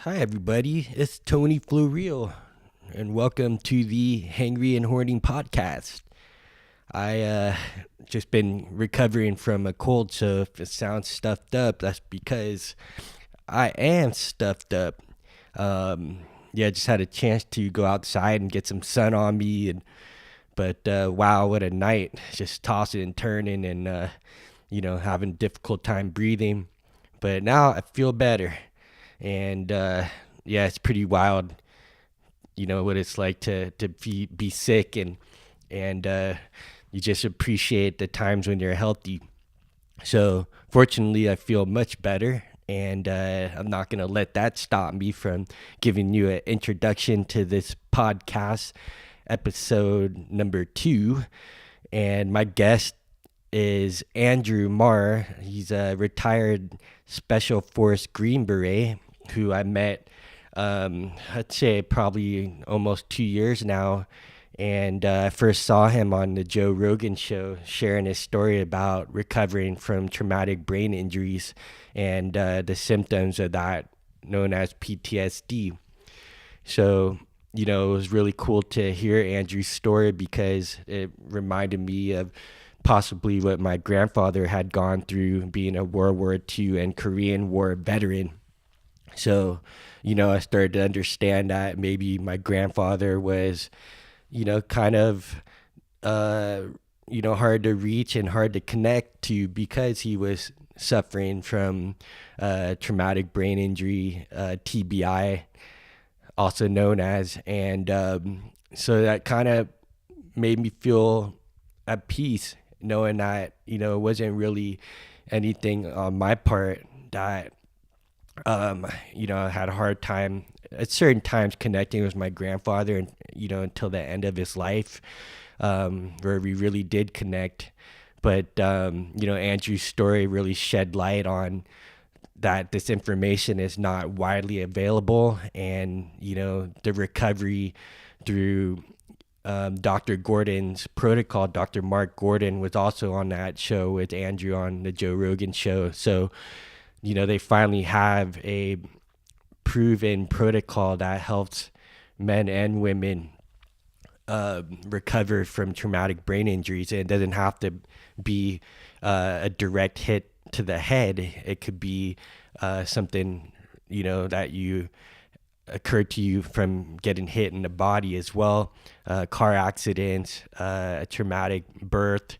Hi, everybody. It's Tony FlowReal, and welcome to the Hangry and Horny podcast. I just been recovering from a cold, so if it sounds stuffed up, that's because I am stuffed up. Yeah, just had a chance to go outside and get some sun on me, but wow, what a night! Just tossing and turning, and having a difficult time breathing. But now I feel better, and yeah, it's pretty wild. What it's like to be sick, and you just appreciate the times when you're healthy. So fortunately, I feel much better, and I'm not gonna let that stop me from giving you an introduction to this podcast, episode number 2. And my guest is Andrew Marr. He's a retired Special Forces Green Beret who I met, I'd say probably almost 2 years now. And I first saw him on the Joe Rogan show sharing his story about recovering from traumatic brain injuries and the symptoms of that, known as PTSD. So, it was really cool to hear Andrew's story because it reminded me of possibly what my grandfather had gone through being a World War II and Korean War veteran. So, I started to understand that maybe my grandfather was, kind of, hard to reach and hard to connect to because he was suffering from traumatic brain injury, TBI, also known as. And so that kind of made me feel at peace knowing that, it wasn't really anything on my part that I had a hard time at certain times connecting with my grandfather, and until the end of his life, where we really did connect. But Andrew's story really shed light on that this information is not widely available, and the recovery through Dr. Gordon's protocol. Dr. Mark Gordon was also on that show with Andrew on the Joe Rogan show. So they finally have a proven protocol that helps men and women recover from traumatic brain injuries. And it doesn't have to be a direct hit to the head. It could be something, that you occurred to you from getting hit in the body as well. Car accidents, a traumatic birth.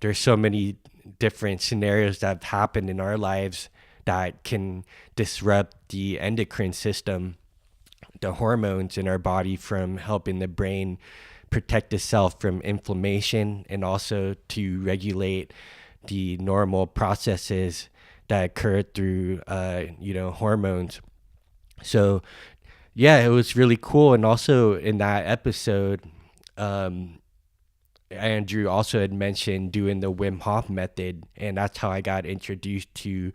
There's so many different scenarios that have happened in our lives that can disrupt the endocrine system, the hormones in our body, from helping the brain protect itself from inflammation and also to regulate the normal processes that occur through, hormones. So, yeah, it was really cool. And also in that episode, Andrew also had mentioned doing the Wim Hof method, and that's how I got introduced to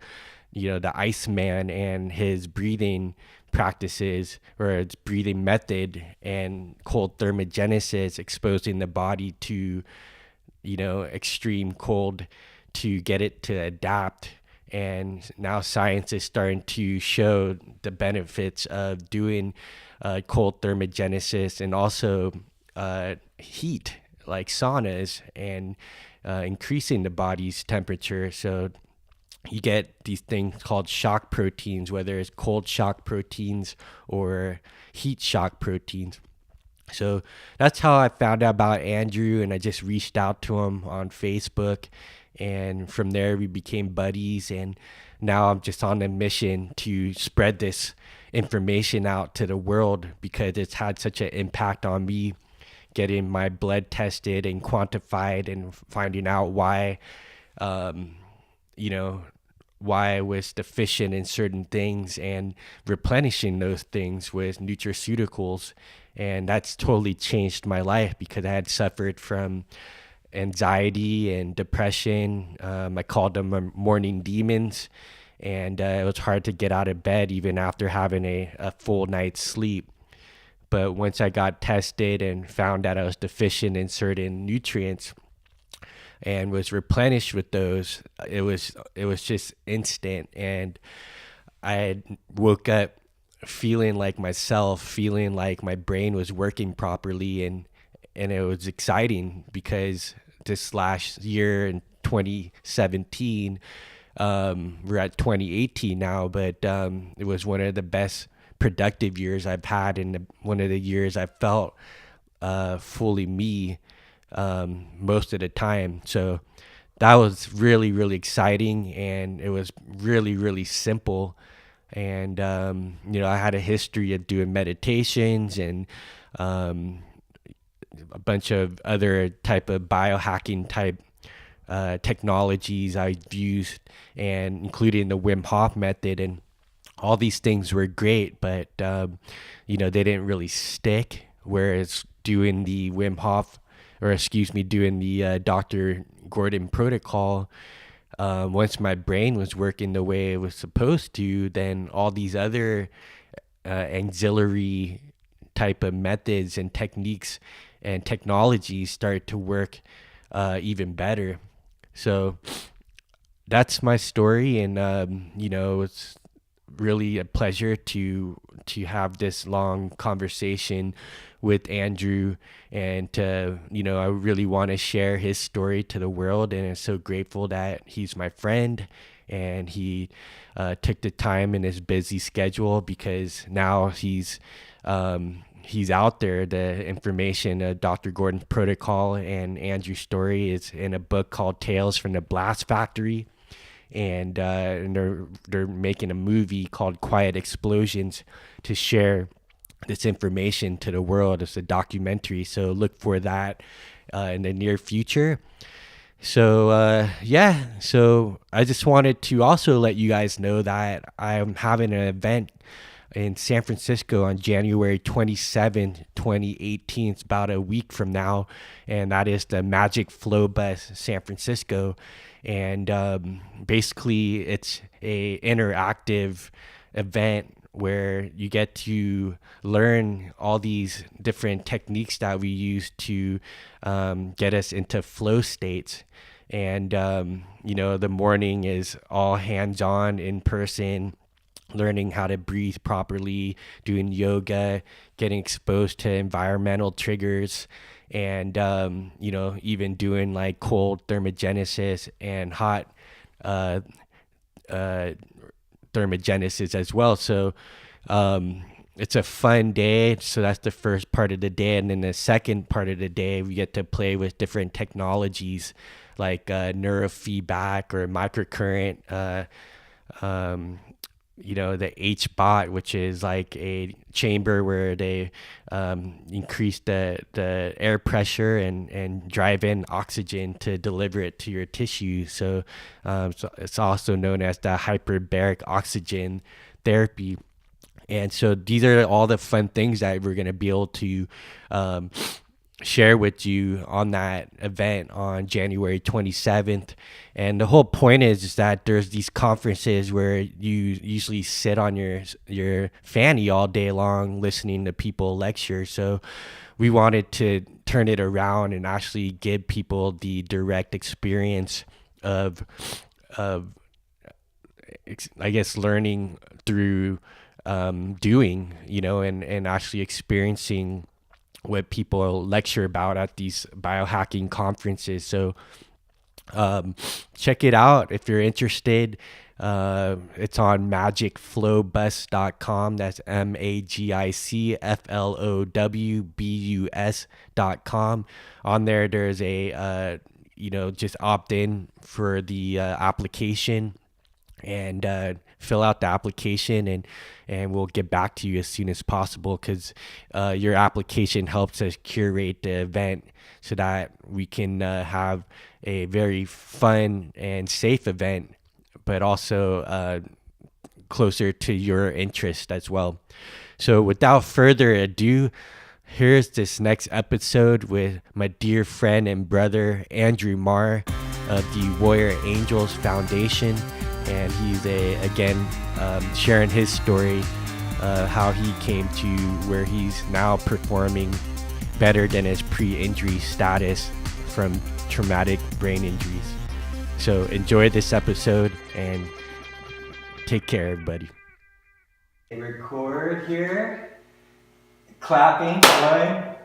the Iceman and his breathing practices, or its breathing method, and cold thermogenesis, exposing the body to extreme cold to get it to adapt. And now science is starting to show the benefits of doing cold thermogenesis, and also heat like saunas, and increasing the body's temperature. So you get these things called shock proteins, whether it's cold shock proteins or heat shock proteins. So that's how I found out about Andrew, and I just reached out to him on Facebook, and from there we became buddies. And now I'm just on a mission to spread this information out to the world because it's had such an impact on me, getting my blood tested and quantified and finding out why why I was deficient in certain things, and replenishing those things with nutraceuticals. And that's totally changed my life because I had suffered from anxiety and depression. I called them morning demons, and it was hard to get out of bed even after having a full night's sleep. But once I got tested and found that I was deficient in certain nutrients and was replenished with those, it was just instant. And I woke up feeling like myself, feeling like my brain was working properly, and it was exciting because this last year in 2017, we're at 2018 now, but it was one of the best productive years I've had, and one of the years I felt fully me most of the time. So that was really, really exciting, and it was really, really simple. And I had a history of doing meditations and a bunch of other type of biohacking type technologies I've used, and including the Wim Hof method, and all these things were great, but they didn't really stick. Whereas doing the doing the Dr. Gordon protocol, once my brain was working the way it was supposed to, then all these other auxiliary type of methods and techniques and technologies start to work even better. So that's my story, and it's really a pleasure to have this long conversation with Andrew, and I really want to share his story to the world, and I'm so grateful that he's my friend, and he took the time in his busy schedule, because now he's out there. The information, Dr. Gordon's protocol and Andrew's story, is in a book called Tales from the Blast Factory, and they're making a movie called Quiet Explosions to share this information to the world. It's a documentary, so look for that in the near future. So so I just wanted to also let you guys know that I'm having an event in San Francisco on January 27th, 2018. It's about a week from now, and that is the Magic Flow Bus San Francisco. And basically it's a interactive event where you get to learn all these different techniques that we use to get us into flow states. And the morning is all hands-on, in person, learning how to breathe properly, doing yoga, getting exposed to environmental triggers, and even doing like cold thermogenesis and hot thermogenesis as well. So it's a fun day. So that's the first part of the day, and then the second part of the day we get to play with different technologies like neurofeedback or microcurrent, the H-bot, which is like a chamber where they increase the air pressure and drive in oxygen to deliver it to your tissue. So it's also known as the hyperbaric oxygen therapy. And so these are all the fun things that we're going to be able to share with you on that event on January 27th. And the whole point is that there's these conferences where you usually sit on your fanny all day long listening to people lecture. So we wanted to turn it around and actually give people the direct experience of I guess learning through doing, and actually experiencing what people lecture about at these biohacking conferences. So check it out if you're interested. It's on magicflowbus.com. That's magicflowbus.com. On there's a just opt in for the application, and fill out the application, and we'll get back to you as soon as possible, because your application helps us curate the event so that we can have a very fun and safe event, but also closer to your interest as well. So without further ado, here's this next episode with my dear friend and brother Andrew Marr of the Warrior Angels Foundation. And he's sharing his story, how he came to where he's now performing better than his pre-injury status from traumatic brain injuries. So enjoy this episode and take care, everybody. Record here. Clapping. One.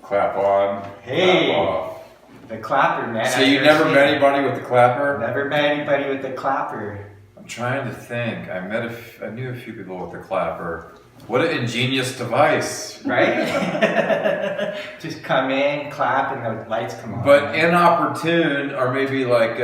Clap on. Hey. Clap off. The clapper, man. So you never met anybody with the clapper? Never met anybody with the clapper. I'm trying to think. I knew a few people with the clapper. What an ingenious device, right? Just come in, clap, and the lights come on. But inopportune, or maybe like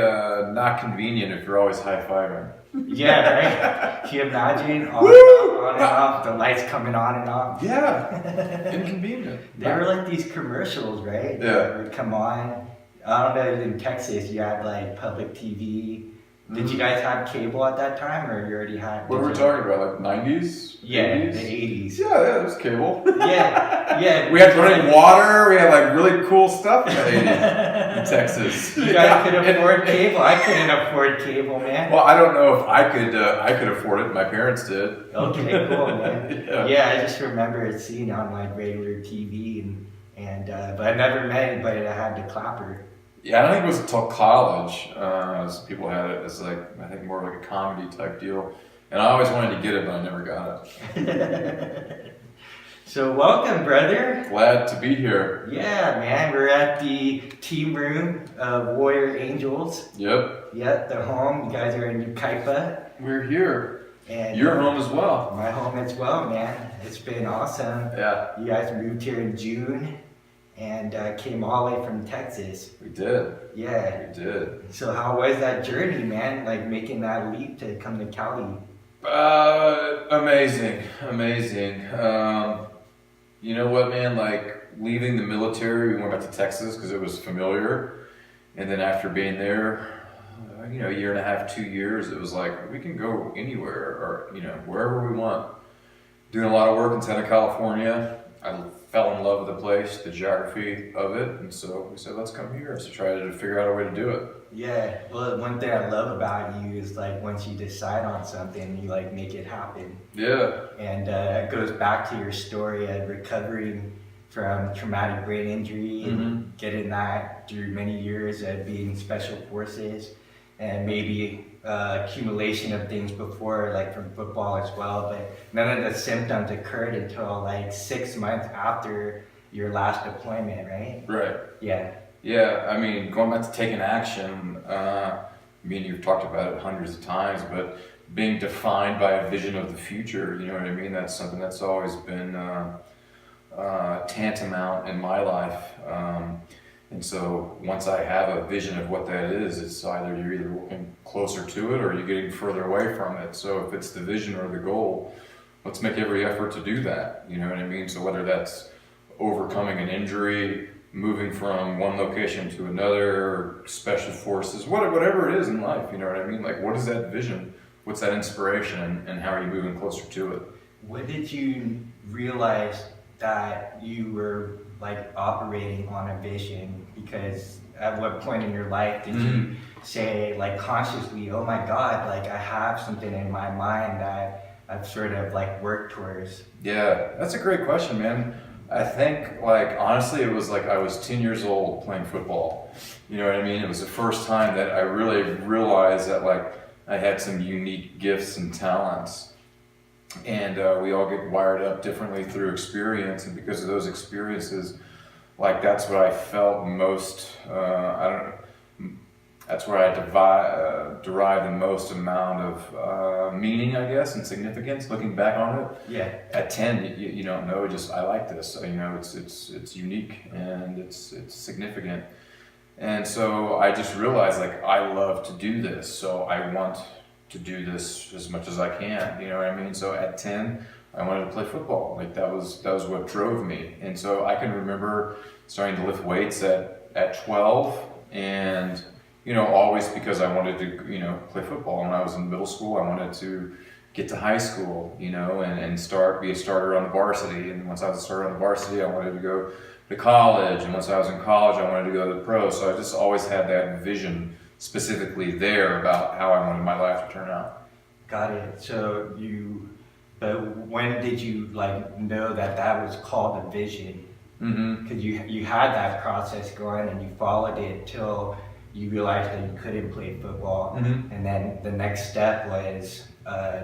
not convenient if you're always high-fiving. Yeah, right? Can you imagine? On and off, the lights coming on and off. Yeah, inconvenient. They were like these commercials, right? Yeah. They would come on. I don't know, in Texas, you had like public TV. Did you guys have cable at that time, or you already had? What were we talking about, like 90s? Yeah, 80s? the 80s. Yeah, there was cable. Yeah. We had running water, we had like really cool stuff in the 80s in Texas. You guys could afford cable. I couldn't afford cable, man. Well, I don't know if I could afford it. My parents did. Okay, cool, man. Yeah. I just remember seeing it on like regular TV, but I never met anybody that had the clapper. Yeah, I don't think it was until college. As people had it as like, I think more like a comedy type deal. And I always wanted to get it, but I never got it. So welcome, brother. Glad to be here. Yeah, man. We're at the team room of Warrior Angels. Yep. Yep, the home. You guys are in Ukaipa. We're here. And your home as well. My home as well, man. It's been awesome. Yeah. You guys moved here in June and came all the way from Texas. We did. Yeah. We did. So how was that journey, man? Like making that leap to come to Cali? Amazing. You know what, man? Like leaving the military, we went back to Texas because it was familiar. And then after being there, a year and a half, 2 years, it was like, we can go anywhere or, wherever we want. Doing a lot of work in Southern California. I fell in love with the place, the geography of it. And so we said, let's come here. So try to figure out a way to do it. Yeah. Well, one thing I love about you is like once you decide on something, you like make it happen. Yeah. And it goes back to your story of recovering from traumatic brain injury and getting that through many years of being Special Forces and maybe accumulation of things before, like from football as well, but none of the symptoms occurred until like 6 months after your last deployment, right? Right. Yeah. Yeah, I mean, going back to taking action, me and you've talked about it hundreds of times, but being defined by a vision of the future, you know what I mean? That's something that's always been tantamount in my life. And so once I have a vision of what that is, it's either you're either working closer to it or you're getting further away from it. So if it's the vision or the goal, let's make every effort to do that. You know what I mean? So whether that's overcoming an injury, moving from one location to another, Special Forces, whatever it is in life, you know what I mean? Like, what is that vision? What's that inspiration? And how are you moving closer to it? When did you realize that you were like operating on a vision? Because at what point in your life did you say like consciously, oh my God, like I have something in my mind that I've sort of like worked towards? Yeah, that's a great question, man. I think like honestly it was like I was 10 years old playing football. You know what I mean? It was the first time that I really realized that like I had some unique gifts and talents. And we all get wired up differently through experience, and because of those experiences, like that's what I felt most. That's where I derive the most amount of meaning, I guess, and significance. Looking back on it, yeah. At 10, you don't know. Just I like this. It's unique and it's significant. And so I just realized like I love to do this, so I want to do this as much as I can, you know what I mean? So at 10, I wanted to play football. Like that was what drove me. And so I can remember starting to lift weights at 12 and, always because I wanted to, play football. When I was in middle school, I wanted to get to high school, and be a starter on the varsity. And once I was a starter on the varsity, I wanted to go to college. And once I was in college, I wanted to go to the pro. So I just always had that vision specifically there about how I wanted my life to turn out. Got it. So but when did you like know that was called a vision? Because you had that process going and you followed it till you realized that you couldn't play football, and then the next step was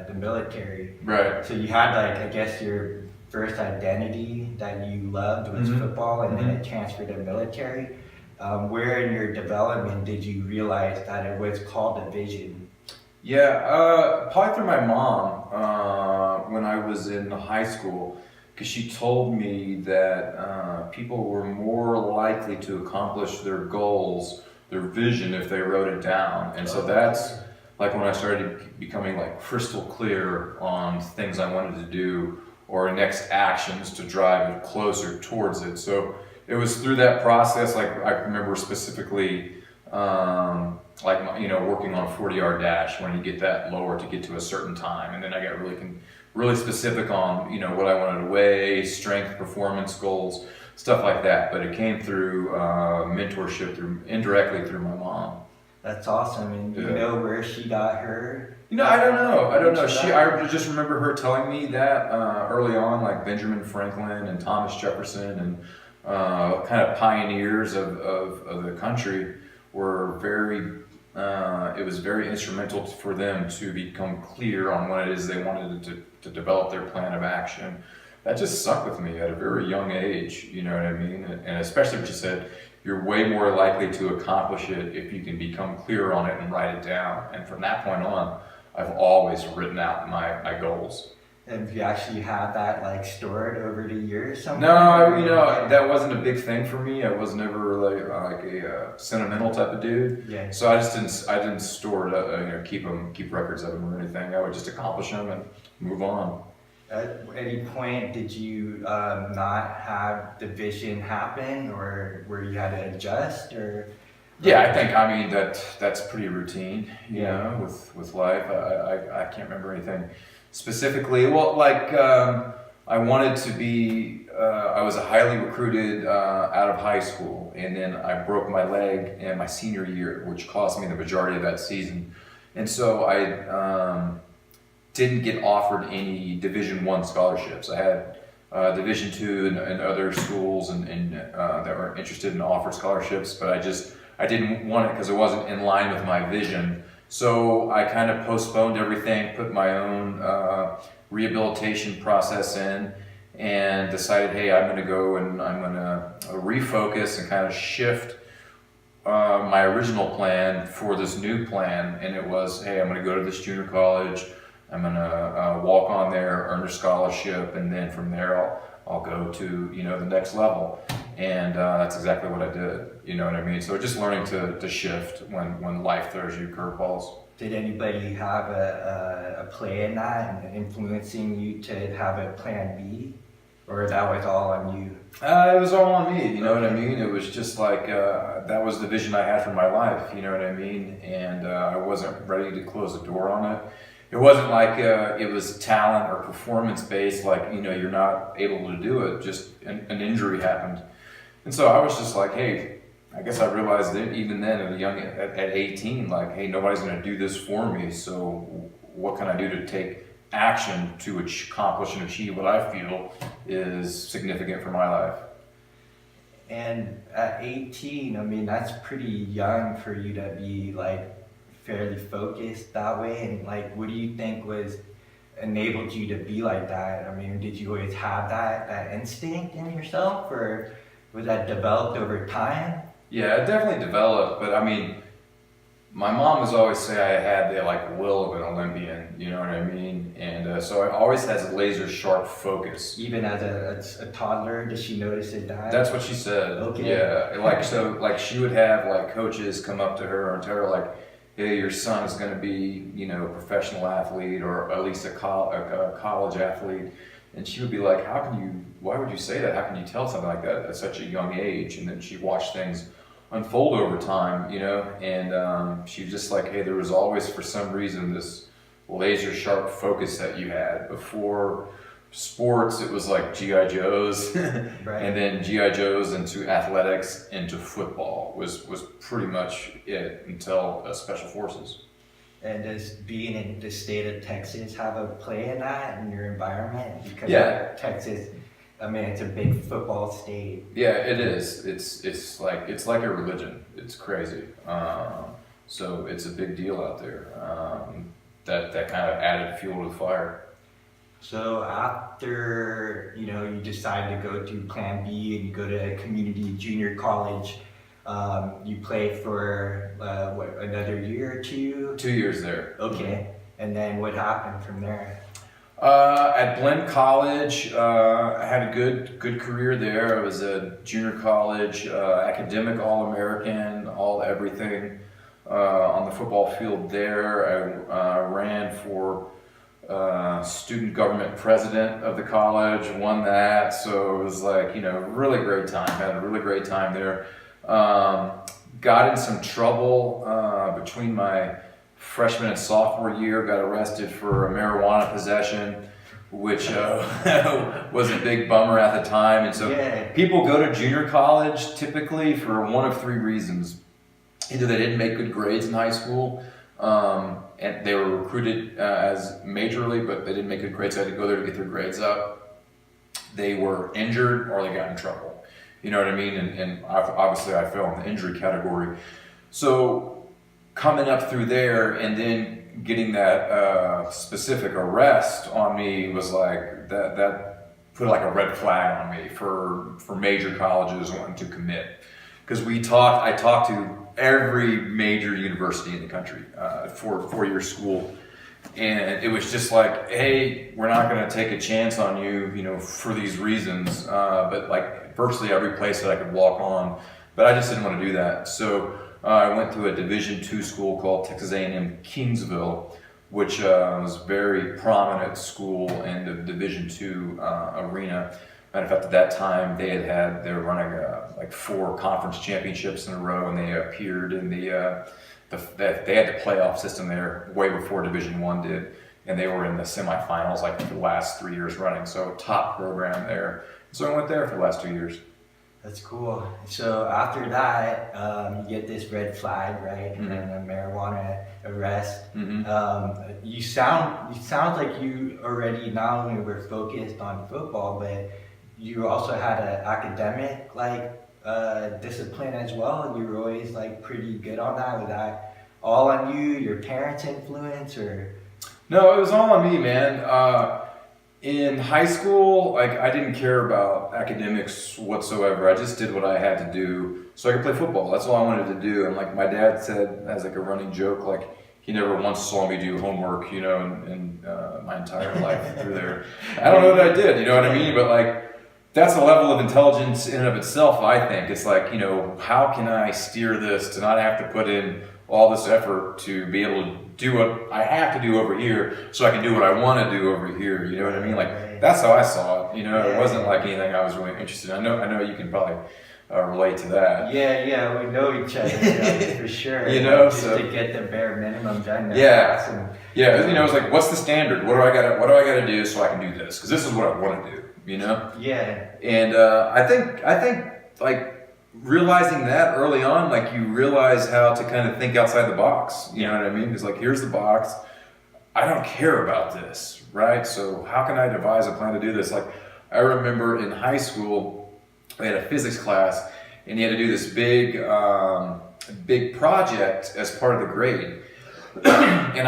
the military. Right. So you had like, I guess your first identity that you loved was football, and then it transferred to military. Where in your development did you realize that it was called a vision? Yeah, probably through my mom when I was in high school, because she told me that people were more likely to accomplish their goals, their vision, if they wrote it down. And so that's like when I started becoming like crystal clear on things I wanted to do or next actions to drive it closer towards it. So it was through that process. Like I remember specifically, working on a 40-yard dash when you get that lower to get to a certain time, and then I got really specific on what I wanted to weigh, strength, performance goals, stuff like that. But it came through mentorship, indirectly through my mom. That's awesome. And you know where she got her? I don't know. I just remember her telling me that early on, like Benjamin Franklin and Thomas Jefferson and kind of pioneers of the country were it was very instrumental for them to become clear on what it is they wanted to develop their plan of action. That just stuck with me at a very young age, you know what I mean? And especially what you said, you're way more likely to accomplish it if you can become clear on it and write it down. And from that point on, I've always written out my goals. And you actually have that like stored over the years somewhere? No, that wasn't a big thing for me. I was never really like a sentimental type of dude. Yeah. So I didn't store it, keep records of them or anything. I would just accomplish them and move on. At any point did you not have the vision happen, or where you had to adjust, or? Yeah, I think that's pretty routine, you know, with life. I can't remember anything specifically. Well, like I wanted to be. I was highly recruited out of high school, and then I broke my leg in my senior year, which cost me the majority of that season. And so I didn't get offered any Division I scholarships. I had Division II and other schools and that were interested in offered scholarships, but I didn't want it because it wasn't in line with my vision. So I kind of postponed everything, put my own rehabilitation process in, and decided, hey, I'm going to go and I'm going to refocus and kind of shift my original plan for this new plan. And it was, hey, I'm going to go to this junior college. I'm going to walk on there, earn a scholarship, and then from there I'll go to the next level. And that's exactly what I did. You know what I mean? So just learning to shift when life throws you curveballs. Did anybody have a play in that and influencing you to have a plan B? Or that was all on you? It was all on me, you know what I mean? It was just like, that was the vision I had for my life, you know what I mean? And I wasn't ready to close the door on it. It wasn't like it was talent or performance based, like, you're not able to do it, just an injury happened. And so I was just like, hey, I guess I realized that even then at 18, like, hey, nobody's going to do this for me. So what can I do to take action to accomplish and achieve what I feel is significant for my life? And at 18, I mean, that's pretty young for you to be like fairly focused that way. And like, what do you think was enabled you to be like that? I mean, did you always have that instinct in yourself, or was that developed over time? Yeah, it definitely developed, but I mean, my mom was always say I had the like will of an Olympian, you know what I mean? And so I always has a laser sharp focus. Even as a toddler, did she notice it that? That's what she said. Okay. Yeah, like she would have like coaches come up to her and tell her like, hey, your son is going to be, a professional athlete or at least a college athlete. And she would be like, why would you say that? How can you tell something like that at such a young age? And then she watched things unfold over time, and she was just like, hey, there was always, for some reason, this laser sharp focus that you had. Before sports, it was like G.I. Joes, right. And then G.I. Joes into athletics, into football was pretty much it until Special Forces. And does being in the state of Texas have a play in that, in your environment? Because Texas, I mean, it's a big football state. Yeah, it is. It's like a religion. It's crazy. So it's a big deal out there. that kind of added fuel to the fire. So after, you know, you decide to go to Plan B and you go to a community junior college, you play for, another year or two? 2 years there. Okay. And then what happened from there? At Blinn College, I had a good career there. I was a junior college academic All-American, all everything on the football field there. I ran for student government president of the college, won that. So it was like, you know, really great time. Had a really great time there. Got in some trouble between my freshman and sophomore year, got arrested for marijuana possession, which was a big bummer at the time. And so people go to junior college typically for one of three reasons. Either they didn't make good grades in high school, and they were recruited as majorly, but they didn't make good grades, so they had to go there to get their grades up. They were injured or they got in trouble. You know what I mean? And obviously I fell in the injury category. So coming up through there and then getting that specific arrest on me was like, that put like a red flag on me for major colleges wanting to commit. Because I talked to every major university in the country for a four-year school. And it was just like, hey, we're not going to take a chance on you, you know, for these reasons. But like virtually every place that I could walk on. But I just didn't want to do that. So I went to a Division II school called Texas A&M Kingsville, which was a very prominent school in the Division II arena. Matter of fact, at that time, they were running like 4 conference championships in a row, and they appeared in they had the playoff system there way before Division I did, and they were in the semifinals like for the last 3 years running. So top program there. So I went there for the last 2 years. That's cool. So after that, you get this red flag, right? Mm-hmm. And a marijuana arrest. Mm-hmm. You sound like you already not only were focused on football, but you also had an academic discipline as well. You were always like pretty good on that. Was that all on you? Your parents' influence, or? No, it was all on me, man. In high school, like I didn't care about academics whatsoever. I just did what I had to do so I could play football. That's all I wanted to do. And like my dad said as like a running joke, like he never once saw me do homework, you know, in my entire life through there. I don't know that I did, you know what I mean? But like that's a level of intelligence in and of itself, I think. It's like, you know, how can I steer this to not have to put in all this effort to be able to do what I have to do over here so I can do what I want to do over here, you know what I mean? Like, that's how I saw it, you know? It wasn't like anything I was really interested in. I know you can probably relate to that. Yeah, we know each other, you know, for sure. You know, just to get the bare minimum done. Yeah, you know, it's like, what's the standard? What do I gotta do so I can do this? Because this is what I want to do, you know? Yeah. And I think like realizing that early on, like you realize how to kind of think outside the box, you know what I mean? It's like, here's the box, I don't care about this, right? So how can I devise a plan to do this? Like I remember in high school, we had a physics class and you had to do this big project as part of the grade. And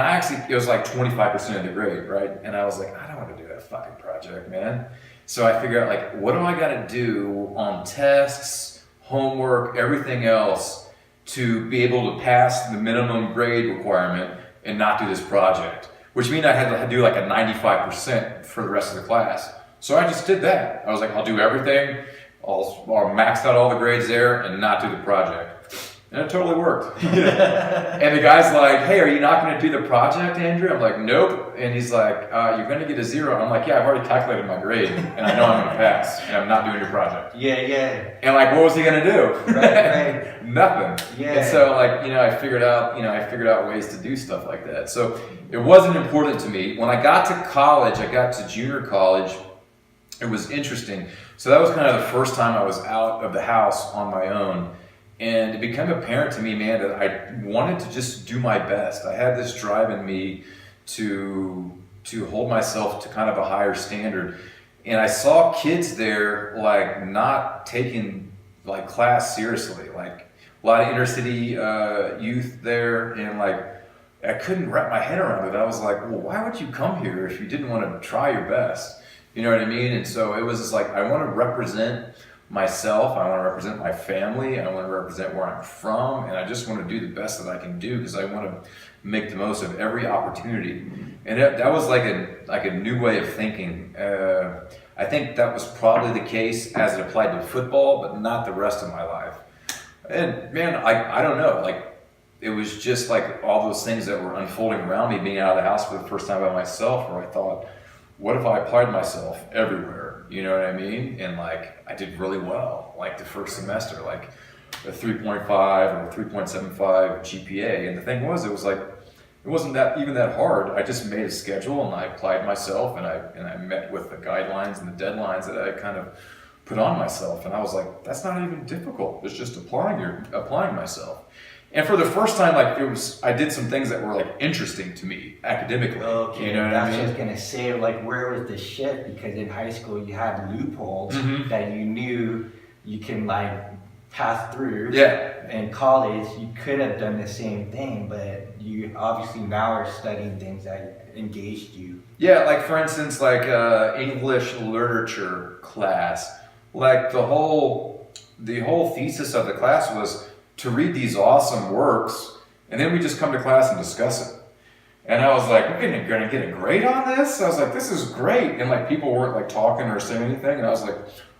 it was like 25% of the grade, right? And I was like, I don't want to do that fucking project, man. So I figured out like, what do I got to do on tests, homework, everything else to be able to pass the minimum grade requirement and not do this project, which means I had to do like a 95% for the rest of the class. So I just did that. I was like, I'll do everything. I'll max out all the grades there and not do the project. And it totally worked. And the guy's like, hey, are you not going to do the project, Andrew? I'm like, nope. And he's like, you're going to get a 0. I'm like, yeah, I've already calculated my grade and I know I'm going to pass and I'm not doing your project. Yeah. And like, what was he going to do? Right. Nothing. Yeah. And so like, you know, I figured out ways to do stuff like that. So it wasn't important to me. When I got to college, I got to junior college, it was interesting. So that was kind of the first time I was out of the house on my own. And it became apparent to me, man, that I wanted to just do my best. I had this drive in me to hold myself to kind of a higher standard. And I saw kids there like not taking like class seriously, like a lot of inner city youth there, and like I couldn't wrap my head around it. I was like, well, why would you come here if you didn't want to try your best? You know what I mean? And so it was just like, I want to represent myself, I want to represent my family, I want to represent where I'm from, and I just want to do the best that I can do because I want to make the most of every opportunity. And that was like a new way of thinking. I think that was probably the case as it applied to football, but not the rest of my life. And man, I don't know, like, it was just like all those things that were unfolding around me, being out of the house for the first time by myself, where I thought, what if I applied myself everywhere? You know what I mean? And like, I did really well, like the first semester, like a 3.5 or 3.75 GPA. And the thing was, it wasn't that even that hard. I just made a schedule and I applied myself, and I met with the guidelines and the deadlines that I kind of put on myself. And I was like, that's not even difficult. It's just applying myself. And for the first time, like I did some things that were like interesting to me academically. Okay, you know what that's I mean? what I was gonna say. Like, where was the shift? Because in high school, you had loopholes that you knew you can like pass through. Yeah. In college, you could have done the same thing, but you obviously now are studying things that engaged you. Yeah, like for instance, like English literature class. Like the whole thesis of the class was to read these awesome works, and then we just come to class and discuss it. And I was like, we're gonna get a grade on this? I was like, this is great. And like people weren't like talking or saying anything, and I was like,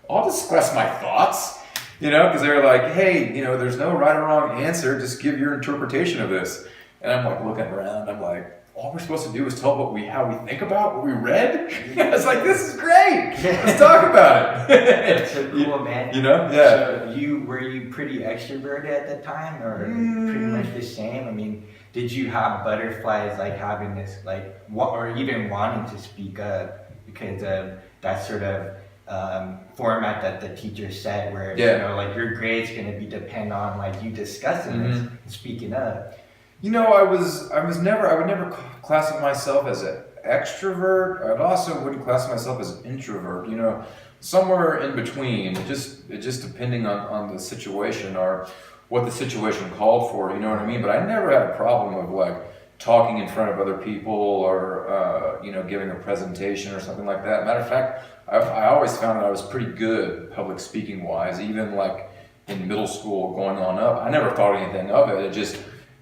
I'll discuss my thoughts, you know, because they were like, hey, you know, there's no right or wrong answer, just give your interpretation of this. And I'm like looking around, I'm like, all we're supposed to do is tell how we think about what we read? I was like, this is great. Let's talk about it. That's so cool, man. You know? Yeah. So were you pretty extroverted at the time, or pretty much the same? I mean, did you have butterflies like having this like or even wanting to speak up because of that sort of format that the teacher set, where you know, like your grade's going to be depend on like you discussing this and speaking up? You know, I would never classify myself as an extrovert. I also wouldn't classify myself as an introvert. You know, somewhere in between. It just depending on the situation or what the situation called for. You know what I mean? But I never had a problem of like talking in front of other people or you know, giving a presentation or something like that. Matter of fact, I always found that I was pretty good public speaking wise. Even like in middle school going on up, I never thought anything of it.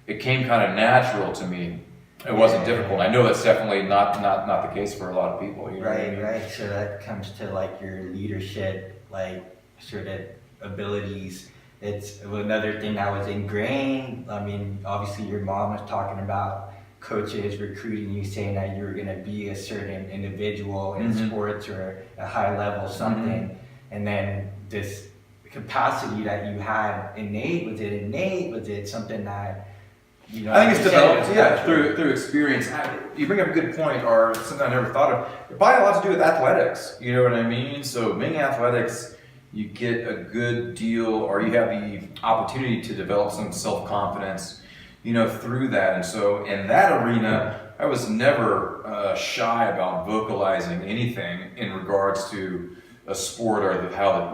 It came kind of natural to me. It wasn't difficult. I know that's definitely not the case for a lot of people. You know what I mean? Right. So that comes to like your leadership, like sort of abilities. It's another thing that was ingrained. I mean, obviously your mom was talking about coaches recruiting you, saying that you were going to be a certain individual in sports or a high level something, and then this capacity that you had innate. Was it something that, you know, I think it's developed, through experience. You bring up a good point, or something I never thought of. It probably had a lot to do with athletics. You know what I mean? So being athletics, you get a good deal, or you have the opportunity to develop some self-confidence, you know, through that. And so in that arena, I was never shy about vocalizing anything in regards to a sport or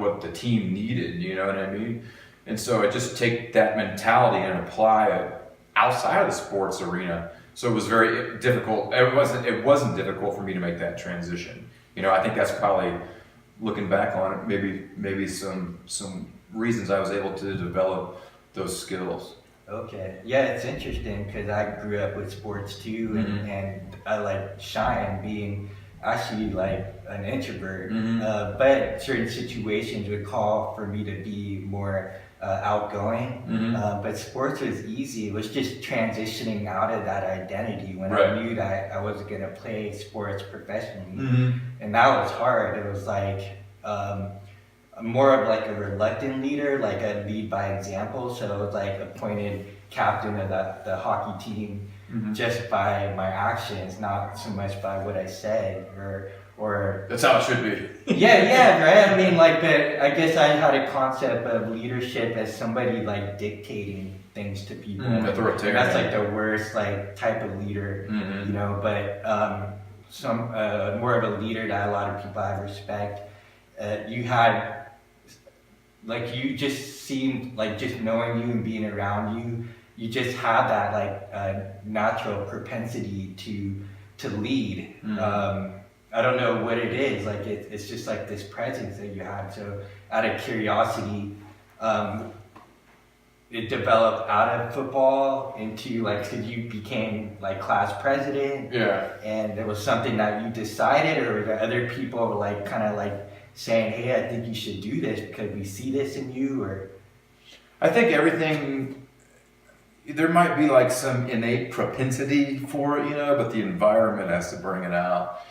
what the team needed. You know what I mean? And so I just take that mentality and apply it outside of the sports arena. So it was very difficult. It wasn't difficult for me to make that transition. You know, I think that's probably, looking back on it, maybe some reasons I was able to develop those skills. Okay. Yeah, it's interesting because I grew up with sports too, and I like shy being actually like an introvert. But certain situations would call for me to be more outgoing. But sports was easy. It was just transitioning out of that identity when I knew that I wasn't going to play sports professionally. And that was hard. It was like more of like a reluctant leader, like a lead by example. So it was like appointed captain of the hockey team just by my actions, not so much by what I said or that's how it should be. yeah, right. I mean, like, but I guess I had a concept of leadership as somebody like dictating things to people. Authoritarian. That's like the worst like type of leader, you know. But some more of a leader that a lot of people I respect. You had, like, you just seemed like, just knowing you and being around you, you just have that like natural propensity to lead. I don't know what it is. Like it's just like this presence that you have. So out of curiosity, it developed out of football into like, so you became like class president. Yeah. And it was something that you decided, or were there other people like kind of like saying, hey, I think you should do this because we see this in you? Or I think everything, there might be like some innate propensity for it, but the environment has to bring it out.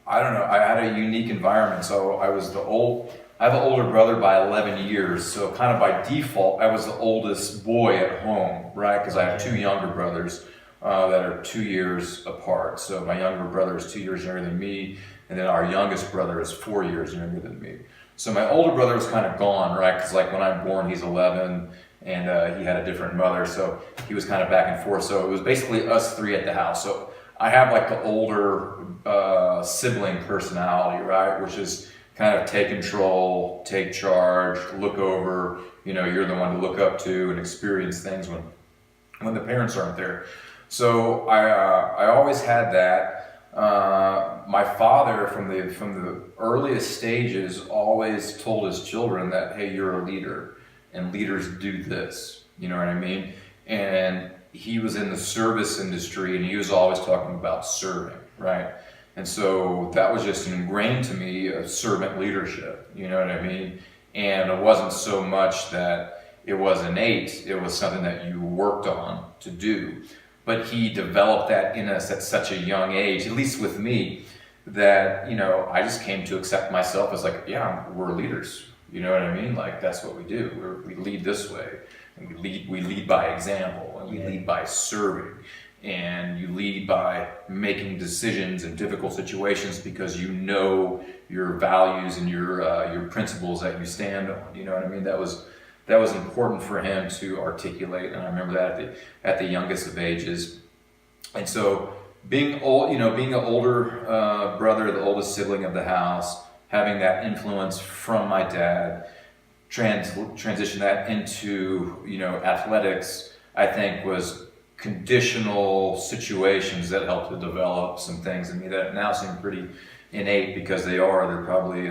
I don't know. I had a unique environment. So I have an older brother by 11 years. So kind of by default, I was the oldest boy at home, right? Because I have two younger brothers that are 2 years apart. So my younger brother is 2 years younger than me. And then our youngest brother is 4 years younger than me. So my older brother was kind of gone, right? Because like when I'm born, he's 11 and he had a different mother. So he was kind of back and forth. So it was basically us three at the house. So I have like the older sibling personality, right? Which is kind of take control, take charge, look over, you're the one to look up to and experience things when the parents aren't there. So I always had that. My father from the earliest stages always told his children that, hey, you're a leader and leaders do this, you know what I mean? And he was in the service industry and he was always talking about serving, right? And so that was just ingrained to me of servant leadership, you know what I mean? And it wasn't so much that it was innate, it was something that you worked on to do. But he developed that in us at such a young age, at least with me, that, I just came to accept myself as like, yeah, we're leaders. You know what I mean? Like, that's what we do. We lead this way. And we lead by example, and we lead by serving. And you lead by making decisions in difficult situations because you know your values and your principles that you stand on. You know what I mean? That was important for him to articulate, and I remember that at the youngest of ages. And so being old, being an older brother, the oldest sibling of the house, having that influence from my dad, transition that into athletics, I think was conditional situations that helped to develop some things in me that now seem pretty innate because they're probably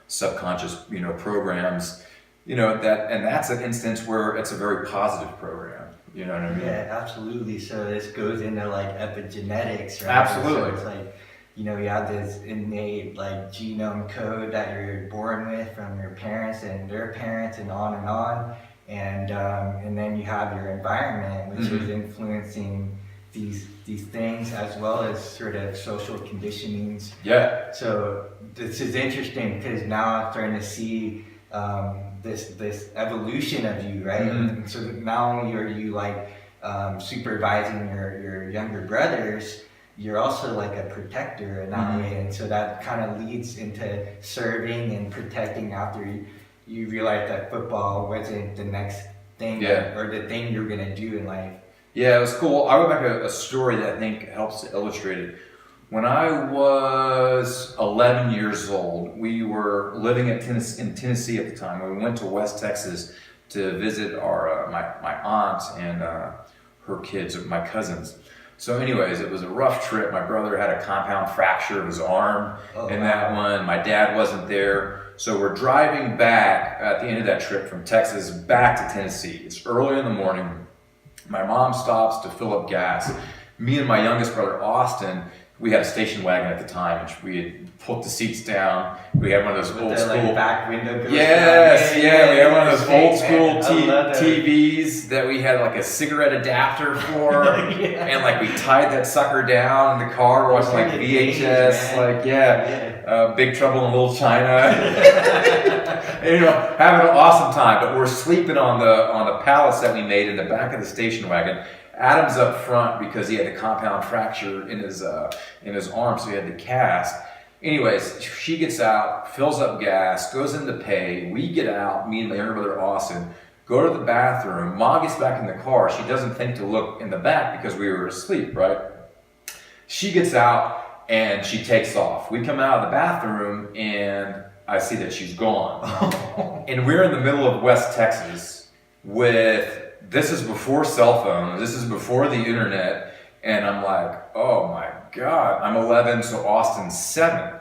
subconscious programs, that's an instance where it's a very positive program, you know what I mean? Yeah, absolutely. So this goes into like epigenetics, right? Absolutely. So it's like, you have this innate like genome code that you're born with from your parents and their parents and on and on. And then you have your environment, which is influencing these things, as well as sort of social conditionings. Yeah. So this is interesting because now I'm starting to see this evolution of you, right? And so not only are you like supervising your younger brothers, you're also like a protector in that way, and so that kind of leads into serving and protecting after you realize that football wasn't the next thing or the thing you're gonna do in life. Yeah, it was cool. I went back to a story that I think helps to illustrate it. When I was 11 years old, we were living in Tennessee at the time. We went to West Texas to visit our my aunt and her kids, my cousins. So anyways, it was a rough trip. My brother had a compound fracture of his arm in that one. My dad wasn't there. So we're driving back at the end of that trip from Texas back to Tennessee. It's early in the morning. My mom stops to fill up gas. Me and my youngest brother, Austin, we had a station wagon at the time, and we had put the seats down. We had one of those old school like back window goes Yes, down. we had one of those old school man. TVs that we had like a cigarette adapter for, and like we tied that sucker down in the car, watching like VHS, Big Trouble in Little China. And, having an awesome time. But we're sleeping on the pallets that we made in the back of the station wagon. Adam's up front because he had a compound fracture in his arm, so he had the cast. Anyways, she gets out, fills up gas, goes in to pay. We get out, me and my younger brother Austin, go to the bathroom. Mom gets back in the car. She doesn't think to look in the back because we were asleep, right? She gets out and she takes off. We come out of the bathroom and I see that she's gone. And we're in the middle of West Texas with this is before cell phones, this is before the internet, and I'm like, oh my God, I'm 11, so Austin's 7.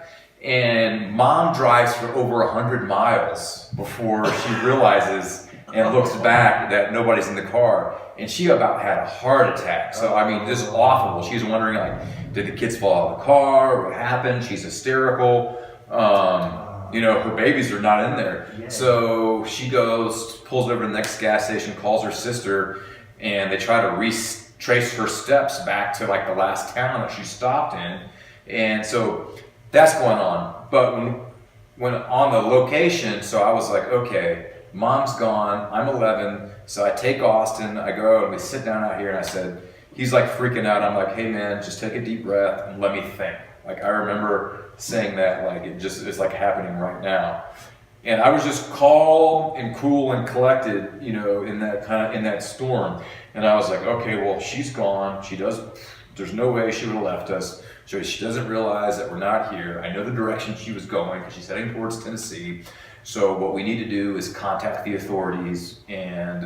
And mom drives for over 100 miles before she realizes and looks back that nobody's in the car. And she about had a heart attack. So, I mean, this is awful. She's wondering, like, did the kids fall out of the car? What happened? She's hysterical. You know, her babies are not in there. Yeah. So she goes, pulls over to the next gas station, calls her sister, and they try to retrace her steps back to like the last town that she stopped in. And so that's going on. But when on the location, so I was like, okay, mom's gone, I'm 11, so I take Austin, I go and we sit down out here, and I said, he's like freaking out. I'm like, hey man, just take a deep breath and let me think. Like, I remember saying that, like, it's like happening right now. And I was just calm and cool and collected, you know, in that storm. And I was like, okay, well, she's gone. There's no way she would have left us. So she doesn't realize that we're not here. I know the direction she was going because she's heading towards Tennessee. So what we need to do is contact the authorities and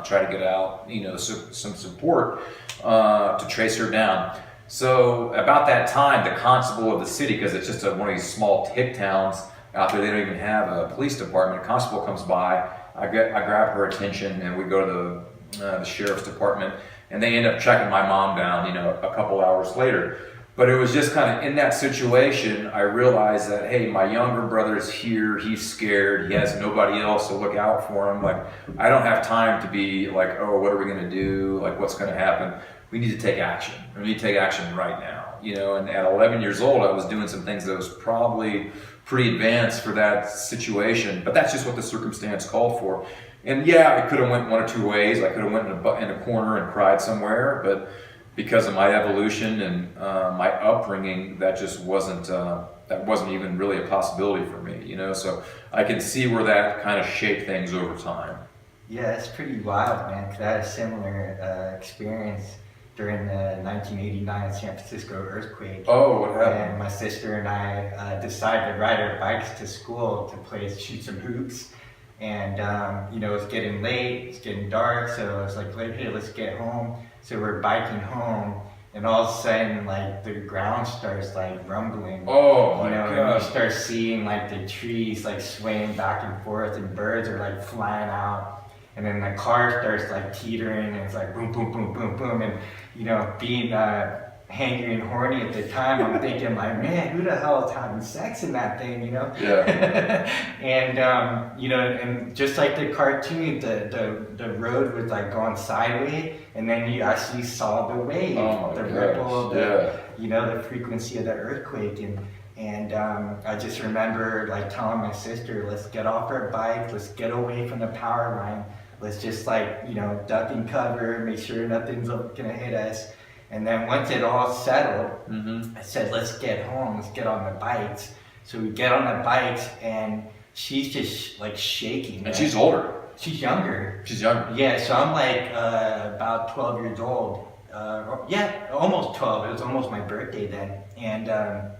try to get out, you know, some support to trace her down. So about that time, the constable of the city, because it's just one of these small hick towns out there, they don't even have a police department. A constable comes by, I grab her attention, and we go to the sheriff's department, and they end up tracking my mom down, you know, a couple hours later. But it was just kind of in that situation, I realized that, hey, my younger brother's here, he's scared, he has nobody else to look out for him. Like, I don't have time to be like, oh, what are we gonna do? Like, what's gonna happen? We need to take action. We need to take action right now, you know. And at 11 years old, I was doing some things that was probably pretty advanced for that situation, but that's just what the circumstance called for. And yeah, it could have went one or two ways. I could have went in a corner and cried somewhere, but because of my evolution and my upbringing, that just wasn't even really a possibility for me, you know. So I can see where that kind of shaped things over time. Yeah, it's pretty wild, man, because I had a similar experience during the 1989 San Francisco earthquake. Oh, what happened? And my sister and I decided to ride our bikes to school to shoot some hoops. And, you know, it's getting late, it's getting dark, so it's like, hey, let's get home. So we're biking home, and all of a sudden, like, the ground starts, like, rumbling. Oh, my God. God. And you start seeing, like, the trees, like, swaying back and forth, and birds are, like, flying out. And then the car starts like teetering, and it's like boom, boom, boom, boom, boom. And, you know, being hangry and horny at the time, I'm thinking like, man, who the hell is having sex in that thing, you know? Yeah. And, you know, and just like the cartoon, the road was like going sideways, and then you actually saw the wave, the ripple, you know, the frequency of the earthquake. And I just remember like telling my sister, let's get off our bike, let's get away from the power line, let's just like, you know, duck and cover, make sure nothing's gonna hit us. And then once it all settled, I said, let's get home, let's get on the bikes. So we get on the bikes, and she's just like shaking. And she's older. She's younger. She's younger. Yeah, so I'm like about 12 years old. Yeah, almost 12. It was almost my birthday then. And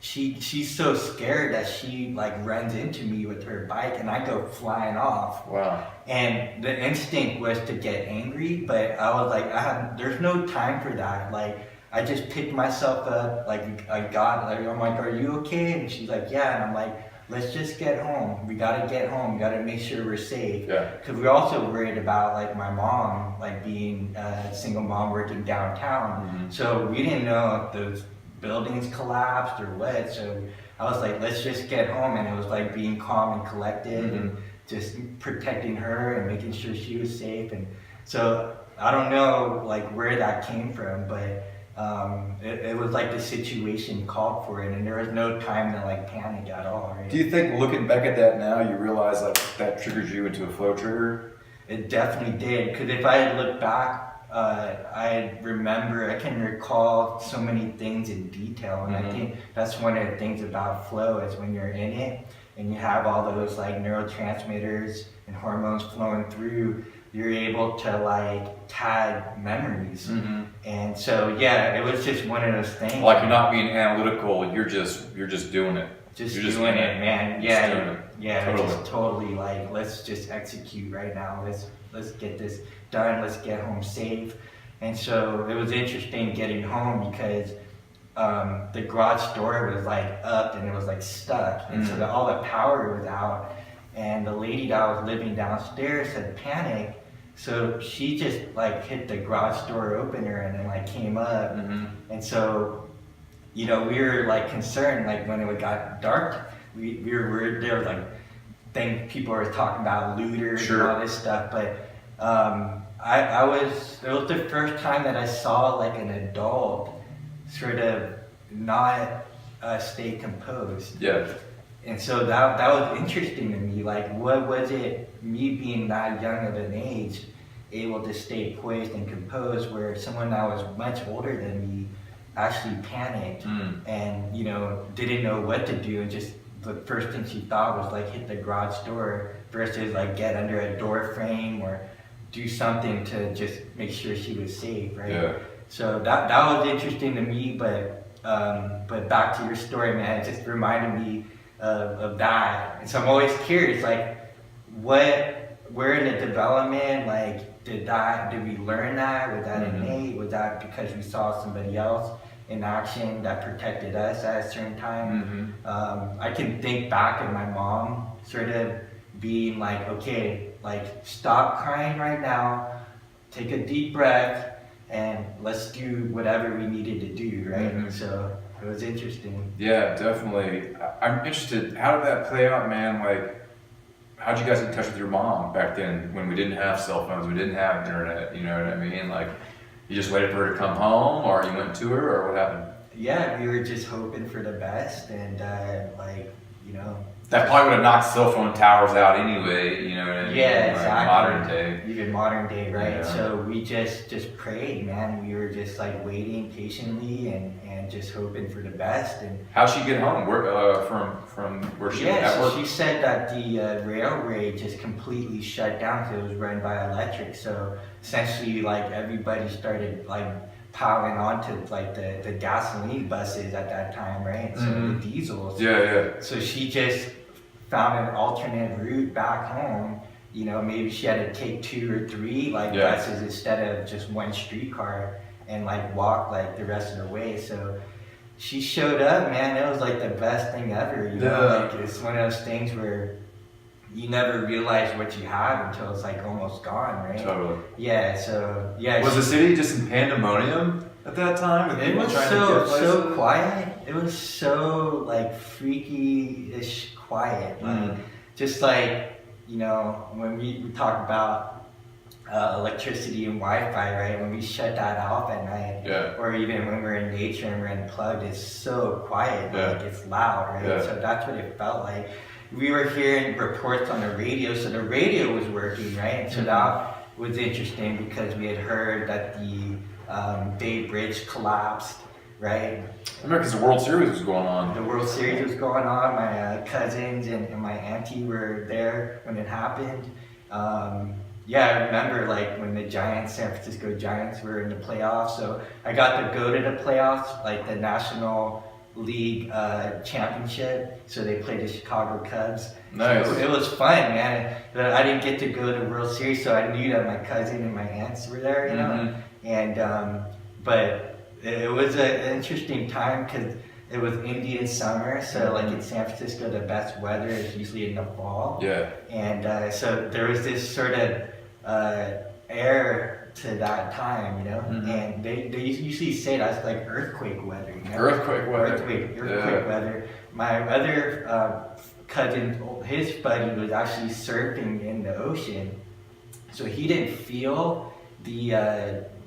she's so scared that she like runs into me with her bike, and I go flying off. Wow. And the instinct was to get angry, but I was like, there's no time for that. Like, I just picked myself up, like I'm like, are you okay? And she's like, yeah. And I'm like, let's just get home. We gotta get home. We gotta make sure we're safe. Yeah. Because we're also worried about like my mom, like being a single mom working downtown. So we didn't know if those buildings collapsed or what. So I was like, let's just get home. And it was like being calm and collected and just protecting her and making sure she was safe. And so I don't know like where that came from, but it was like the situation called for it, and there was no time to like panic at all. Right? Do you think looking back at that now, you realize like that triggers you into a flow trigger? It definitely did, because if I had looked back, I can recall so many things in detail, and I think that's one of the things about flow is when you're in it and you have all those like neurotransmitters and hormones flowing through, you're able to like tag memories. And so yeah, it was just one of those things. Like you're not being analytical, you're just doing it. Just doing it, man. Yeah, doing it. yeah, Totally. just totally like, let's just execute right now. let's get this done, let's get home safe. And so it was interesting getting home because the garage door was like up and it was like stuck, and so all the power was out, and the lady that was living downstairs had panicked, so she just like hit the garage door opener and then like came up, and so we were like concerned, like when it got dark, we were there was like people were talking about looters and all this stuff, but it was the first time that I saw like an adult sort of not stay composed. Yeah. And so that was interesting to me. Like, what was it, me being that young of an age, able to stay poised and composed, where someone that was much older than me actually panicked and didn't know what to do, and just the first thing she thought was like hit the garage door versus like get under a door frame or do something to just make sure she was safe, right? Yeah. So that was interesting to me, but back to your story, man, it just reminded me of that. And so I'm always curious, like, where in the development, like, did we learn that? Was that innate? Was that because we saw somebody else in action that protected us at a certain time? I can think back of my mom sort of being like, okay, like, stop crying right now, take a deep breath, and let's do whatever we needed to do, right? So it was interesting. Yeah, definitely. I'm interested, how did that play out, man? Like, how'd you guys get in touch with your mom back then when we didn't have cell phones, we didn't have internet, you know what I mean? Like, you just waited for her to come home, or you went to her, or what happened? Yeah, we were just hoping for the best, and that probably would have knocked cell phone towers out anyway, you know what I mean? Yeah, like exactly. Modern day. Even modern day, right? Yeah. So we just prayed, man. We were just like waiting patiently and just hoping for the best. And how'd she get home? Where, from where she was at work? She said that the railway just completely shut down because it was run by electric. So essentially, like, everybody started like piling onto like the gasoline buses at that time, right? So the diesels. Yeah. So she just found an alternate route back home. Maybe she had to take 2 or 3 buses instead of just one streetcar and like walk like the rest of the way. So she showed up, man. It was like the best thing ever. Like, it's one of those things where you never realize what you have until it's like almost gone, right? Totally. Yeah. So yeah. Was the city just in pandemonium at that time? It was so quiet. It was so like freaky-ish quiet. Like, just like, when we talk about electricity and Wi-Fi, right? When we shut that off at night, or even when we're in nature and we're unplugged, it's so quiet. Like, it's loud, right? So that's what it felt like. We were hearing reports on the radio, so the radio was working, right? And so that was interesting because we had heard that the Bay Bridge collapsed, right? I remember because the World Series was going on. The World Series was going on. My cousins and my auntie were there when it happened. I remember like when the San Francisco Giants were in the playoffs. So I got to go to the playoffs, like the National League championship. So they played the Chicago Cubs. Nice. So it was fun, man. But I didn't get to go to the World Series, so I knew that my cousin and my aunts were there, And but it was an interesting time because it was Indian summer. So like in San Francisco, the best weather is usually in the fall. Yeah. And so there was this sort of air to that time, and they usually say that's like earthquake weather. Earthquake weather. Earthquake weather. My other cousin, his buddy was actually surfing in the ocean, so he didn't feel the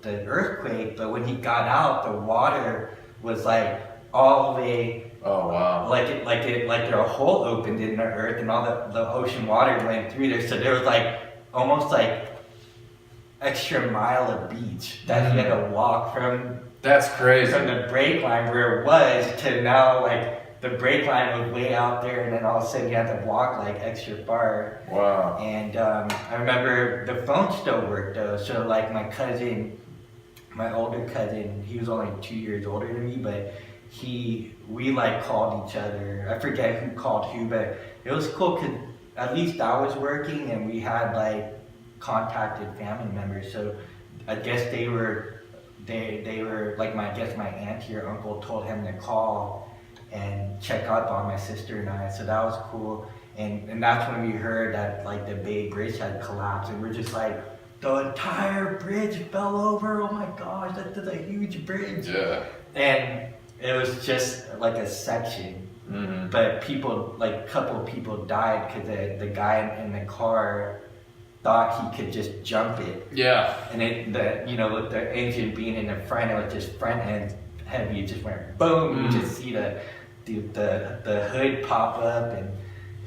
earthquake, but when he got out, the water was like all the way. Oh wow! Like there a hole opened in the earth, and all the ocean water went through there. So there was like almost like extra mile of beach that he had to walk from. That's crazy. From the brake line where it was to now, like the brake line was way out there, and then all of a sudden you had to walk like extra far. Wow. And I remember the phone still worked though. So like my older cousin, he was only 2 years older than me, but we like called each other. I forget who called who, but it was cool because at least I was working and we had like contacted family members. So I guess they were like my auntie or uncle told him to call and check up on my sister and I. So that was cool. And that's when we heard that like the Bay Bridge had collapsed, and we're just like, the entire bridge fell over. Oh my gosh, that's a huge bridge. Yeah. And it was just like a section, but couple people died because the guy in the car thought he could just jump it. Yeah. And with the engine being in the front, it was just front end heavy. It just went boom. You just see the hood pop up, and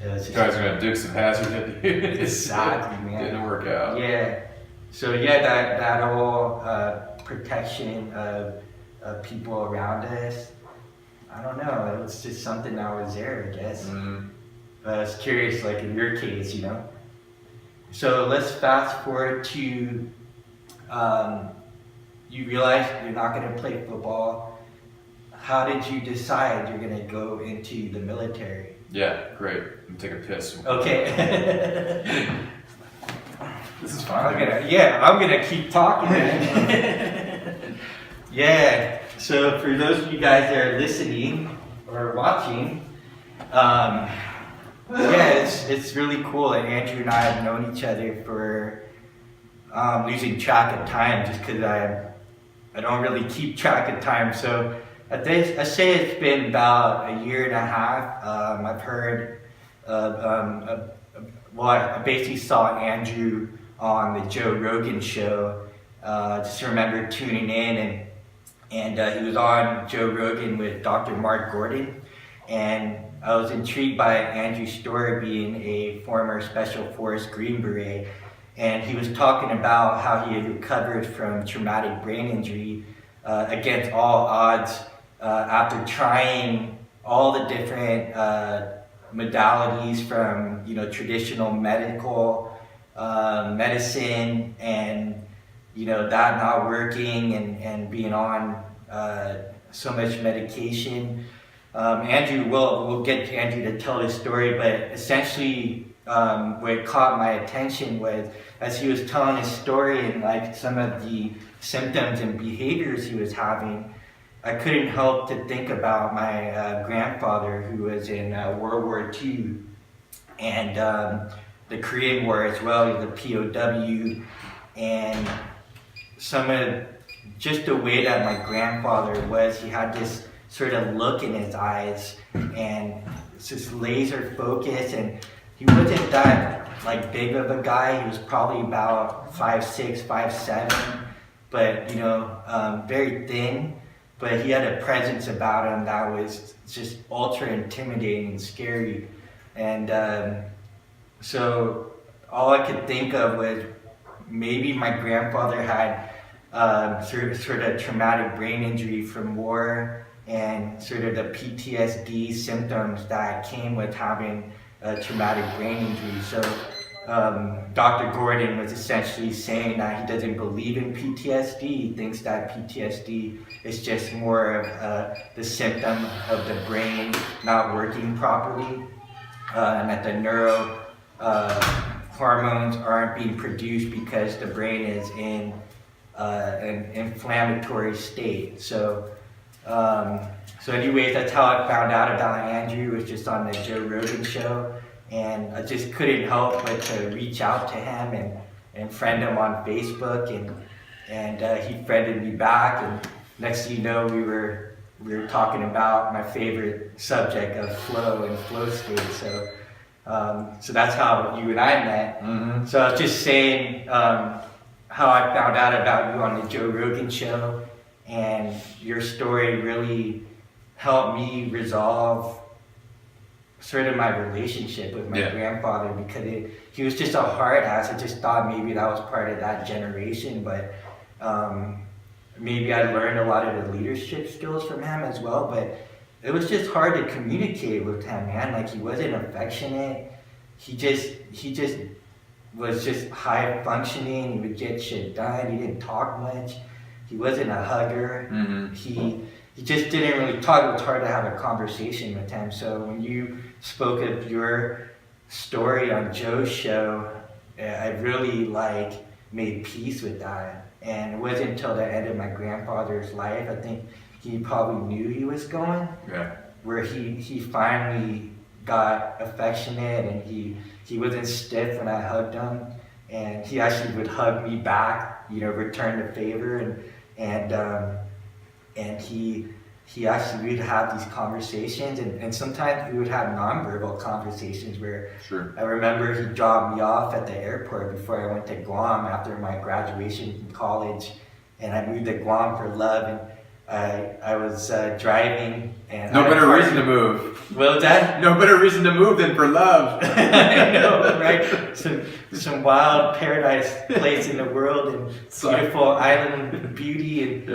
it was just. Guys are gonna Dukes of Hazzard at you. Exactly, man. Didn't work out. Yeah. So yeah, that whole protection of people around us. I don't know. It was just something that was there, I guess. I was curious, like in your case, So let's fast forward to you realize you're not going to play football. How did you decide you're going to go into the military? Yeah, great. I'm gonna take a piss. Okay. This is fine. I'm gonna keep talking. Yeah. So for those of you guys that are listening or watching, it's really cool. And Andrew and I have known each other for losing track of time, just because I don't really keep track of time. So I say it's been about a year and a half. I've heard I basically saw Andrew on the Joe Rogan show. Just remember tuning in, and he was on Joe Rogan with Dr. Marr Gordon, and I was intrigued by Andrew's story, being a former Special Forces Green Beret, and he was talking about how he had recovered from traumatic brain injury against all odds after trying all the different modalities from traditional medical medicine, and that not working, and being on so much medication. Andrew, we'll get Andrew to tell his story, but essentially what caught my attention was, as he was telling his story and like some of the symptoms and behaviors he was having, I couldn't help to think about my grandfather, who was in World War II and the Korean War as well. He was a POW, and some of just the way that my grandfather was, he had this sort of look in his eyes, and it's just laser focus, and he wasn't that like big of a guy. He was probably about 5'6", 5'7", but very thin. But he had a presence about him that was just ultra intimidating and scary. And so all I could think of was maybe my grandfather had sort of traumatic brain injury from war, and sort of the PTSD symptoms that came with having a traumatic brain injury. So Dr. Gordon was essentially saying that he doesn't believe in PTSD. He thinks that PTSD is just more of the symptom of the brain not working properly, and that the neuro hormones aren't being produced because the brain is in an inflammatory state. So anyways, that's how I found out about Andrew. It was just on the Joe Rogan show, and I just couldn't help but to reach out to him and friend him on Facebook, and he friended me back, and next thing you know, we were talking about my favorite subject of flow and flow state. So that's how you and I met. Mm-hmm. So I was just saying how I found out about you on the Joe Rogan show, and your story really helped me resolve sort of my relationship with my grandfather, because he was just a hard ass. I just thought maybe that was part of that generation, but maybe I learned a lot of the leadership skills from him as well. But it was just hard to communicate with him, man. Like, he wasn't affectionate. He just was just high functioning. He would get shit done. He didn't talk much. He wasn't a hugger. Mm-hmm. He just didn't really talk. It was hard to have a conversation with him. So when you spoke of your story on Joe's show, I really like made peace with that. And it wasn't until the end of my grandfather's life, I think he probably knew he was going, Yeah. where he finally got affectionate, and he wasn't stiff when I hugged him, and he actually would hug me back, return the favor, and he actually, we would have these conversations, and sometimes we would have nonverbal conversations where Sure. I remember he dropped me off at the airport before I went to Guam after my graduation from college, and I moved to Guam for love, and I was driving, and No better reason to move. What was that? No better reason to move than for love. I know, right? Some wild paradise place in the world, and beautiful island beauty, and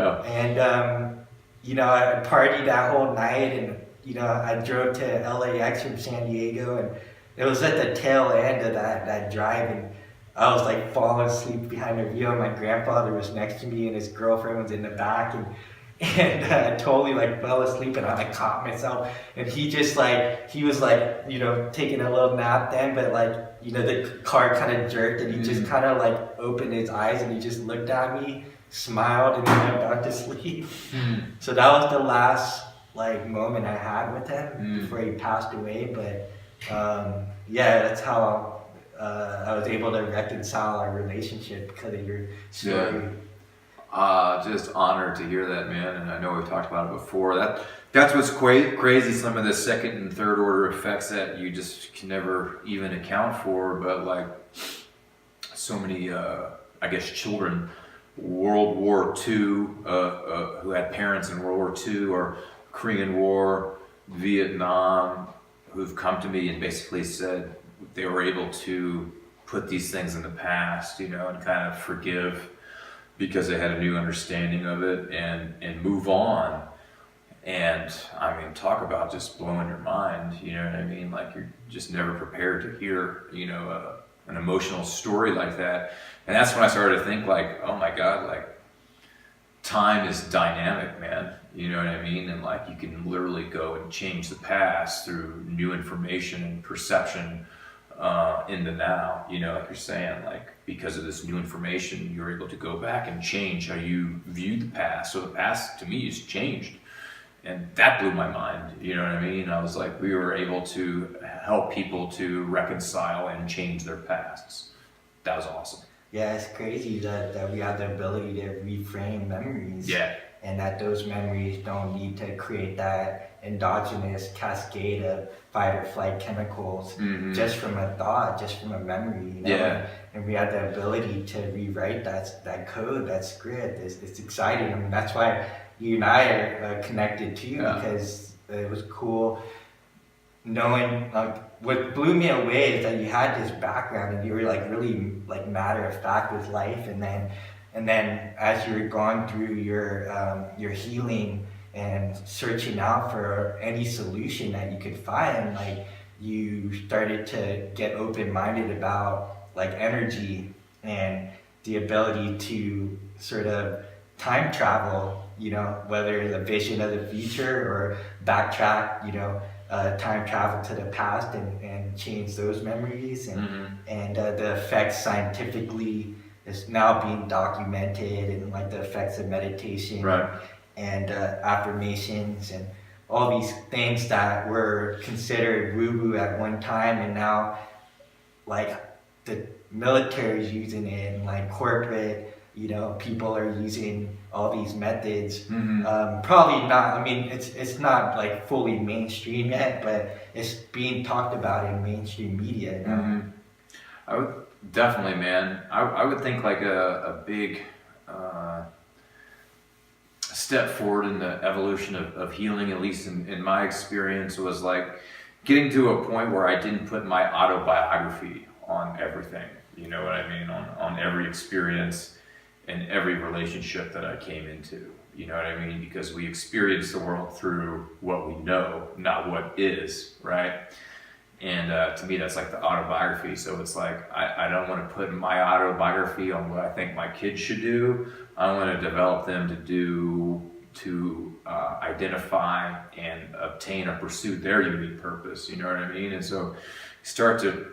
I partied that whole night, and I drove to LAX from San Diego, and it was at the tail end of that drive, and I was like falling asleep behind the wheel. My grandfather was next to me, and his girlfriend was in the back, and I totally like fell asleep, and I like caught myself, and he just like, he was like, taking a little nap then, but like, the car kind of jerked, and he just kind of like opened his eyes, and he just looked at me, smiled, and then went back to sleep. So that was the last like moment I had with him before he passed away. But that's how I was able to reconcile our relationship because of your story. Just honored to hear that, man. And I know we've talked about it before. That's what's crazy. Some of the second and third order effects that you just can never even account for. But like so many, I guess, children, World War II, who had parents in World War II, or Korean War, Vietnam, who've come to me and basically said they were able to put these things in the past, and kind of forgive, because they had a new understanding of it, and move on. And I mean, talk about just blowing your mind, you know what I mean? Like, you're just never prepared to hear, an emotional story like that. And that's when I started to think like, oh my God, like, time is dynamic, man. You know what I mean? And like, you can literally go and change the past through new information and perception in the now, like you're saying, like, because of this new information, you're able to go back and change how you view the past. So the past to me has changed, and that blew my mind. You know what I mean? I was like, we were able to help people to reconcile and change their pasts. That was awesome. Yeah, it's crazy that we have the ability to reframe memories. Yeah. And that those memories don't need to create that endogenous cascade of fight or flight chemicals just from a thought, just from a memory. Yeah. And we have the ability to rewrite that code, that script. It's exciting. I mean, that's why you and I are connected too, because it was cool knowing, like, what blew me away is that you had this background and you were like really like matter of fact with life, and then as you were going through your healing and searching out for any solution that you could find, like, you started to get open-minded about like energy and the ability to sort of time travel, whether it's a vision of the future or backtrack, time travel to the past and change those memories, and the effects scientifically is now being documented, and like the effects of meditation, and affirmations and all these things that were considered woo-woo at one time, and now like the military is using it, and like corporate, people are using all these methods. Probably not, I mean, it's not like fully mainstream yet, but it's being talked about in mainstream media now. I would definitely, man. I would think like a big step forward in the evolution of healing, at least in my experience, was like getting to a point where I didn't put my autobiography on everything. You know what I mean? On every experience and every relationship that I came into. You know what I mean? Because we experience the world through what we know, not what is, right? And to me, that's like the autobiography. So it's like, I don't want to put my autobiography on what I think my kids should do. I want to develop them to identify and obtain or pursue their unique purpose. You know what I mean? And so start to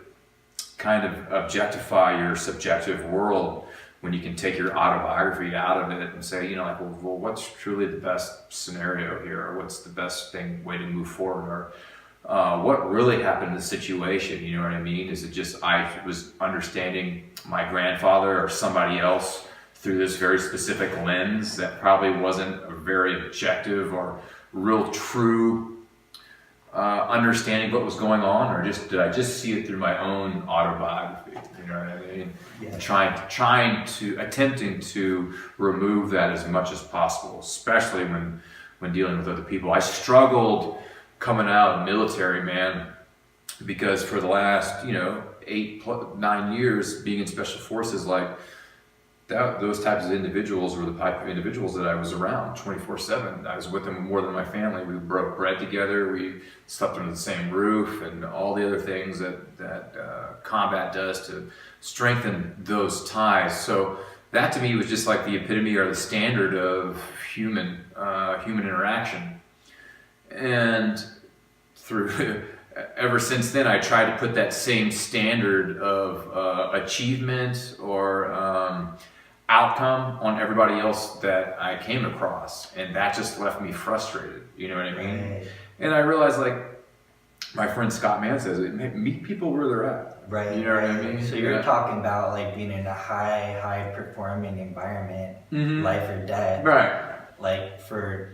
kind of objectify your subjective world when you can take your autobiography out of it and say, like, well, what's truly the best scenario here, or what's the best way to move forward, or what really happened in the situation, you know what I mean? Is it just I was understanding my grandfather or somebody else through this very specific lens that probably wasn't a very objective or real true understanding what was going on, or did I just see it through my own autobiography? You know what I mean? Yeah. Attempting to remove that as much as possible, especially when dealing with other people. I struggled coming out of the military, man, because for the last 8-9 years being in Special Forces, like those types of individuals were the type of individuals that I was around 24/7. I was with them more than my family. We broke bread together. We slept under the same roof, and all the other things that combat does to strengthen those ties. So that to me was just like the epitome or the standard of human interaction. And ever since then, I tried to put that same standard of achievement or outcome on everybody else that I came across, and that just left me frustrated. You know what I mean? Right. And I realized, like my friend Scott Mann says, meet people where they're at. Right. You know what I mean? So you're talking about like being in a high performing environment, life or death. Right. Like for.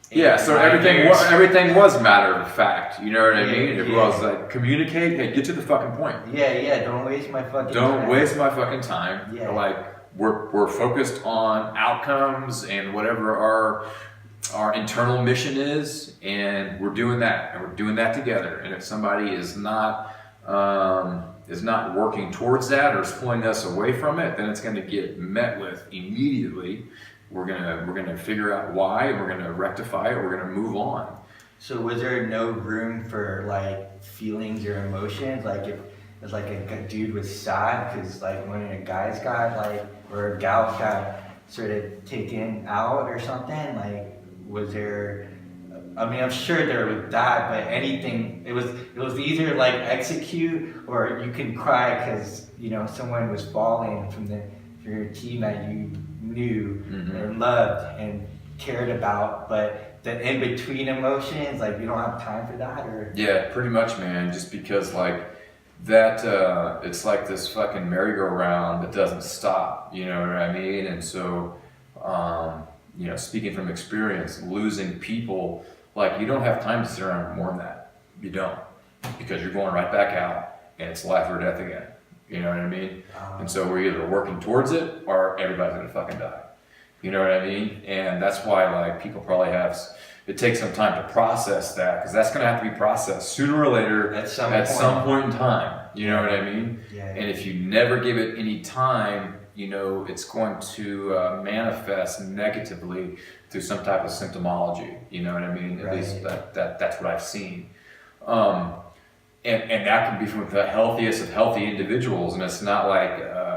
So everything was matter of fact. You know what I mean? It was like communicate. Hey, get to the fucking point. Yeah. Don't waste my fucking time. Don't waste my fucking time. Yeah. Like we're focused on outcomes and whatever our internal mission is, and we're doing that, and we're doing that together. And if somebody is not working towards that or is pulling us away from it, then it's going to get met with immediately. We're gonna figure out why, and we're gonna rectify it. We're gonna move on. So was there no room for like feelings or emotions? Like if it's like a dude was sad because like one of the guys got like, or a gal got sort of taken out or something. Like was there? I mean, I'm sure there was that, but anything. It was either like execute or you can cry because someone was falling from your team that you knew and loved and cared about, but the in-between emotions, like you don't have time for that, or pretty much, man. Just because like that, it's like this fucking merry-go-round that doesn't stop. You know what I mean? And so, speaking from experience, losing people, like you don't have time to sit around and mourn that. You don't, because you're going right back out, and it's life or death again. You know what I mean? And so we're either working towards it or everybody's gonna fucking die. You know what I mean? And that's why like people probably it takes some time to process that, because that's gonna have to be processed sooner or later at some point in time. You know what I mean? Yeah. And if you never give it any time, it's going to manifest negatively through some type of symptomology. You know what I mean? At least that's what I've seen. And that can be from the healthiest of healthy individuals, and it's not like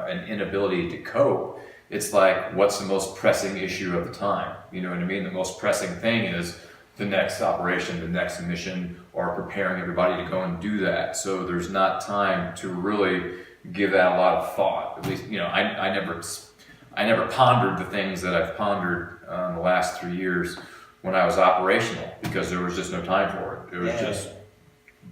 an inability to cope. It's like, what's the most pressing issue of the time? You know what I mean? The most pressing thing is the next operation, the next mission, or preparing everybody to go and do that. So there's not time to really give that a lot of thought. At least, I never pondered the things that I've pondered in the last 3 years when I was operational, because there was just no time for it. It was just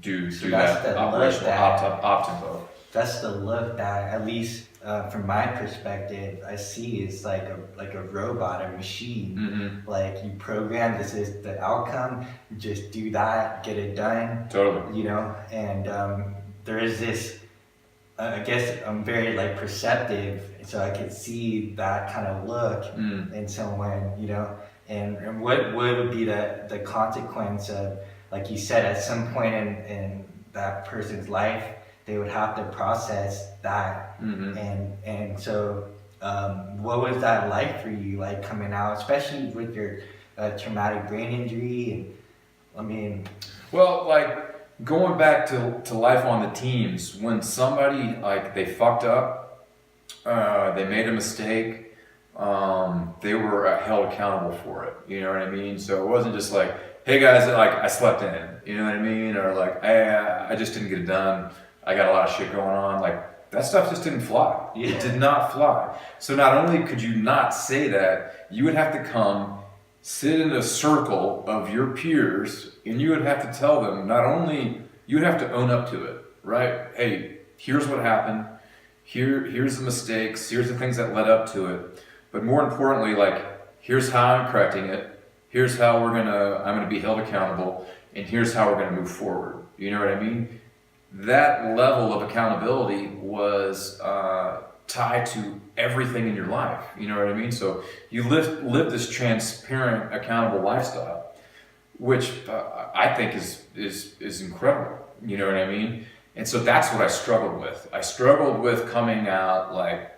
do that operational op-tempo. That's the look that, at least from my perspective, I see is like a robot, a machine. Like you program, this is the outcome, you just do that, get it done. Totally. And there is this, I guess I'm very like perceptive, so I could see that kind of look in someone, and what would be the consequence of, like you said, at some point in that person's life, they would have to process that. And so what was that like for you, like coming out, especially with your traumatic brain injury? Well, like going back to life on the teams, when somebody, like, they fucked up, they made a mistake, they were held accountable for it. You know what I mean? So it wasn't just like, hey guys, like I slept in, you know what I mean? Or like, hey, I just didn't get it done. I got a lot of shit going on. Like, that stuff just didn't fly. Yeah. It did not fly. So not only could you not say that, you would have to come, sit in a circle of your peers, and you would have to tell them, not only, you would have to own up to it, right? Hey, here's what happened. Here's the mistakes. Here's the things that led up to it. But more importantly, like, here's how I'm correcting it. Here's how I'm gonna be held accountable, and here's how we're gonna move forward. You know what I mean? That level of accountability was tied to everything in your life. You know what I mean? So you live this transparent, accountable lifestyle, which I think is incredible. You know what I mean? And so that's what I struggled with. I struggled with coming out, like,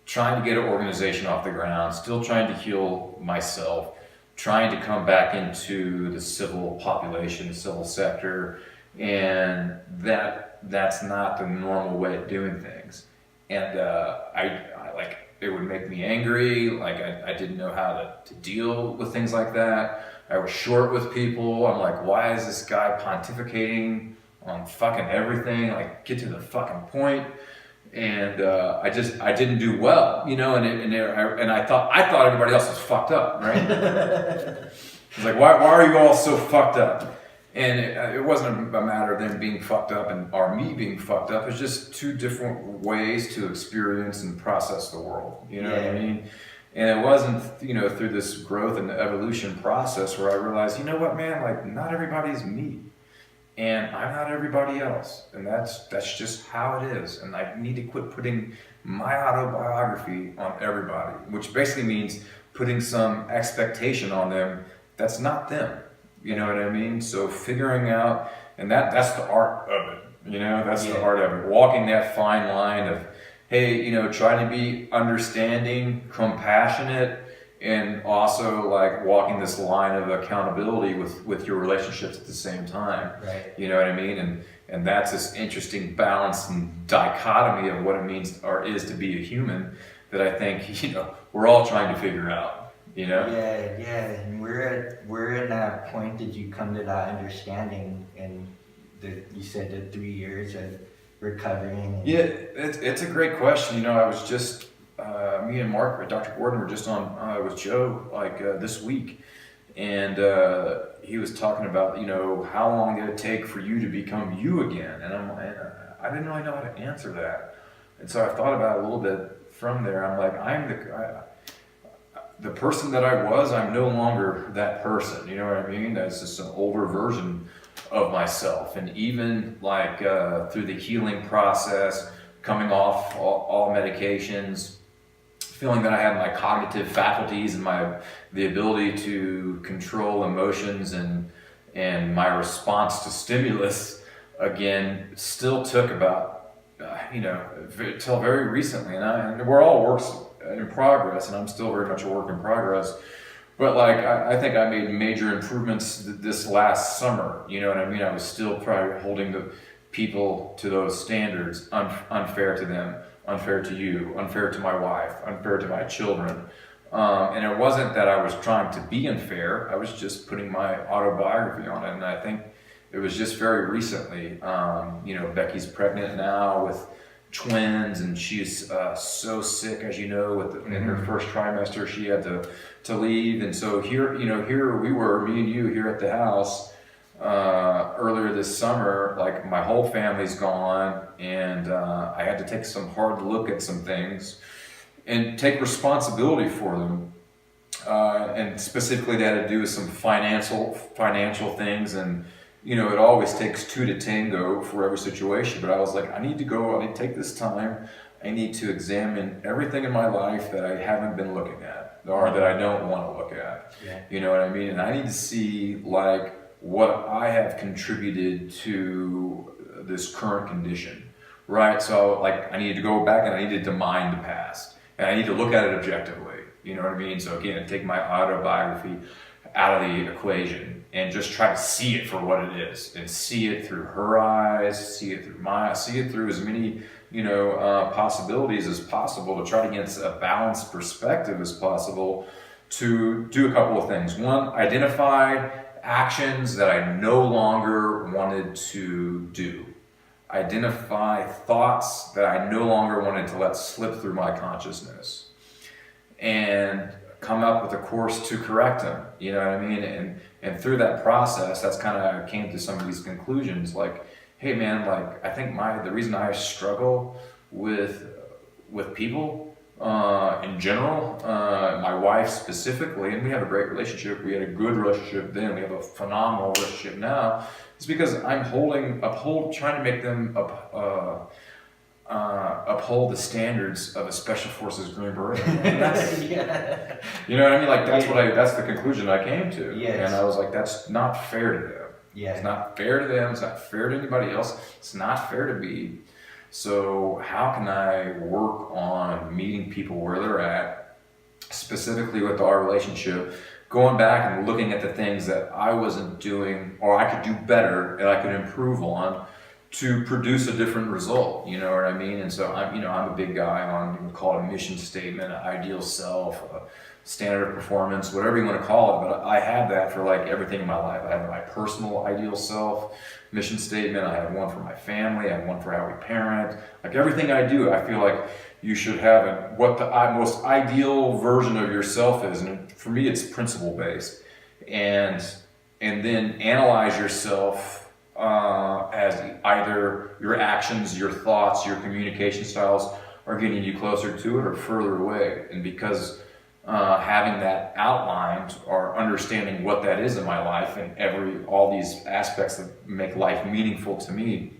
trying to get an organization off the ground, still trying to heal myself, trying to come back into the civil population, the civil sector, and that's not the normal way of doing things. And I like, it would make me angry. Like, I didn't know how to deal with things like that. I was short with people. I'm like, why is this guy pontificating on fucking everything? Like, get to the fucking point. And I didn't do well, you know. And I thought everybody else was fucked up, right? It's like, why are you all so fucked up? And it wasn't a matter of them being fucked up or me being fucked up. It's just two different ways to experience and process the world. You know what I mean? And it wasn't, you know, through this growth and evolution process where I realized, you know what, man, like, not everybody's me. And I'm not everybody else. And that's just how it is. And I need to quit putting my autobiography on everybody, which basically means putting some expectation on them that's not them. You know what I mean? So figuring out, and that's the art of it. You know, that's the art of it. Walking that fine line of, hey, you know, trying to be understanding, compassionate, and also, like, walking this line of accountability with your relationships at the same time. Right. You know what I mean? And that's this interesting balance and dichotomy of what it means or is to be a human that I think, you know, we're all trying to figure out. You know? Yeah, and we're in that point that you come to that understanding, and you said the 3 years of recovering. Yeah, it's a great question. You know, I was just me and Mark, Dr. Gordon, were just on with Joe like this week, and he was talking about, you know, how long did it take for you to become you again? And I didn't really know how to answer that, and so I thought about it a little bit from there. I'm like, the person that I was, I'm no longer that person. You know what I mean? That's just an older version of myself. And even like through the healing process, coming off all medications, feeling that I had my cognitive faculties and the ability to control emotions and my response to stimulus again still took about till very recently. And we're all works in progress, and I'm still very much a work in progress. But like, I think I made major improvements this last summer. You know what I mean? I was still probably holding the people to those standards, unfair to them, unfair to you, unfair to my wife, unfair to my children. And it wasn't that I was trying to be unfair. I was just putting my autobiography on it. And I think it was just very recently, Becky's pregnant now with twins, and she's so sick, as you know, in her first trimester. She had to leave, and so here we were, me and you, here at the house earlier this summer. Like, my whole family's gone, and I had to take some hard look at some things and take responsibility for them, and specifically that had to do with some financial things. And it always takes two to tango for every situation. But I was like, I need to take this time. I need to examine everything in my life that I haven't been looking at, or that I don't want to look at. Yeah. You know what I mean? And I need to see, like, what I have contributed to this current condition, right? So, like, I need to go back and I needed to mine the past. And I need to look at it objectively. You know what I mean? So again, take my autobiography out of the equation and just try to see it for what it is, and see it through her eyes, see it through as many possibilities as possible, to try to get a balanced perspective as possible, to do a couple of things. One, identify actions that I no longer wanted to do. identify thoughts that I no longer wanted to let slip through my consciousness, and come up with a course to correct them. You know what I mean? And through that process, that's kind of how I came to some of these conclusions. Like, hey man, like I think the reason I struggle with people in general, my wife specifically, and we have a great relationship. We had a good relationship then. We have a phenomenal relationship now. It's because I'm trying to make them uphold the standards of a Special Forces Green Beret. Yeah. You know what I mean? Like that's the conclusion I came to. Yes. And I was like, that's not fair to them. Yeah. It's not fair to them. It's not fair to anybody else. It's not fair to me. So how can I work on meeting people where they're at, specifically with our relationship, going back and looking at the things that I wasn't doing or I could do better and I could improve on to produce a different result, you know what I mean? And so I'm a big guy on, you would call it a mission statement, an ideal self, a standard of performance, whatever you want to call it. But I had that for like everything in my life. I had my personal ideal self, mission statement. I have one for my family. I have one for how we parent. Like everything I do, I feel like you should have what the most ideal version of yourself is. And for me, it's principle based. And then analyze yourself as either your actions, your thoughts, your communication styles are getting you closer to it or further away. And because having that outlined or understanding what that is in my life and all these aspects that make life meaningful to me,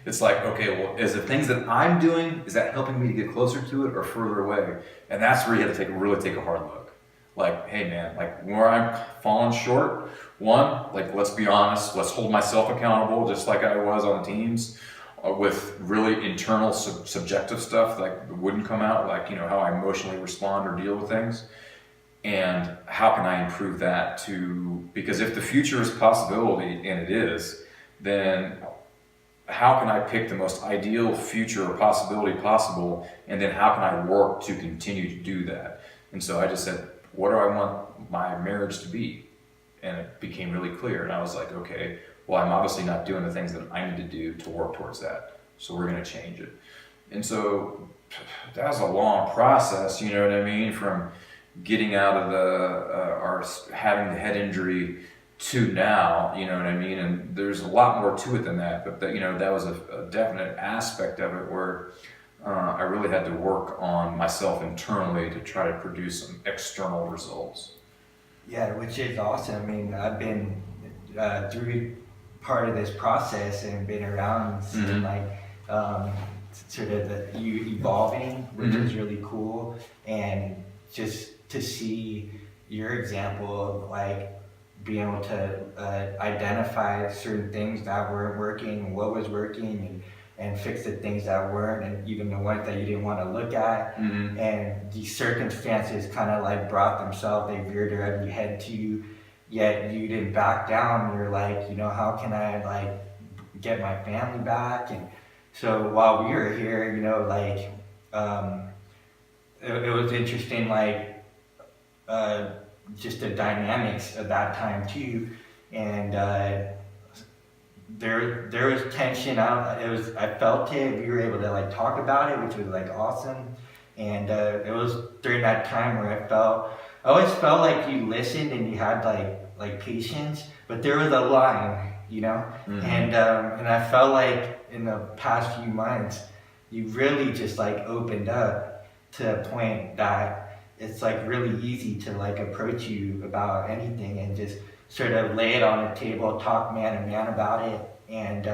it's like, okay, well, is the things that I'm doing, is that helping me to get closer to it or further away? And that's where you have to really take a hard look. Like, hey man, like where I'm falling short, one, like let's be honest, let's hold myself accountable just like I was on teams with really internal subjective stuff like wouldn't come out, like, you know, how I emotionally respond or deal with things. And how can I improve that because if the future is a possibility, and it is, then how can I pick the most ideal future or possibility possible, and then how can I work to continue to do that? And so I just said, what do I want my marriage to be? And it became really clear. And I was like, okay, well, I'm obviously not doing the things that I need to do to work towards that. So we're going to change it. And so that was a long process, you know what I mean? From getting out of having the head injury to now, you know what I mean? And there's a lot more to it than that. But that, you know, that was a definite aspect of it where I really had to work on myself internally to try to produce some external results. Yeah, which is awesome. I mean, I've been through part of this process and been around seeing like sort of you evolving, which is really cool. And just to see your example of like being able to identify certain things that weren't working, what was working, and fix the things that weren't, and even the ones that you didn't want to look at. And these circumstances kind of like brought themselves, they reared their ugly head to you, yet you didn't back down. You're like, you know, how can I like get my family back? And so while we were here, you know, like it was interesting, like just the dynamics of that time too. And there was tension. I felt it. We were able to like talk about it, which was like awesome. And it was during that time where I always felt like you listened and you had like patience, but there was a line, you know. And I felt like in the past few months, you really just like opened up to a point that it's like really easy to like approach you about anything and just sort of lay it on the table, talk man to man about it. And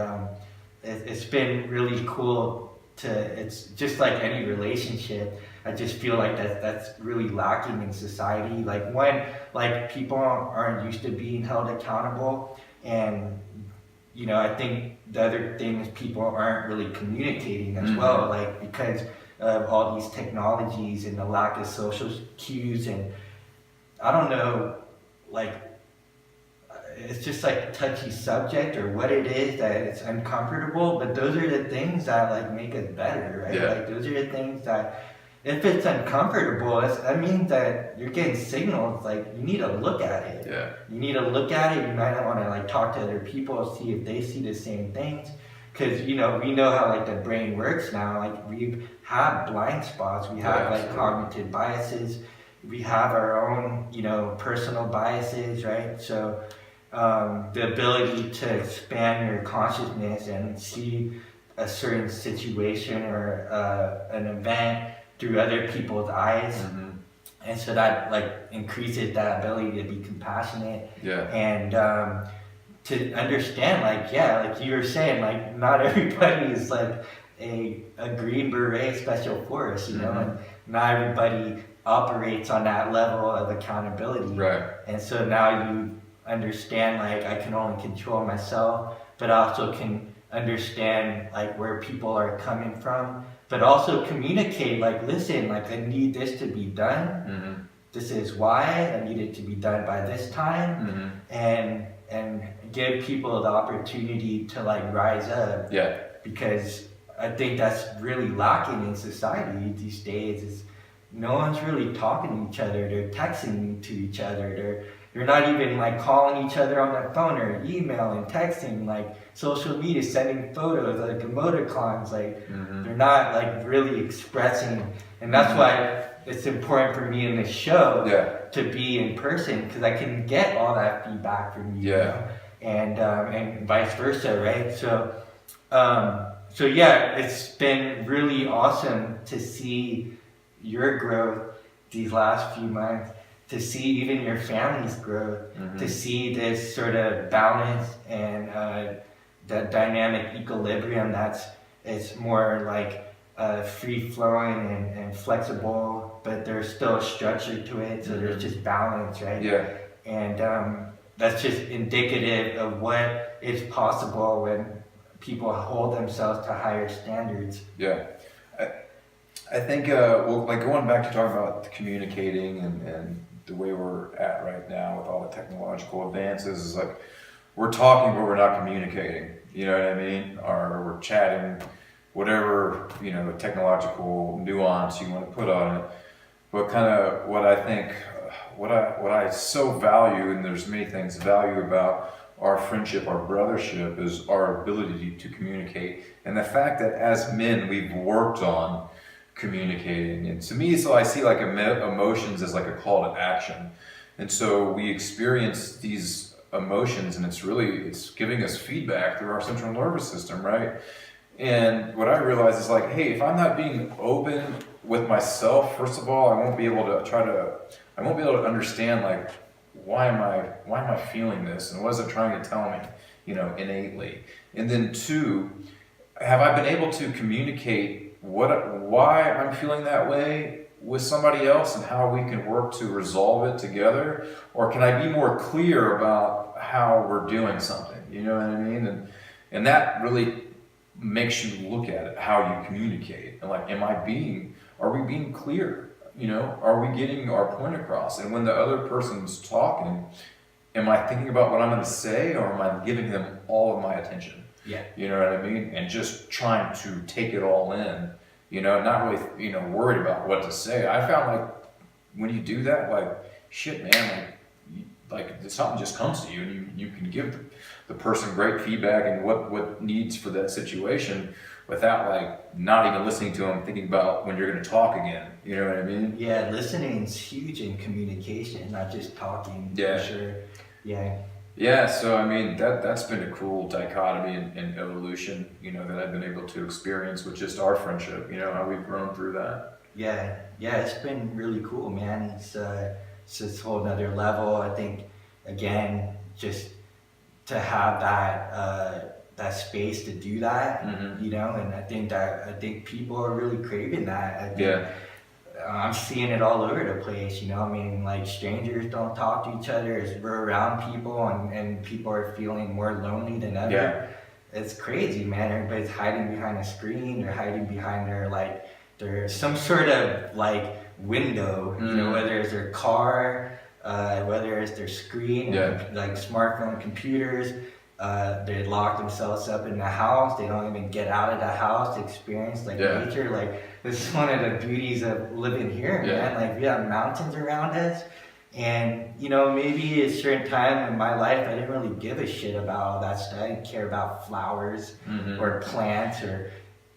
it's been really cool it's just like any relationship. I just feel like that's really lacking in society. Like when like people aren't used to being held accountable, and you know, I think the other thing is people aren't really communicating as well, like because of all these technologies and the lack of social cues. And I don't know, like it's just like a touchy subject or what it is that it's uncomfortable, but those are the things that like make us better, right? Yeah. Like those are the things that if it's uncomfortable, that means that you're getting signals, like you need to look at it. Yeah. You need to look at it. You might want to like talk to other people, see if they see the same things. because we know how like the brain works now. Like we have blind spots, we have like cognitive biases, we have our own personal biases, right? So the ability to expand your consciousness and see a certain situation or an event through other people's eyes, and so that like increases that ability to be compassionate, and to understand, like you were saying, like not everybody is like a Green Beret Special Force, and not everybody operates on that level of accountability, right? And so now you understand, like, I can only control myself, but I also can understand like where people are coming from, but also communicate, like, listen, like I need this to be done, this is why I need it to be done by this time, and give people the opportunity to like rise up, because I think that's really lacking in society these days. Is no one's really talking to each other. They're texting to each other. They're not even like calling each other on their phone or emailing, texting, like social media, sending photos, like emoticons. Like they're not like really expressing, and that's why it's important for me in this show to be in person, because I can get all that feedback from you, and vice versa, right? So yeah, it's been really awesome to see your growth these last few months, to see even your family's growth, to see this sort of balance and that dynamic equilibrium it's more like free-flowing and flexible, but there's still a structure to it, so there's just balance, right? And that's just indicative of what is possible when people hold themselves to higher standards. I think, well, like going back to talking about communicating and the way we're at right now with all the technological advances, is like we're talking but we're not communicating. You know what I mean? Or we're chatting, whatever technological nuance you want to put on it. But kind of what I think, what I so value, and there's many things value about our friendship, our brothership, is our ability to communicate, and the fact that as men we've worked on communicating. And to me, so I see like emotions as like a call to action, and so we experience these emotions, and it's giving us feedback through our central nervous system, right? And what I realize is like, hey, if I'm not being open with myself, first of all, I won't be able to understand like why am I feeling this, and what is it trying to tell me, innately. And then two, have I been able to communicate why I'm feeling that way with somebody else, and how we can work to resolve it together? Or can I be more clear about how we're doing something? You know what I mean? And that really makes you look at it, how you communicate, and like, are we being clear? Are we getting our point across? And when the other person's talking, am I thinking about what I'm going to say, or am I giving them all of my attention? You know what I mean? And just trying to take it all in, not really, worried about what to say. I found like when you do that, like, shit, man, like something just comes to you, and you can give the person great feedback and what needs for that situation, without like not even listening to them, thinking about when you're going to talk again. You know what I mean? Yeah, listening is huge in communication, not just talking. For sure. Yeah, so I mean that's been a cool dichotomy in evolution, that I've been able to experience with just our friendship, how we've grown through that. Yeah, it's been really cool, man. It's this whole nother level. I think, again, just to have that space to do that, and I think people are really craving that. I think, I'm seeing it all over the place, like strangers don't talk to each other as we're around people, and people are feeling more lonely than ever. It's crazy, man. Everybody's hiding behind a screen, they're hiding behind there's some sort of like window, whether it's their car, whether it's their screen, like smartphone computers. They lock themselves up in the house. They don't even get out of the house to experience nature. Like, this is one of the beauties of living here, man. Like, we have mountains around us, And, you know, maybe at a certain time in my life, I didn't really give a shit about all that stuff. I didn't care about flowers or plants or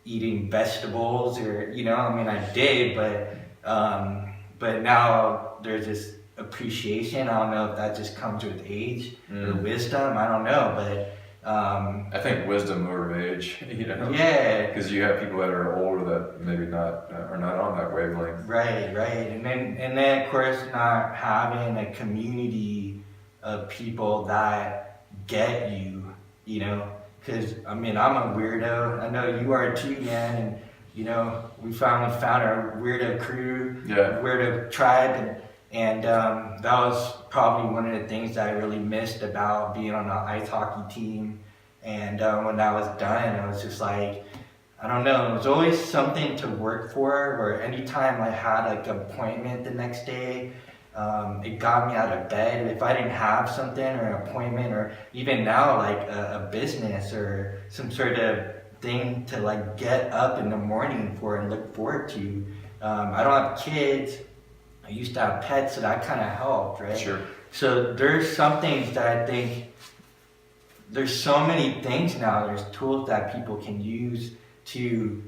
eating vegetables or, you know, I mean, I did, but now there's this appreciation. I don't know if that just comes with age or wisdom. I don't know, but I think wisdom over age, you know. yeah, Because you have people that are older that maybe not are not on that wavelength. right, and then of course not having a community of people that get you, you know. Because I mean, I'm a weirdo. I know you are too, man. And you know, we finally found our weirdo crew, weirdo tribe, and that was probably one of the things that I really missed about being on the ice hockey team. And when that was done, I was just like, I don't know, it was always something to work for, or anytime I had like an appointment the next day, it got me out of bed. If I didn't have something or an appointment, or even now like a business or some sort of thing to like get up in the morning for and look forward to. I don't have kids. I used to have pets, so that kind of helped, right? Sure. So there's some things that I think, there's so many things now, there's tools that people can use to,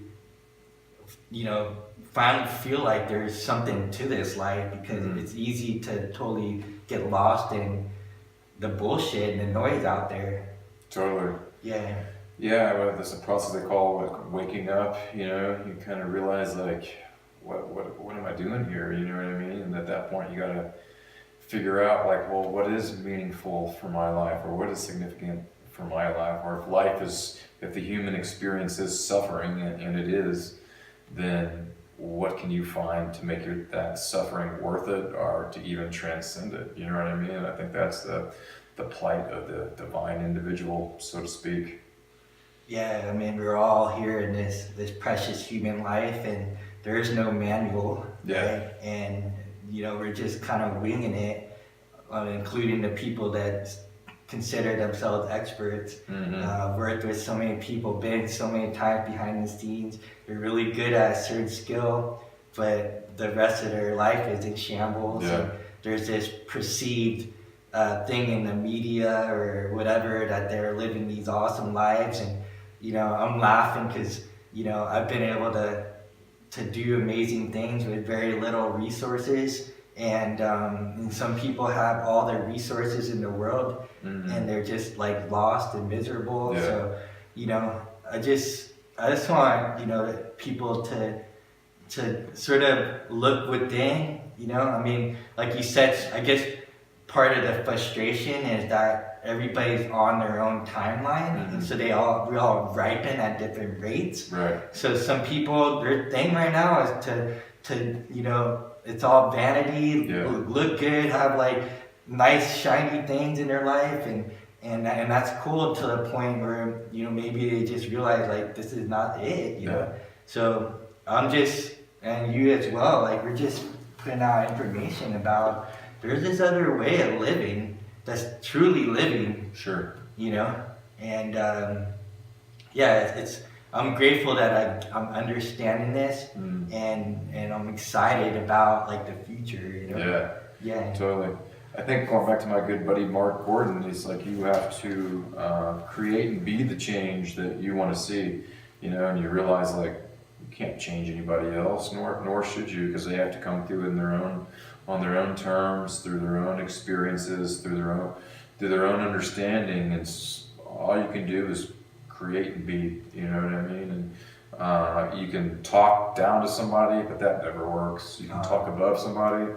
you know, finally feel like there's something to this life, because it's easy to totally get lost in the bullshit and the noise out there. Totally. Yeah. Yeah, well, there's a process they call like waking up, you know, you kind of realize like, what am I doing here? You know what I mean? And at that point you gotta figure out like, well, what is meaningful for my life, or what is significant for my life, or if the human experience is suffering, and it is, then what can you find to make that suffering worth it, or to even transcend it? You know what I mean? And I think that's the plight of the divine individual, so to speak. Yeah, I mean, we're all here in this precious human life, and there is no manual. Yeah. Right? And, you know, we're just kind of winging it, including the people that consider themselves experts. Worked with so many people, been so many times behind the scenes. They're really good at a certain skill, but the rest of their life is in shambles. Yeah. And there's this perceived thing in the media or whatever that they're living these awesome lives. And, you know, I'm laughing because, you know, I've been able to do amazing things with very little resources. And some people have all the resources in the world, and they're just like lost and miserable. Yeah. So, you know, I just want, you know, people to sort of look within. You know, I mean, like you said, I guess part of the frustration is that everybody's on their own timeline, and so we all ripen at different rates. Right. So some people, their thing right now is to you know, it's all vanity, look good, have like nice shiny things in their life, and that's cool to the point where, you know, maybe they just realize like this is not it, you know. So I'm just, and you as well, like we're just putting out information about there's this other way of living that's truly living. Sure. You know, and it's I'm grateful that I'm understanding this, and I'm excited about like the future, you know. Yeah. Totally. I think going back to my good buddy Mark Gordon, it's like you have to create and be the change that you want to see, you know, and you realize like you can't change anybody else, nor should you, because they have to come through on their own terms, through their own experiences, through their own understanding. And all you can do is create and be, you know what I mean? And you can talk down to somebody, but that never works. You can talk above somebody,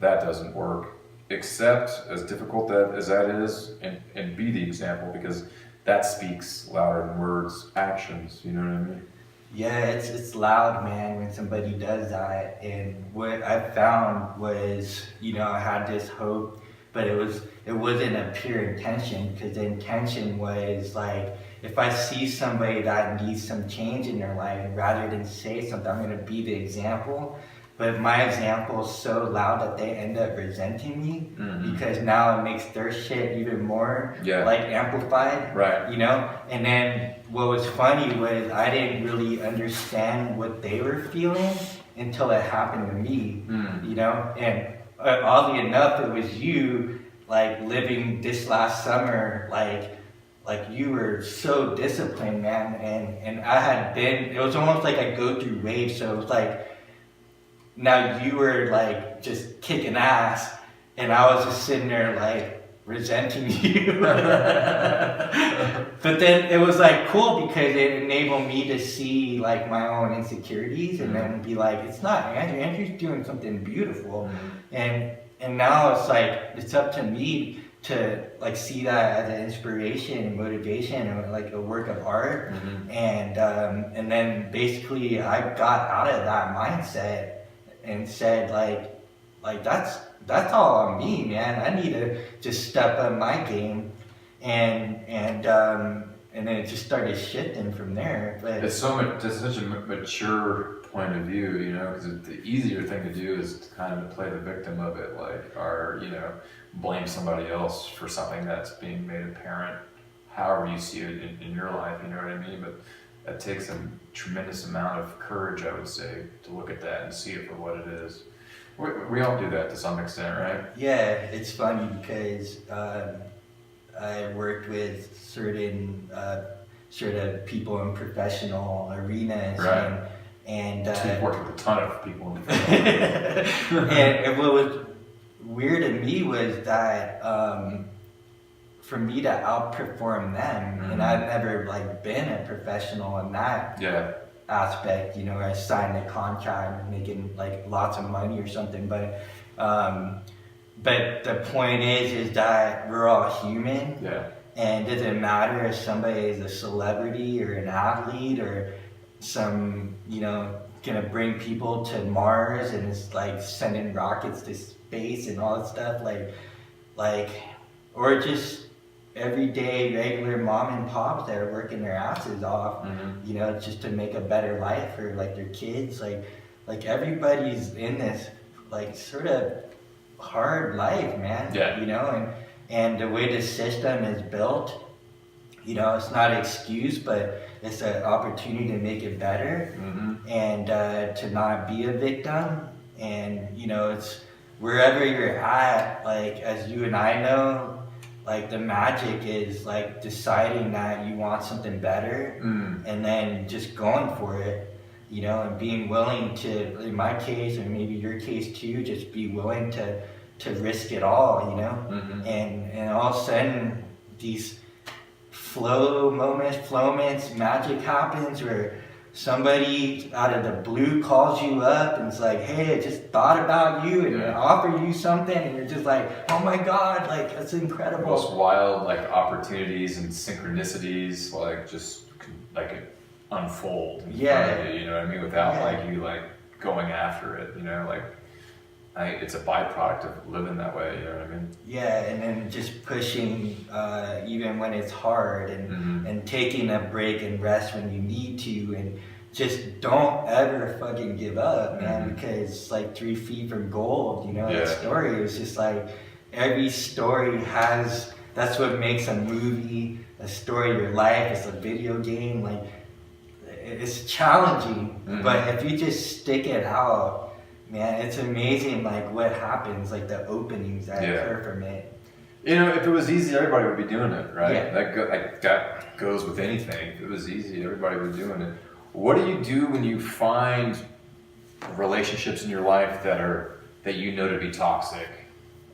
that doesn't work. Accept, as difficult as that is, and be the example, because that speaks louder than words. Actions, you know what I mean? Yeah, it's loud, man, when somebody does that. And what I found was, you know, I had this hope, but it wasn't a pure intention, because the intention was like, if I see somebody that needs some change in their life, rather than say something, I'm going to be the example. But my example is so loud that they end up resenting me, because now it makes their shit even more like amplified, right? You know. And then what was funny was I didn't really understand what they were feeling until it happened to me, you know. And oddly enough, it was you, like, living this last summer, like you were so disciplined, man, and I had been, it was almost like I go through waves, so it was like, now you were like just kicking ass, and I was just sitting there like resenting you. But then it was like cool because it enabled me to see like my own insecurities and then be like, it's not Andrew, Andrew's doing something beautiful. And now it's like, it's up to me to like see that as an inspiration and motivation and like a work of art. And then basically I got out of that mindset and said like that's all on me, man. I need to just step up my game, and then it just started shifting from there. But it's such a mature point of view, you know, because the easier thing to do is to kind of play the victim of it, like, or, you know, blame somebody else for something that's being made apparent, however you see it in your life, you know what I mean? But that takes a tremendous amount of courage, I would say, to look at that and see it for what it is. We all do that to some extent, right? Yeah, it's funny because I worked with certain sort of people in professional arenas, right. and You've worked with a ton of people in and what was weird to me was that for me to outperform them, and I've never like been a professional in that aspect, you know, I signed a contract making like lots of money or something, but the point is that we're all human, and it doesn't matter if somebody is a celebrity or an athlete or some, you know, gonna bring people to Mars and it's like sending rockets to space and all that stuff, like or just everyday regular mom and pops that are working their asses off, you know, just to make a better life for like their kids, like everybody's in this like sort of hard life, man. You know, and the way the system is built, you know, it's not an excuse, but it's an opportunity to make it better, and to not be a victim. And you know, it's wherever you're at, like as you and I know, like the magic is like deciding that you want something better, and then just going for it, you know, and being willing to, in my case, and maybe your case too, just be willing to risk it all, you know, and all of a sudden these flow moments, magic happens where somebody out of the blue calls you up and it's like, hey, I just thought about you and offer you something, and you're just like, oh my God, like that's incredible. Most wild like opportunities and synchronicities, like just like it unfold in front of you, you know what I mean, without like you like going after it, you know, like it's a byproduct of living that way, you know what I mean? Yeah, and then just pushing even when it's hard, and taking a break and rest when you need to, and just don't ever fucking give up, man, because it's like 3 feet from gold, you know, that story. It was just like, every story has, that's what makes a movie, a story of your life, it's a video game, like, it's challenging, but if you just stick it out, man, it's amazing, like, what happens, like, the openings that occur from it. You know, if it was easy, everybody would be doing it, right? That goes with anything. If it was easy, everybody would be doing it. What do you do when you find relationships in your life that you know to be toxic?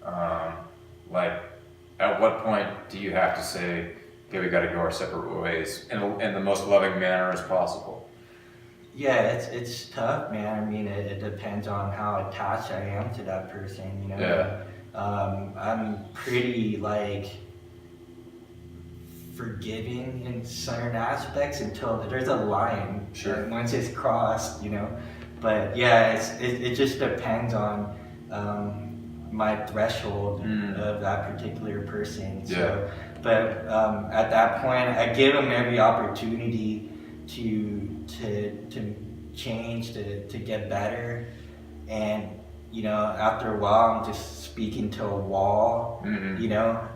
Like, at what point do you have to say, okay, we got to go our separate ways in the most loving manner as possible? Yeah, it's tough, man. I mean, it depends on how attached I am to that person, you know. I'm pretty like forgiving in certain aspects until there's a line. Once it's crossed, you know. But yeah, it just depends on my threshold of that particular person. So, but at that point, I give them every opportunity to change, to get better, and you know, after a while, I'm just speaking to a wall, you know,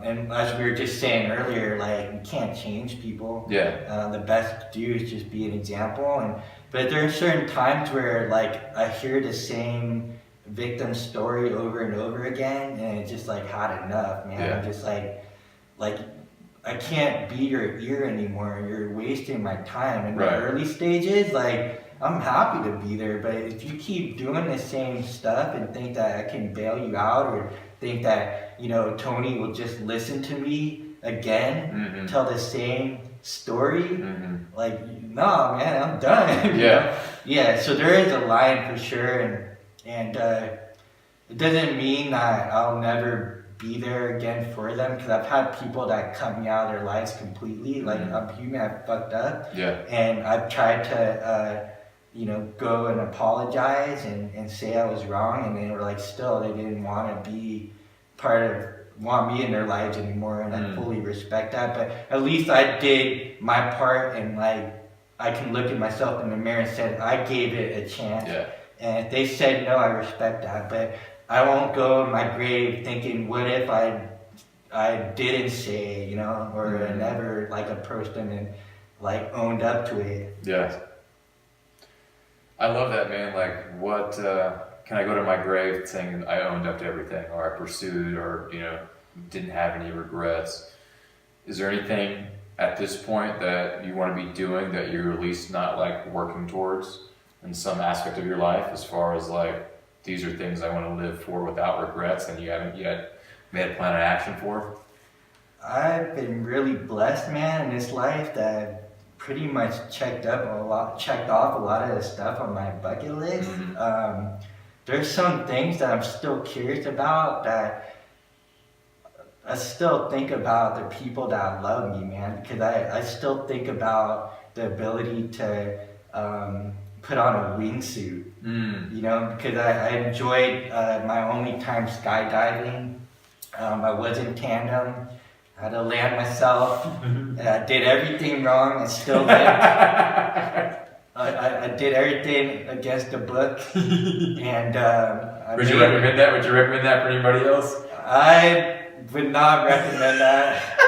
and as we were just saying earlier, like, you can't change people. The best to do is just be an example, but there are certain times where, like, I hear the same victim story over and over again, and it just like had enough, man. Yeah. I'm just like I can't be your ear anymore. You're wasting my time. In the early stages, like I'm happy to be there, but if you keep doing the same stuff and think that I can bail you out, or think that, you know, Tony will just listen to me again, tell the same story, like, no, man, I'm done. Yeah. So there is a line for sure, and it doesn't mean that I'll never be there again for them, because I've had people that cut me out of their lives completely. Like, I'm human, I fucked up, and I've tried to you know, go and apologize and say I was wrong, and they were like, still, they didn't want me in their lives anymore, and I fully respect that. But at least I did my part, and like I can look at myself in the mirror and said I gave it a chance. And if they said no, I respect that. But I won't go in my grave thinking, what if I didn't say, you know, or I never like approached them and like owned up to it. Yeah. I love that, man. Like, what can I go to my grave saying I owned up to everything, or I pursued, or, you know, didn't have any regrets? Is there anything at this point that you want to be doing that you're at least not like working towards in some aspect of your life, as far as like, these are things I want to live for without regrets, and you haven't yet made a plan of action for? I've been really blessed, man, in this life, that I've pretty much checked off a lot of the stuff on my bucket list. There's some things that I'm still curious about, that I still think about the people that love me, man, because I still think about the ability to put on a wingsuit, you know, because I enjoyed my only time skydiving. I was in tandem. I had to land myself. I did everything wrong and still lived. I did everything against the book. And would you recommend that? Would you recommend that for anybody else? I would not recommend that.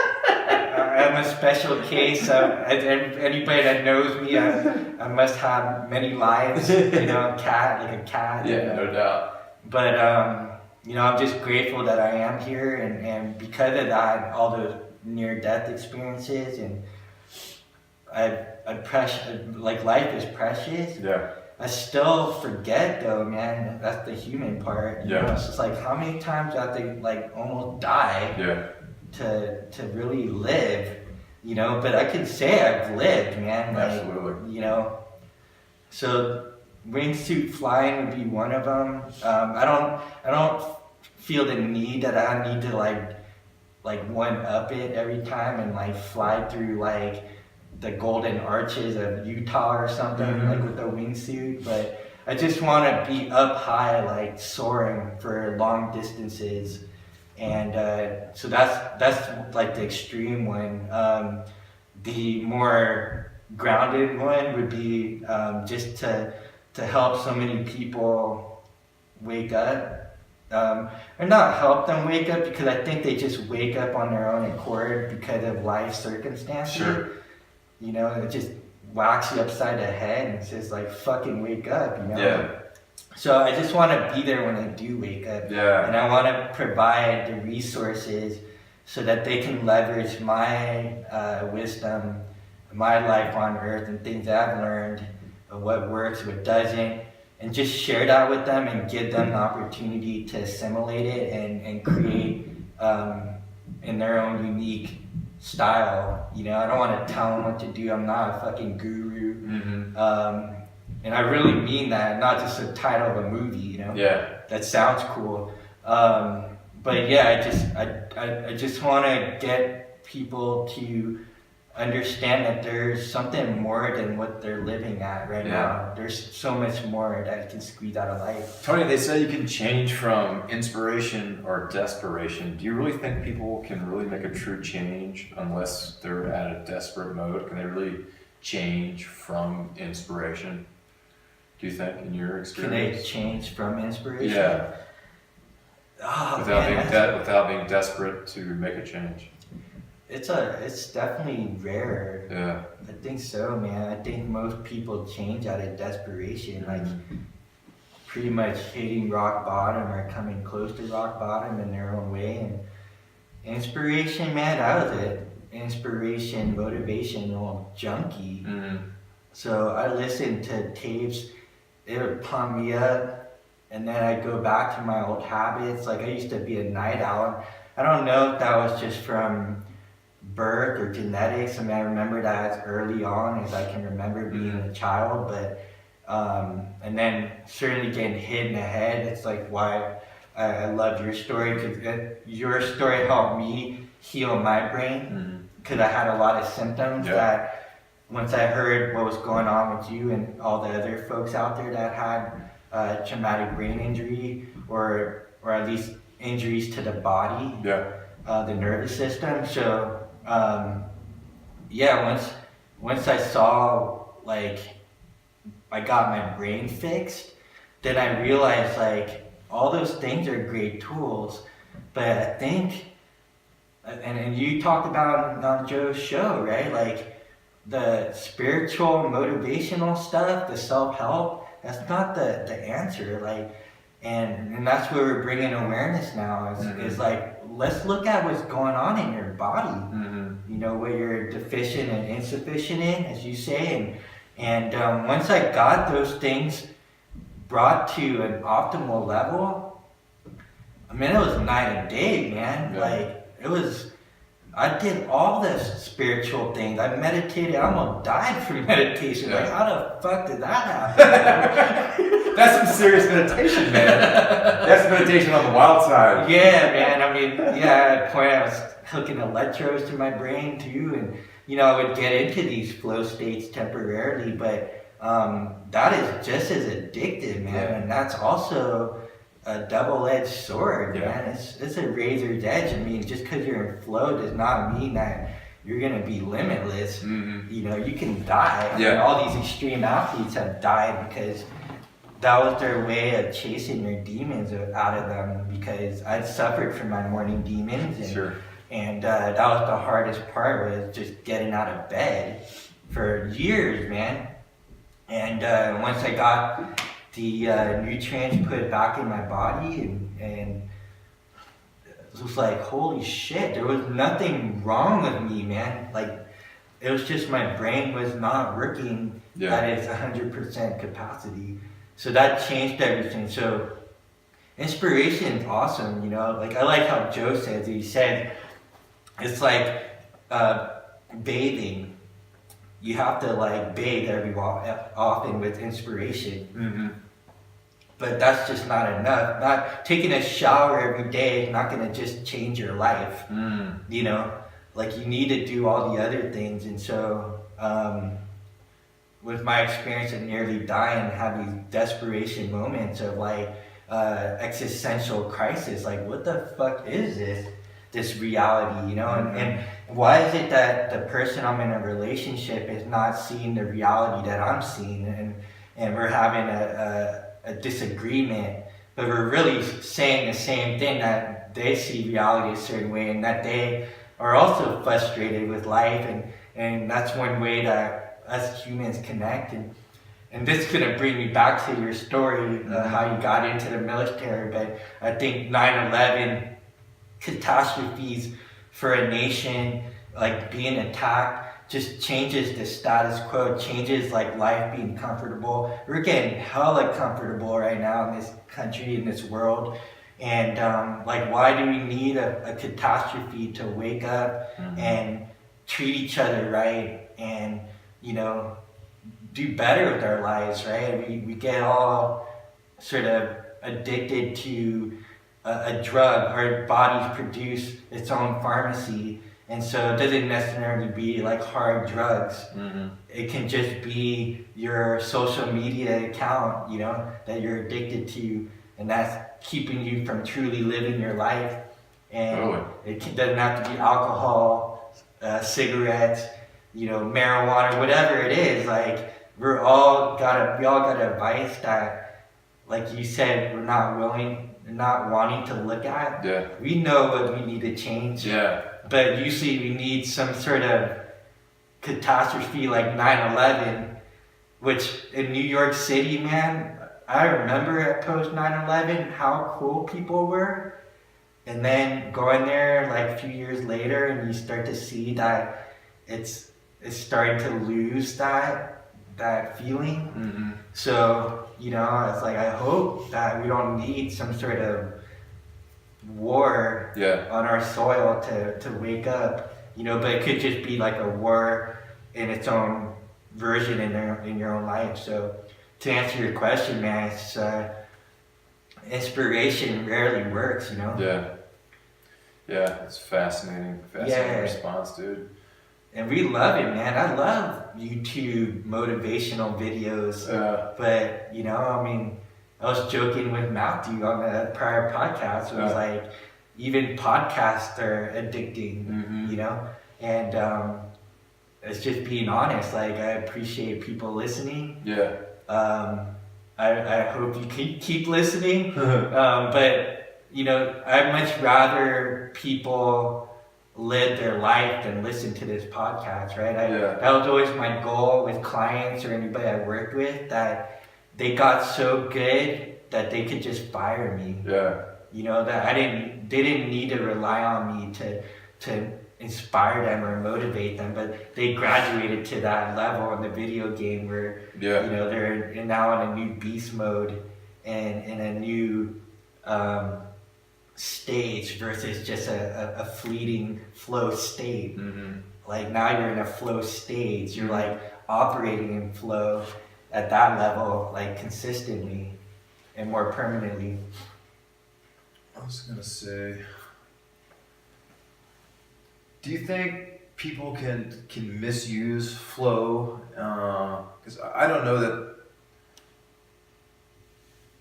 I'm a special case. Anybody that knows me, I must have many lives. You know, like a cat. Yeah, no doubt. But you know, I'm just grateful that I am here, and because of that, all the near-death experiences, and like life is precious. Yeah. I still forget though, man. That's the human part. You know, it's just like, how many times do I have to like almost die to really live, you know? But I can say I've lived, man. Like, absolutely. You know, so wingsuit flying would be one of them. I don't feel the need that I need to like one up it every time and like fly through like the golden arches of Utah or something, like with a wingsuit. But I just want to be up high, like soaring for long distances. And so that's like the extreme one. The more grounded one would be just to help so many people wake up. Or not help them wake up, because I think they just wake up on their own accord because of life circumstances. Sure. You know, it just whacks you upside the head and says like, fucking wake up, you know? Yeah. So I just want to be there when they do wake up. Yeah. And I want to provide the resources so that they can leverage my wisdom, my life on earth, and things I've learned, what works, what doesn't, and just share that with them and give them the opportunity to assimilate it and create in their own unique style. You know, I don't want to tell them what to do. I'm not a fucking guru. And I really mean that, not just the title of a movie, you know? Yeah. That sounds cool. But yeah, I just want to get people to understand that there's something more than what they're living at right now. There's so much more that can squeeze out of life. Tony, they say you can change from inspiration or desperation. Do you really think people can really make a true change unless they're at a desperate mode? Can they really change from inspiration? Do you think, in your experience? Can they change from inspiration? Yeah. Oh, without being desperate to make a change. It's definitely rare. Yeah. I think so, man. I think most people change out of desperation. Like, pretty much hitting rock bottom or coming close to rock bottom in their own way. And inspiration, man, I was an inspiration, motivational junkie. Mm-hmm. So I listened to tapes, it would pump me up, and then I'd go back to my old habits. Like I used to be a night owl. I don't know if that was just from birth or genetics. I mean, I remember that as early on as I can remember being a child, but and then certainly getting hit in the head. It's like why I love your story, because your story helped me heal my brain, because I had a lot of symptoms that once I heard what was going on with you and all the other folks out there that had traumatic brain injury or at least injuries to the body, the nervous system. So once I saw, like, I got my brain fixed, then I realized, like, all those things are great tools, but I think, and you talked about on Joe's show, right? Like, the spiritual, motivational stuff, the self-help, that's not the answer. Like, and that's where we're bringing awareness now is like, let's look at what's going on in your body. You know, what you're deficient and insufficient in, as you say. And once I got those things brought to an optimal level, I mean, it was night and day, man. Like, it was, I did all the spiritual things. I meditated, I almost died from meditation. Like, how the fuck did that happen? That's some serious meditation, man. That's meditation on the wild side. Yeah, man. I mean, at a point I was hooking electrodes to my brain too, and you know, I would get into these flow states temporarily, but that is just as addictive, man. And that's also a double-edged sword, man. It's a razor's edge. I mean, just because you're in flow does not mean that you're gonna be limitless. You know, you can die. I mean, all these extreme athletes have died because that was their way of chasing their demons out of them, because I'd suffered from my morning demons, and that was the hardest part, was just getting out of bed for years, man. And once I got the nutrients put back in my body, and it was like, holy shit, there was nothing wrong with me, man. Like, it was just my brain was not working at its 100% capacity. So that changed everything. So inspiration is awesome, you know. Like, I like how Joe says, he said, it's like bathing. You have to, like, bathe every often with inspiration. But that's just not enough. Not taking a shower every day is not going to just change your life. You know, like, you need to do all the other things. And so with my experience of nearly dying, I had these desperation moments of, like, existential crisis. Like, what the fuck is this reality, you know? And why is it that the person I'm in a relationship is not seeing the reality that I'm seeing, and we're having a disagreement, but we're really saying the same thing, that they see reality a certain way, and that they are also frustrated with life, and that's one way that us humans connect. And this is going to bring me back to your story, how you got into the military, but I think 9/11 catastrophes for a nation, like being attacked, just changes the status quo, changes, like, life being comfortable. We're getting hella comfortable right now in this country, in this world. And like, why do we need a catastrophe to wake up and treat each other right, and, you know, do better with our lives, right? We get all sort of addicted to a drug. Our bodies produce its own pharmacy, and so it doesn't necessarily be like hard drugs. It can just be your social media account, you know, that you're addicted to, and that's keeping you from truly living your life. And it doesn't have to be alcohol, cigarettes, you know, marijuana, whatever it is. Like, we all got a vice that, like you said, we're not wanting to look at. We know what we need to change. But usually we need some sort of catastrophe like 9/11, which in New York City, man, I remember at post 9/11 how cool people were, and then going there like a few years later, and you start to see that it's starting to lose that feeling. Mm-hmm. So you know, it's like I hope that we don't need some sort of war on our soil to wake up. You know, but it could just be like a war in its own version in your own life. So to answer your question, man, it's inspiration rarely works, you know? Yeah, it's fascinating response, dude. And we love it, man. I love YouTube motivational videos. But, you know, I mean, I was joking with Matthew on the prior podcast. It was like, even podcasts are addicting, you know? And it's just being honest. Like, I appreciate people listening. I hope you keep listening. But, you know, I'd much rather people live their life than listen to this podcast, right? That was always my goal with clients or anybody I worked with, that they got so good that they could just fire me. You know, that they didn't need to rely on me to inspire them or motivate them, but they graduated to that level in the video game where you know they're now in a new beast mode and in a new stage versus just a fleeting flow state. Like now you're in a flow stage, you're like operating in flow at that level, like consistently and more permanently. I was gonna say, do you think people can misuse flow? Because I don't know that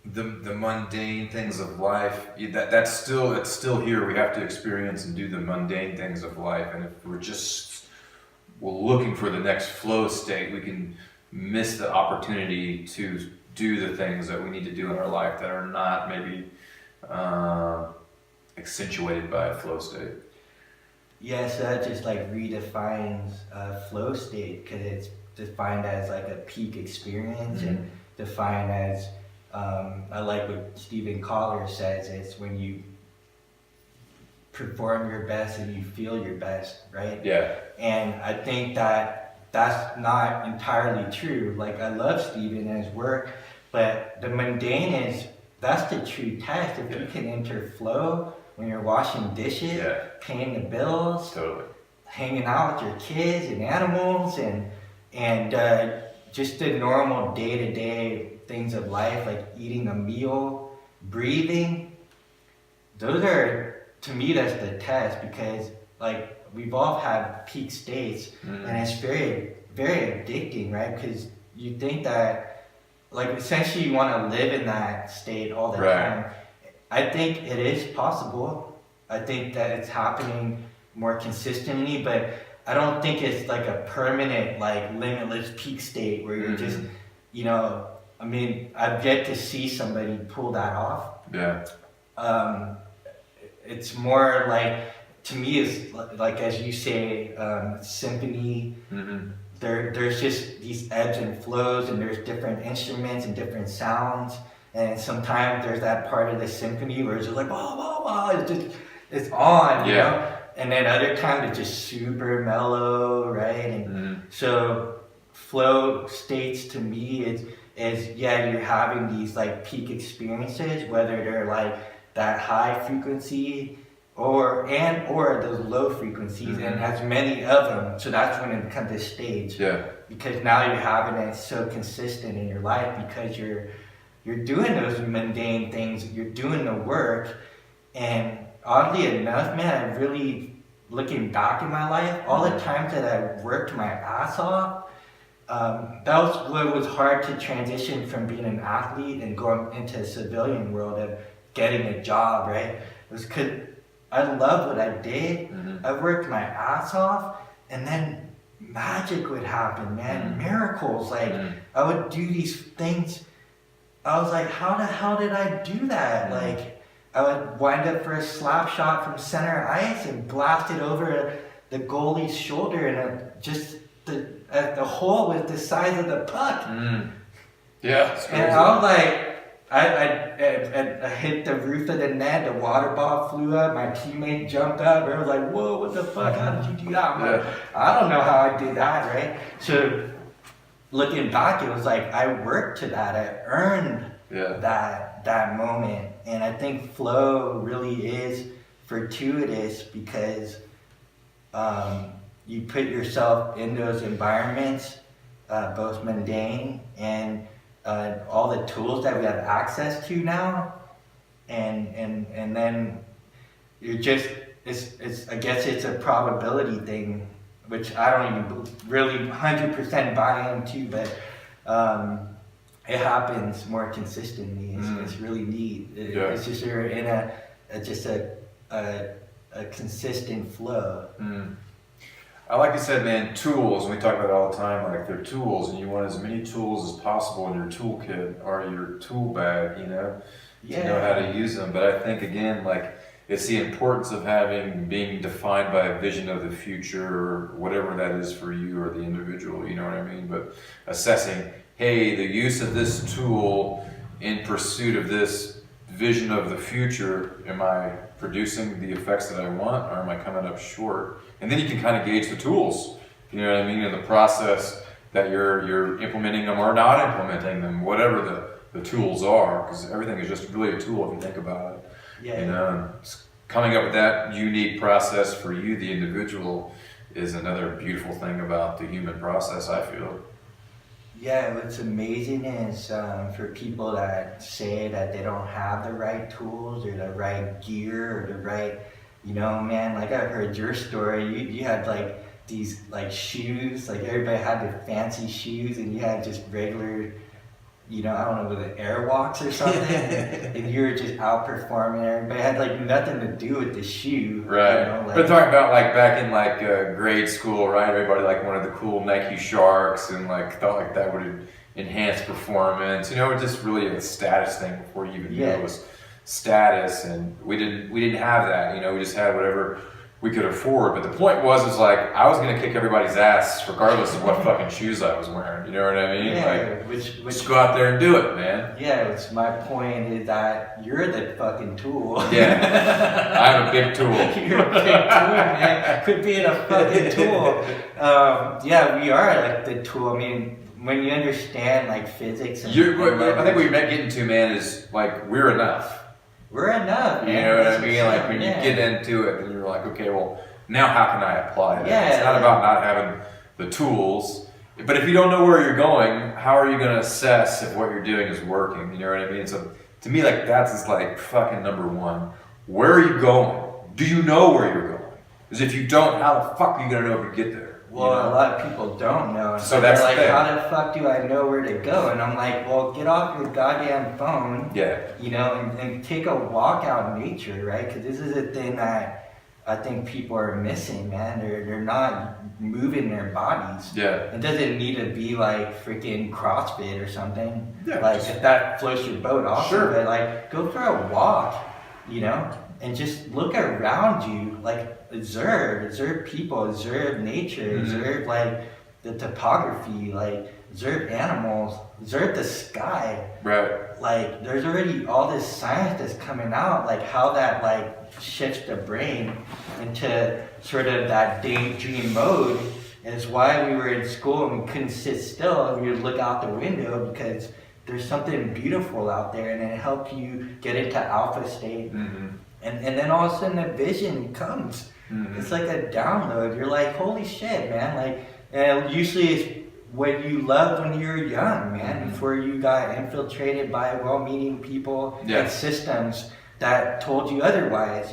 the mundane things of life, it's still here. We have to experience and do the mundane things of life, and if we're looking for the next flow state, we can miss the opportunity to do the things that we need to do in our life that are not maybe accentuated by a flow state. Yes, that just like redefines flow state, because it's defined as like a peak experience and defined as I like what Stephen Collar says, it's when you perform your best and you feel your best, right? And I think that that's not entirely true. Like, I love Stephen and his work, but the mundane that's the true test. If you can enter flow when you're washing dishes, paying the bills, hanging out with your kids and animals, and just the normal day-to-day things of life, like eating a meal, breathing, those are, to me, that's the test, because like we've all had peak states and it's very, very addicting, right? Because you think that like essentially you want to live in that state all the time. I think it is possible. I think that it's happening more consistently, but I don't think it's like a permanent, like limitless peak state where you're just, you know, I mean, I've yet to see somebody pull that off. It's more like, to me, it's like, as you say, symphony. There's just these ebbs and flows, and there's different instruments and different sounds. And sometimes there's that part of the symphony where it's just like, blah, blah, blah, it's on, you know? And then other times it's just super mellow, right? And so flow states to me is you're having these like peak experiences, whether they're like that high frequency or those low frequencies, and as many of them. So that's when it becomes this stage. Because now you're having it so consistent in your life, because you're doing those mundane things, you're doing the work. And oddly enough, man, I really, looking back in my life, all the times that I worked my ass off, that was what was hard to transition from being an athlete and going into the civilian world of getting a job, right? It was because I loved what I did. I worked my ass off, and then magic would happen, man. Miracles. Like, I would do these things. I was like, how the hell did I do that? Like, I would wind up for a slap shot from center ice and blast it over the goalie's shoulder, and the hole was the size of the puck. And I was like, I hit the roof of the net, the water ball flew up, my teammate jumped up, I was like, whoa, what the fuck, how did you do that? I'm like, I don't know how I did that, right? So looking back, it was like, I worked to that, I earned that moment. And I think flow really is fortuitous because you put yourself in those environments, both mundane and all the tools that we have access to now, and then you're just it's I guess it's a probability thing, which I don't even really 100% buy into, but it happens more consistently. It's really neat. It's just you're in a consistent flow. I like you said, man, tools, and we talk about it all the time, like they're tools, and you want as many tools as possible in your toolkit or your tool bag, to know how to use them. But I think, again, like, it's the importance of being defined by a vision of the future, or whatever that is for you or the individual, you know what I mean? But assessing, hey, the use of this tool in pursuit of this vision of the future, am I producing the effects that I want, or am I coming up short? And then you can kind of gauge the tools, you know what I mean, in the process that you're implementing them or not implementing them, whatever the tools are, because everything is just really a tool if you think about it. And coming up with that unique process for you, the individual, is another beautiful thing about the human process, I feel. Yeah, what's amazing is for people that say that they don't have the right tools or the right gear or the right, man, like I heard your story, you had like these like shoes, like everybody had their fancy shoes and you had just regular, I don't know, with the Airwalks or something, and you were just outperforming everybody. It had like nothing to do with the shoe. Right. We're talking about like back in like grade school, right? Everybody like wanted the cool Nike Sharks and like thought like that would enhance performance. It was just really a status thing before you even knew it was status, and we didn't have that. We just had whatever we could afford. But the point was like I was gonna kick everybody's ass regardless of what fucking shoes I was wearing. You know what I mean? Yeah, like, which just go out there and do it, man. Yeah, it's my point is that you're the fucking tool. Yeah, I'm a big tool. You're a big tool, man. Quit being a fucking tool. Yeah, we are like the tool. I mean, when you understand like physics and I think what you're getting to, man, is like we're enough. We're enough, man. You know what I mean? Like when you get into it, then you're like, okay, well, now how can I apply that? It's not about not having the tools, but if you don't know where you're going, how are you going to assess if what you're doing is working? You know what I mean? So to me, like that's like fucking number one. Where are you going? Do you know where you're going? Because if you don't, how the fuck are you going to know if you get there? Well, a lot of people don't know. So that's like, how the fuck do I know where to go? And I'm like, well, get off your goddamn phone. Yeah. And take a walk out in nature, right? Because this is a thing that I think people are missing, man. They're not moving their bodies. Yeah. It doesn't need to be like freaking CrossFit or something. Yeah. Like if that floats your boat off. Sure. But like, go for a walk, and just look around you, like observe people, observe nature, observe like the topography, like observe animals, observe the sky. Right. Like there's already all this science that's coming out, like how that like shifts the brain into sort of that daydream mode. And it's why we were in school and we couldn't sit still and we would look out the window because there's something beautiful out there and it helps you get into alpha state. And then all of a sudden the vision comes. It's like a download. You're like, holy shit, man. Like, and usually it's what you loved when you were young, man, before you got infiltrated by well-meaning people and systems that told you otherwise,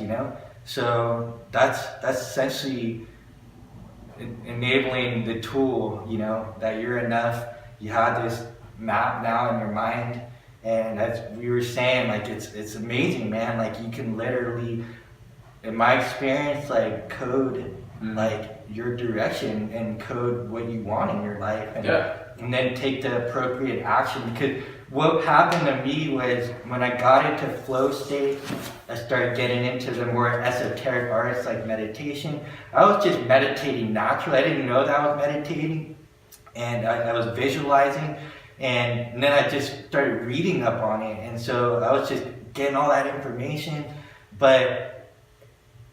So that's essentially enabling the tool, that you're enough. You have this map now in your mind. And as we were saying, like it's amazing, man. Like you can literally, in my experience, like code like your direction and code what you want in your life, and then take the appropriate action. Because what happened to me was when I got into flow state, I started getting into the more esoteric arts like meditation. I was just meditating naturally. I didn't know that I was meditating, and I was visualizing. And then I just started reading up on it, and so I was just getting all that information, but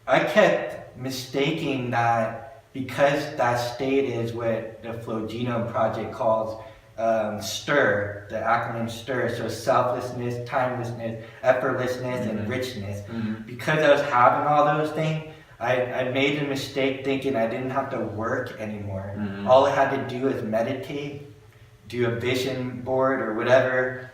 I kept mistaking that because that state is what the Flow Genome Project calls STIR, the acronym STIR, so selflessness, timelessness, effortlessness, and richness. Because I was having all those things, I made a mistake thinking I didn't have to work anymore. All I had to do is meditate, do a vision board or whatever,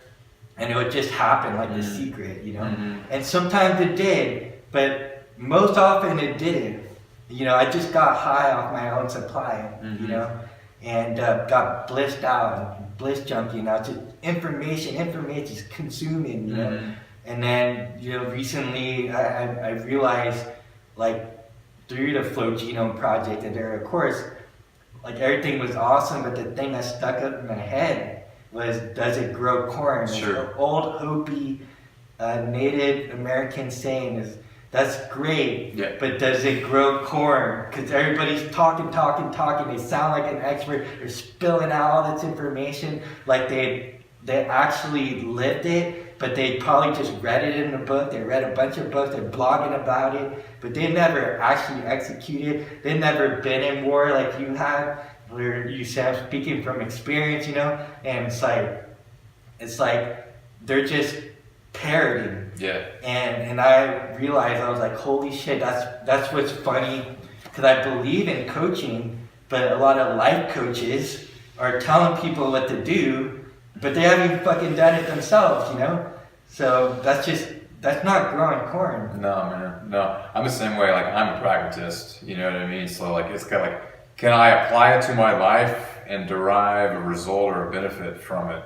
and it would just happen like The Secret, you know? And sometimes it did, but most often it didn't. You know, I just got high off my own supply, you know, and got blissed out and bliss junkie, you know, just information is consuming, you know. And then, you know, recently I realized, like, through the Flow Genome Project and there, of course, like everything was awesome, but the thing that stuck up in my head was, does it grow corn? Sure. The old Hopi Native American saying is, that's great, but does it grow corn? Because everybody's talking. They sound like an expert. They're spilling out all this information like they actually lived it, but they probably just read it in a book. They read a bunch of books. They're blogging about it, but they never actually executed. They've never been in war like you have, where you say, I'm speaking from experience, you know? And it's like they're just parroting. Yeah. And I realized, I was like, holy shit, that's what's funny, because I believe in coaching, but a lot of life coaches are telling people what to do, but they haven't even fucking done it themselves, you know? So that's not growing corn. No, man. No. I'm the same way. Like, I'm a pragmatist. You know what I mean? So, like, it's kind of like, can I apply it to my life and derive a result or a benefit from it?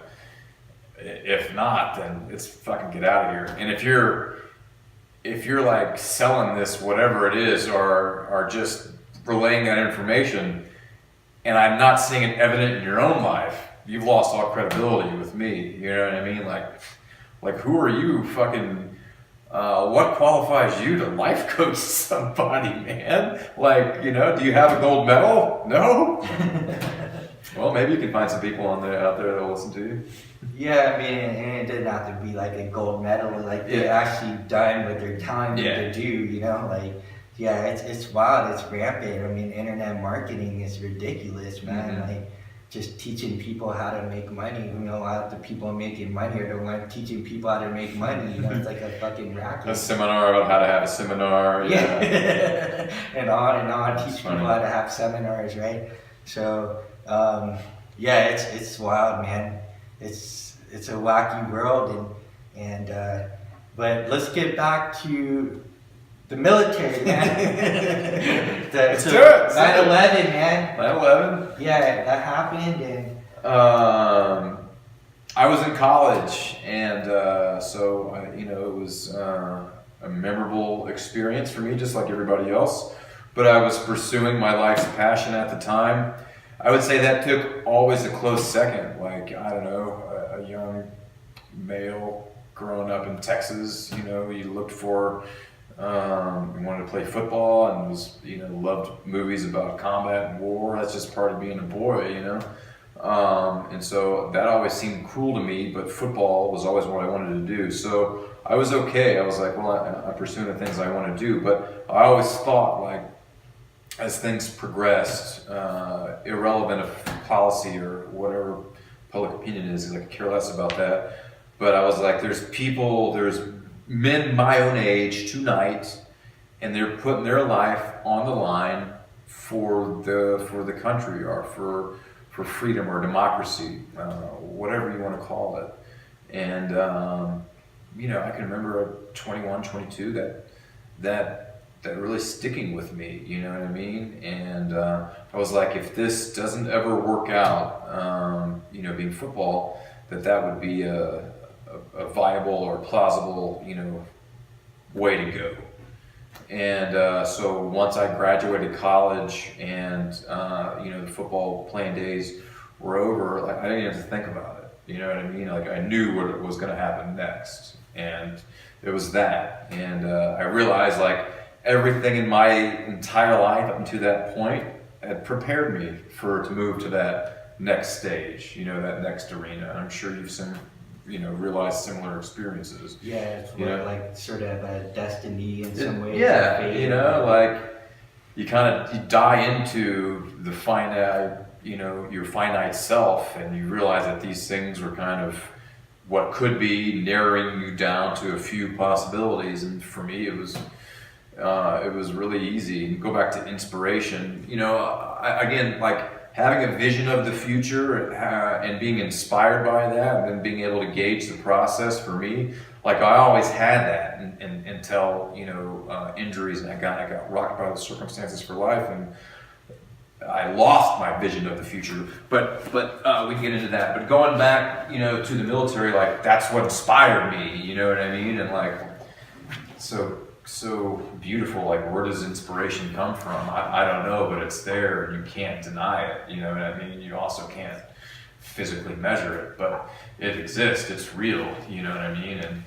If not, then it's fucking get out of here. And if you're like selling this, whatever it is, or just relaying that information, and I'm not seeing it evident in your own life, you've lost all credibility with me. You know what I mean? Like who are you? Fucking, what qualifies you to life coach somebody, man? Like, you know, do you have a gold medal? No. Well, maybe you can find some people out there that'll listen to you. Yeah, I mean, and it doesn't have to be like a gold medal. Like, they're actually done what they're telling you to do, you know? Like, yeah, it's wild, it's rampant. I mean, internet marketing is ridiculous, man. Like, just teaching people how to make money. You know, a lot of the people making money are the ones teaching people how to make money. You know, it's like a fucking racket. A seminar about how to have a seminar. Yeah. and on, teach people how to have seminars, right? So, yeah, it's wild, man. It's a wacky world, and but let's get back to the military, man. Let's do it. 9/11, man. 9/11. Yeah, that happened, and I was in college, and so you know, it was a memorable experience for me, just like everybody else. But I was pursuing my life's passion at the time. I would say that took always a close second. Like, I don't know, a young male growing up in Texas, you know, you looked for, you wanted to play football and was, you know, loved movies about combat and war. That's just part of being a boy, you know. And so that always seemed cool to me, but football was always what I wanted to do. So I was okay. I was like, well, I'm pursuing the things I want to do. But I always thought, like, as things progressed, irrelevant of policy or whatever public opinion is, I could care less about that. But I was like, there's men my own age tonight, and they're putting their life on the line for the country, or for freedom or democracy, whatever you want to call it. And you know, I can remember at 21, 22 that really sticking with me, you know what I mean? And I was like, if this doesn't ever work out, you know, being football, that would be a viable or plausible, you know, way to go. And so once I graduated college and, you know, the football playing days were over, like, I didn't even have to think about it, you know what I mean? Like, I knew what was going to happen next, and it was that. And I realized, like, everything in my entire life up until that point had prepared me to move to that next stage, that next arena. I'm sure you've realized similar experiences. Yeah, it's like sort of a destiny in some ways. Yeah, fate. like you die into the finite, your finite self, and you realize that these things were kind of what could be narrowing you down to a few possibilities. And for me, it was really easy. And go back to inspiration. Again, like having a vision of the future and being inspired by that, and then being able to gauge the process. For me, like I always had that until injuries, and I got rocked by the circumstances for life, and I lost my vision of the future. But we can get into that. But going back, to the military, like that's what inspired me. You know what I mean? And like so beautiful. Like, where does inspiration come from? I don't know, but it's there, and you can't deny it. You know what I mean? You also can't physically measure it, but it exists. It's real. You know what I mean? And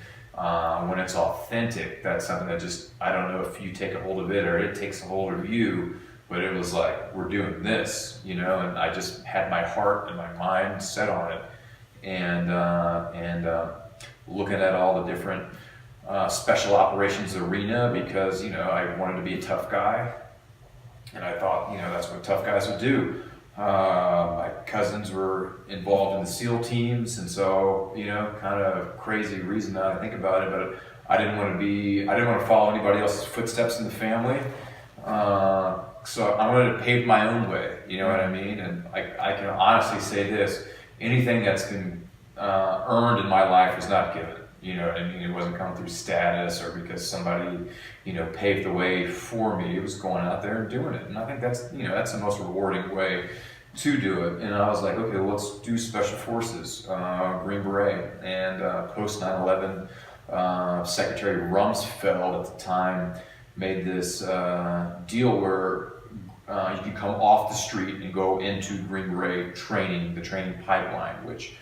when it's authentic, that's something that just, I don't know if you take a hold of it or it takes a hold of you, but it was like, we're doing this, and I just had my heart and my mind set on it, and looking at all the different special operations arena, because I wanted to be a tough guy, and I thought that's what tough guys would do. My cousins were involved in the SEAL teams, and so kind of crazy reason that I think about it, but I didn't want to follow anybody else's footsteps in the family. So I wanted to pave my own way, you know what I mean? And I can honestly say this: anything that's been earned in my life was not given. You know what I mean? It wasn't come through status or because somebody, paved the way for me. It was going out there and doing it. And I think that's the most rewarding way to do it. And I was like, okay, well, let's do Special Forces, Green Beret. And post 9/11, Secretary Rumsfeld at the time made this deal where you could come off the street and go into Green Beret training, the training pipeline, which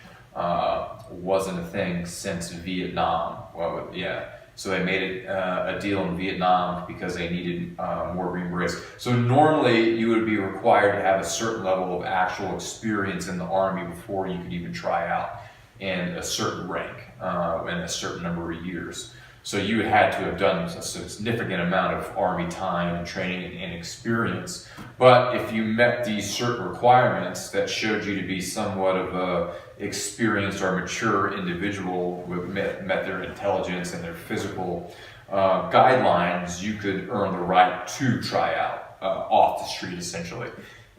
wasn't a thing since Vietnam. Well, yeah. So they made it a deal in Vietnam because they needed more Green Berets. So normally you would be required to have a certain level of actual experience in the Army before you could even try out, and a certain rank and a certain number of years. So you had to have done a significant amount of Army time and training and experience. But if you met these certain requirements that showed you to be somewhat of a experienced or mature individual who met their intelligence and their physical guidelines, you could earn the right to try out off the street, essentially.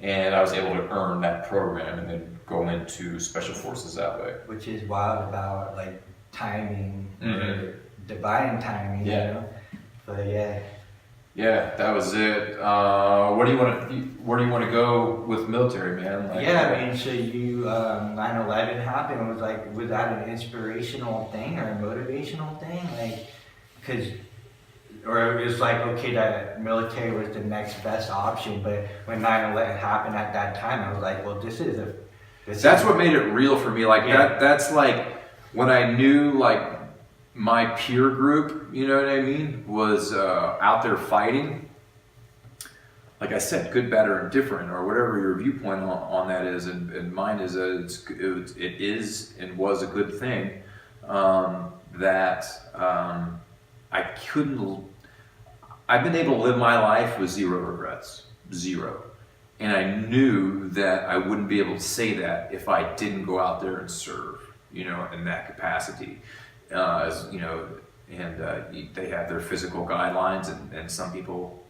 And I was able to earn that program and then go into Special Forces that way. Which is wild about like timing, divine timing, But Yeah, that was it. Where do you want to go with military, man? I mean, so you 9/11 happened. Was that an inspirational thing or a motivational thing? Or it was like, okay, that military was the next best option, but when 9/11 happened at that time, I was like, well, That's what made it real for me. That's like when I knew my peer group, you know what I mean, was out there fighting. Like I said, good, bad, or indifferent, or whatever your viewpoint on that is, and mine is that it is and was a good thing. I've been able to live my life with zero regrets, zero. And I knew that I wouldn't be able to say that if I didn't go out there and serve, in that capacity. They have their physical guidelines, and some people,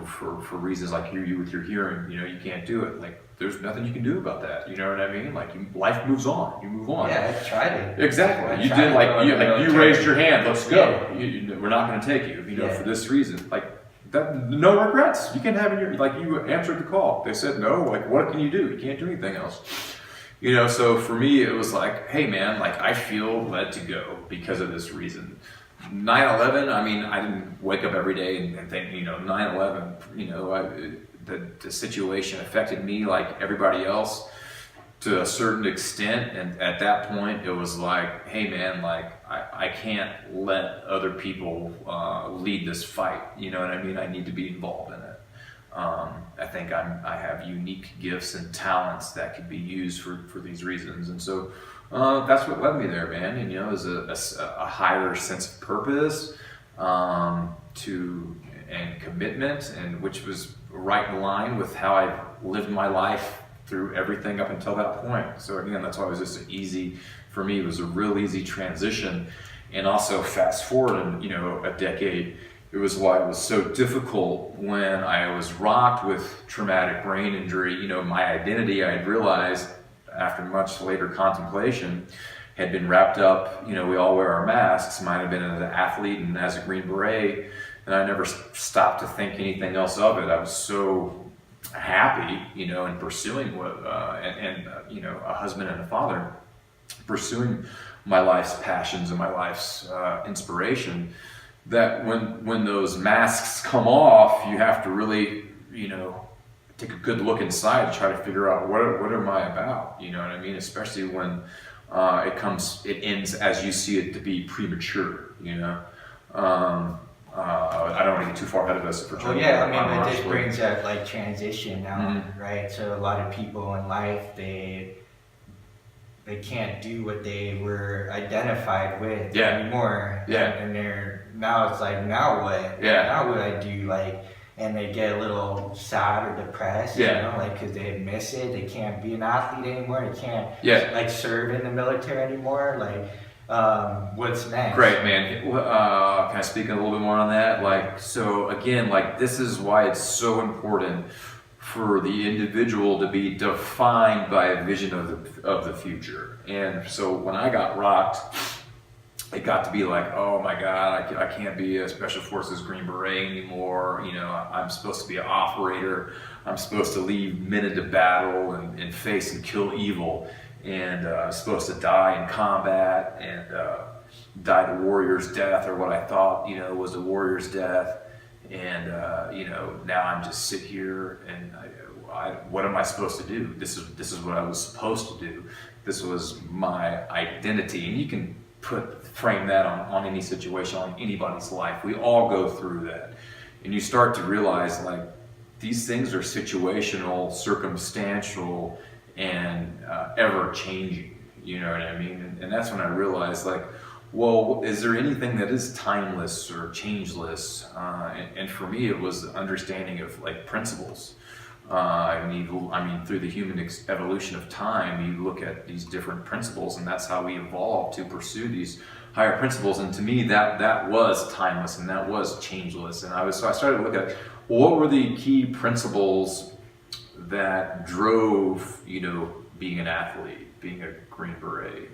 for reasons like you with your hearing, you can't do it. Like, there's nothing you can do about that. You know what I mean? Like, life moves on. You move on. Yeah, I tried it. Exactly. You did you raised your hand. Let's go. We're not going to take you. For this reason. Like that. No regrets. You can have you answered the call. They said no. Like, what can you do? You can't do anything else. So for me, it was like, hey man, I feel led to go because of this reason. 9/11, I mean, I didn't wake up every day and think, 9/11, the situation affected me like everybody else to a certain extent. And at that point, it was like, hey man, I can't let other people lead this fight. You know what I mean? I need to be involved in it. I think I have unique gifts and talents that could be used for these reasons, and so that's what led me there, man. And is a higher sense of purpose, and commitment, and which was right in line with how I've lived my life through everything up until that point. So again, that's why it was just for me, it was a real easy transition. And also fast forward, a decade, it was why it was so difficult when I was rocked with traumatic brain injury. My identity, I had realized after much later contemplation, had been wrapped up, we all wear our masks, mine had been as an athlete and as a Green Beret, and I never stopped to think anything else of it. I was so happy, in pursuing a husband and a father, pursuing my life's passions and my life's inspiration, that when those masks come off, you have to really, take a good look inside to try to figure out what am I about, you know what I mean? Especially when it ends as you see it to be premature, I don't want to get too far ahead of us. Well, yeah, it just brings up like transition now, right? So a lot of people in life, they can't do what they were identified with anymore. Yeah. And now it's like, now what? Yeah. Now what I do, and they get a little sad or depressed, because they miss it. They can't be an athlete anymore. They can't serve in the military anymore. What's next? Great, man. Can I speak a little bit more on that? So again, this is why it's so important for the individual to be defined by a vision of the future. And so when I got rocked, it got to be like, oh my God, I can't be a Special Forces Green Beret anymore. I'm supposed to be an operator. I'm supposed to lead men into battle and face and kill evil. And I'm supposed to die in combat and die the warrior's death, or what I thought, was the warrior's death. And, now I'm just sit here and what am I supposed to do? This is what I was supposed to do. This was my identity. And you can frame that on any situation, on anybody's life. We all go through that. And you start to realize these things are situational, circumstantial, and ever changing, you know what I mean? And that's when I realized well, is there anything that is timeless or changeless? And for me, it was the understanding of principles. Through the human evolution of time, you look at these different principles, and that's how we evolved to pursue these higher principles. And to me, that was timeless and that was changeless. And I started to look at what were the key principles that drove, being an athlete, being a Green Beret,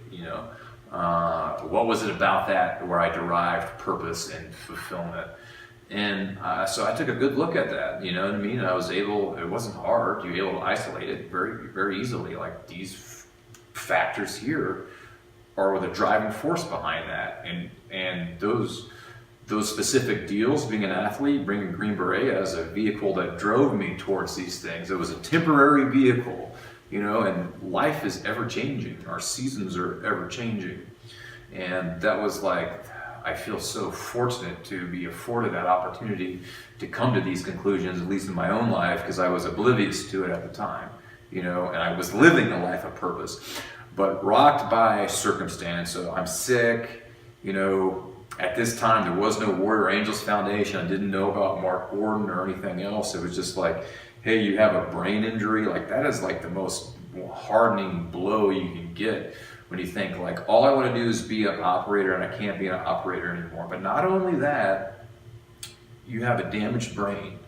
what was it about that where I derived purpose and fulfillment? And so I took a good look at that, you know what I mean? I was able, it wasn't hard, you were able to isolate it very, very easily. These factors here are the driving force behind that. And those specific deals, being an athlete, bringing Green Beret as a vehicle that drove me towards these things. It was a temporary vehicle, and life is ever changing. Our seasons are ever changing. And that was I feel so fortunate to be afforded that opportunity to come to these conclusions, at least in my own life, because I was oblivious to it at the time, and I was living a life of purpose, but rocked by circumstance. So I'm sick, at this time there was no Warrior Angels Foundation. I didn't know about Mark Gordon or anything else. It was just hey, you have a brain injury. That is the most hardening blow you can get. When you think all I want to do is be an operator and I can't be an operator anymore. But not only that, you have a damaged brain.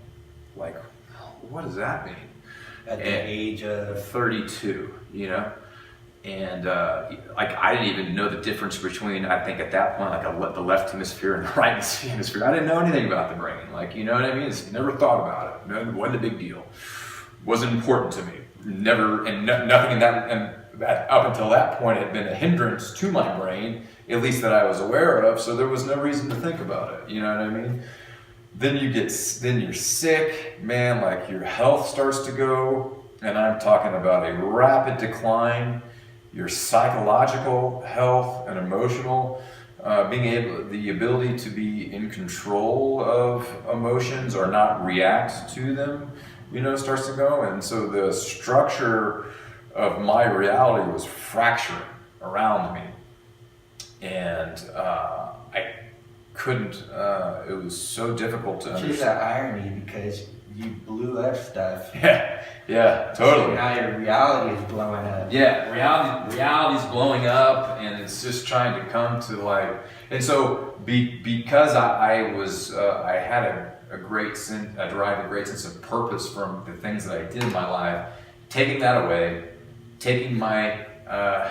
What does that mean? At the age of 32, And I didn't even know the difference between, I think at that point, the left hemisphere and the right hemisphere. I didn't know anything about the brain. You know what I mean? Never thought about it. It wasn't a big deal. Wasn't important to me. Never, and nothing in that, and that up until that point had been a hindrance to my brain, at least that I was aware of. So there was no reason to think about it. You know what I mean? Then you're sick, man. Your health starts to go, and I'm talking about a rapid decline. Your psychological health and emotional, the ability to be in control of emotions or not react to them, starts to go. And so the structure of my reality was fracturing around me. And I couldn't, it was so difficult to understand. Which is an irony because you blew up stuff. Yeah, totally. So now your reality is blowing up. Yeah, reality's blowing up, and it's just trying to come to and so because I had a great sense, I derived a great sense of purpose from the things that I did in my life. Taking that away, taking my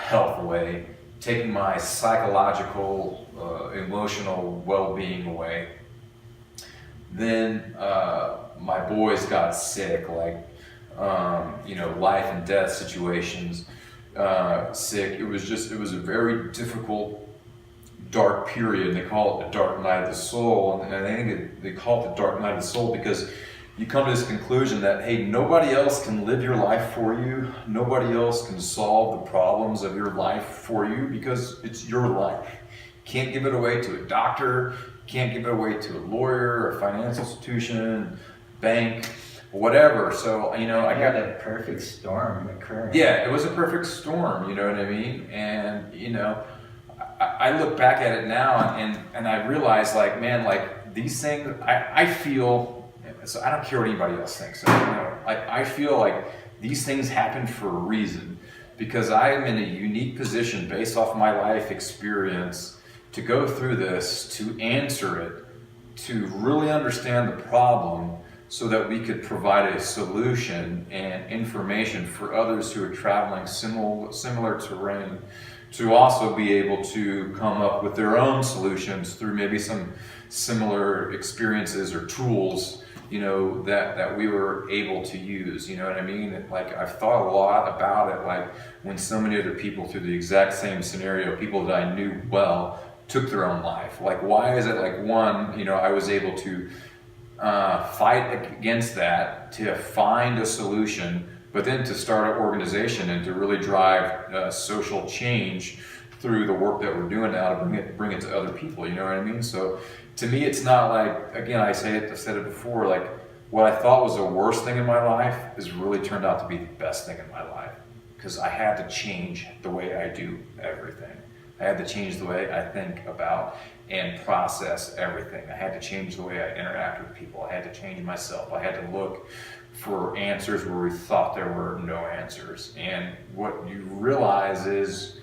health away, taking my psychological, emotional well-being away. Then my boys got sick, life and death situations, sick. It was a very difficult, dark period. They call it the dark night of the soul, and I think they call it the dark night of the soul because you come to this conclusion that, hey, nobody else can live your life for you. Nobody else can solve the problems of your life for you because it's your life. Can't give it away to a doctor, can't give it away to a lawyer, a financial institution, bank, whatever. So, I got a perfect storm occurring. Yeah, it was a perfect storm, you know what I mean? And, I look back at it now and I realize these things, I feel, so I don't care what anybody else thinks. I feel like these things happen for a reason because I am in a unique position based off my life experience to go through this, to answer it, to really understand the problem so that we could provide a solution and information for others who are traveling similar terrain to also be able to come up with their own solutions through maybe some similar experiences or tools, that we were able to use, you know what I mean? I've thought a lot about it, when so many other people through the exact same scenario, people that I knew well, took their own life. Why is it one, I was able to fight against that, to find a solution, but then to start an organization and to really drive social change through the work that we're doing now to bring it to other people, you know what I mean? So to me, it's not again, I've said it before, what I thought was the worst thing in my life has really turned out to be the best thing in my life because I had to change the way I do everything. I had to change the way I think about and process everything. I had to change the way I interact with people. I had to change myself. I had to look for answers where we thought there were no answers. And what you realize is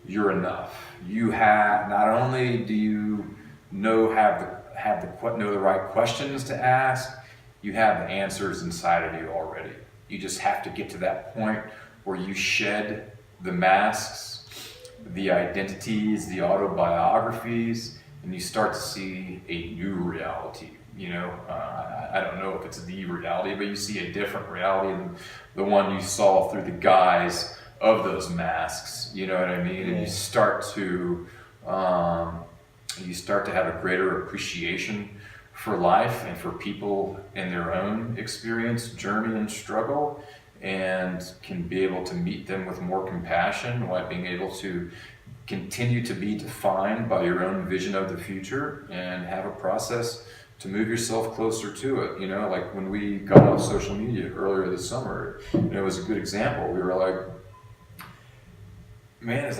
you're enough. You have, not only do you know the right questions to ask, you have the answers inside of you already. You just have to get to that point where you shed the masks, the identities, the autobiographies, and you start to see a new reality. I don't know if it's the reality, but you see a different reality than the one you saw through the guise of those masks. You know what I mean? And you start to have a greater appreciation for life and for people in their own experience, journey, and struggle, and can be able to meet them with more compassion while being able to continue to be defined by your own vision of the future and have a process to move yourself closer to it. When we got off social media earlier this summer, it was a good example. We were like, man,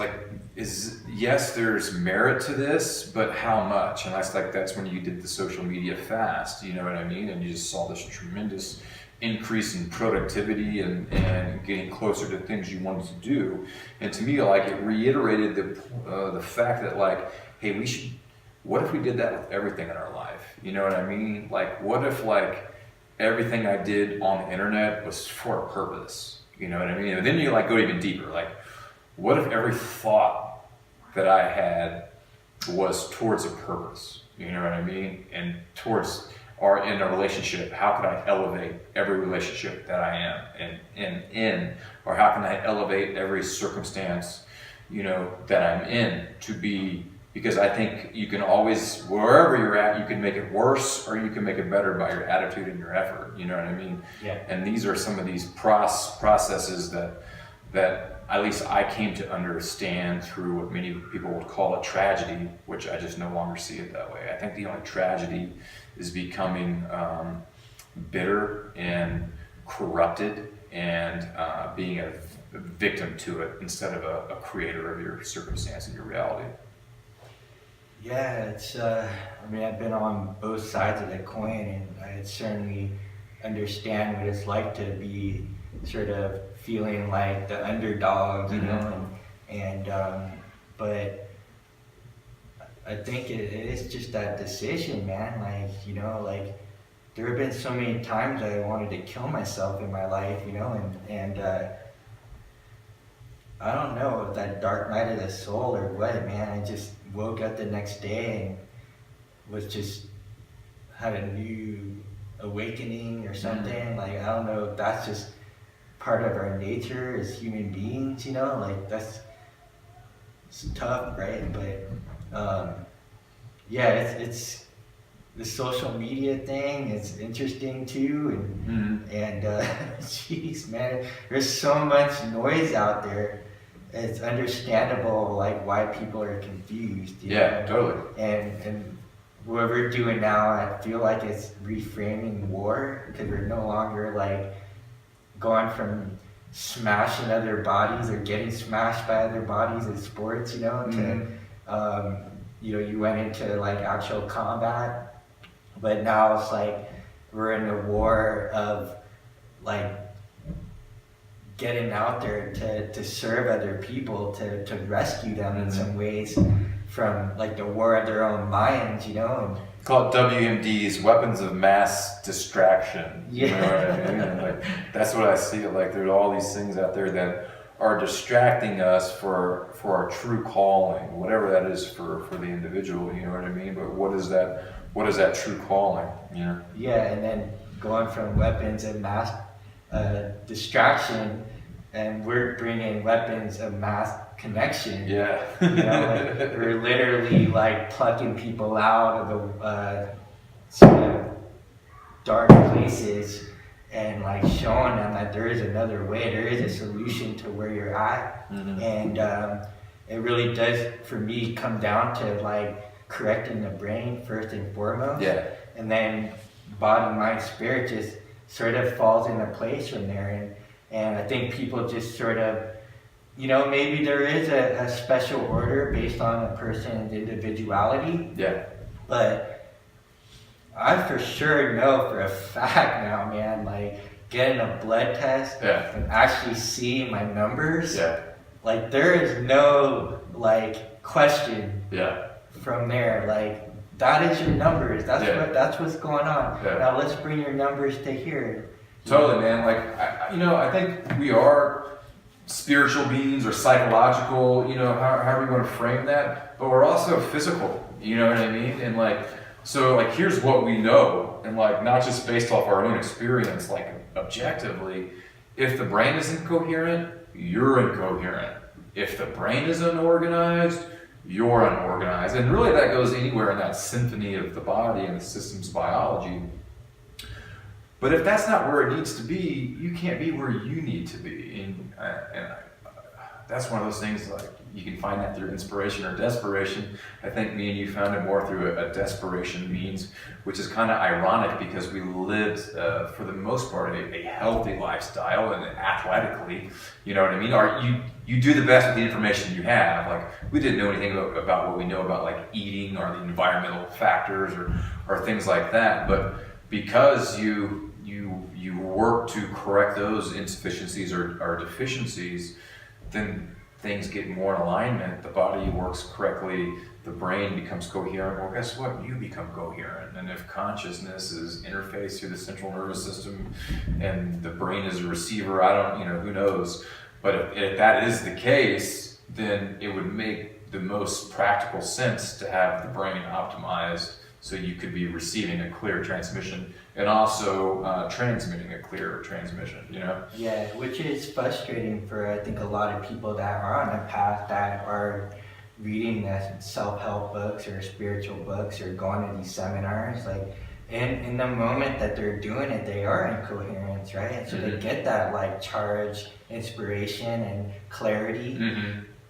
yes, there's merit to this, but how much? And that's when you did the social media fast, you know what I mean? And you just saw this tremendous increase in productivity and getting closer to things you wanted to do. And to me, it reiterated the fact that hey, what if we did that with everything in our life? You know what I mean? What if everything I did on the internet was for a purpose? You know what I mean? And then you go even deeper. What if every thought that I had was towards a purpose? You know what I mean? And towards in a relationship, how could I elevate every relationship that I am in? Or how can I elevate every circumstance, that I'm in to be, because I think you can always, wherever you're at, you can make it worse or you can make it better by your attitude and your effort, you know what I mean? Yeah. And these are some of these processes that at least I came to understand through what many people would call a tragedy, which I just no longer see it that way. I think the only tragedy is becoming bitter and corrupted and being a victim to it instead of a creator of your circumstance and your reality. Yeah, it's, I mean, I've been on both sides of the coin, and I certainly understand what it's like to be sort of feeling like the underdog, you know, but I think it is just that decision, man. Like, you know, like, there have been so many times I wanted to kill myself in my life, you know, and I don't know if that dark night of the soul or what, man. I just woke up the next day and was just had a new awakening or something. Like, I don't know if that's just part of our nature as human beings, you know, like it's tough, right? But yeah, it's the social media thing is interesting too, and geez, man, there's so much noise out there. It's understandable, like, why people are confused. You know? Totally. And what we're doing now, I feel like it's reframing war, because we're no longer like going from smashing other bodies or getting smashed by other bodies in sports, you know, to you know, you went into like actual combat, but now it's like we're in a war of like getting out there to serve other people, to rescue them in some ways from like the war of their own minds, you know. And call it WMDs, weapons of mass distraction. Yeah. You know what I mean? And like, that's what I see it like. There's all these things out there that are distracting us for our true calling, whatever that is for the individual, you know what I mean? But what is that true calling, you know? Yeah, and then going from weapons of mass distraction, and we're bringing weapons of mass connection. Yeah. You know, like, we're literally like plucking people out of the sort of dark places and like showing them that there is another way, there is a solution to where you're at. And it really does, for me, come down to like correcting the brain first and foremost. Yeah. And then body, mind, spirit just sort of falls into place from there. And I think people just sort of, you know, maybe there is a special order based on a person's individuality. Yeah. But I for sure know for a fact now, man, like getting a blood test and actually seeing my numbers, like there is no like question from there. Like, that is your numbers. That's what's going on. Now let's bring your numbers to here. Totally, man. Like, I think we are spiritual beings or psychological, you know, however you want to frame that, but we're also physical, you know what I mean? And like, so like, here's what we know, and like, not just based off our own experience, like objectively, if the brain is incoherent, you're incoherent. If the brain is unorganized, you're unorganized. And really that goes anywhere in that symphony of the body and the system's biology. But if that's not where it needs to be, you can't be where you need to be. And that's one of those things, like, you can find that through inspiration or desperation. I think me and you found it more through a desperation means, which is kind of ironic because we lived, for the most part, a healthy lifestyle and athletically, you know what I mean? You do the best with the information you have. Like, we didn't know anything about what we know about like eating or the environmental factors or things like that. But because you work to correct those insufficiencies or deficiencies, then things get more in alignment, the body works correctly, the brain becomes coherent. Well, guess what? You become coherent. And if consciousness is interfaced through the central nervous system and the brain is a receiver, who knows? But if that is the case, then it would make the most practical sense to have the brain optimized so you could be receiving a clear transmission and also transmitting a clear transmission, you know? Yeah, which is frustrating for, I think, a lot of people that are on a path that are reading the self-help books or spiritual books or going to these seminars. Like, in the moment that they're doing it, they are in coherence, right? And so they get that like charge, inspiration, and clarity.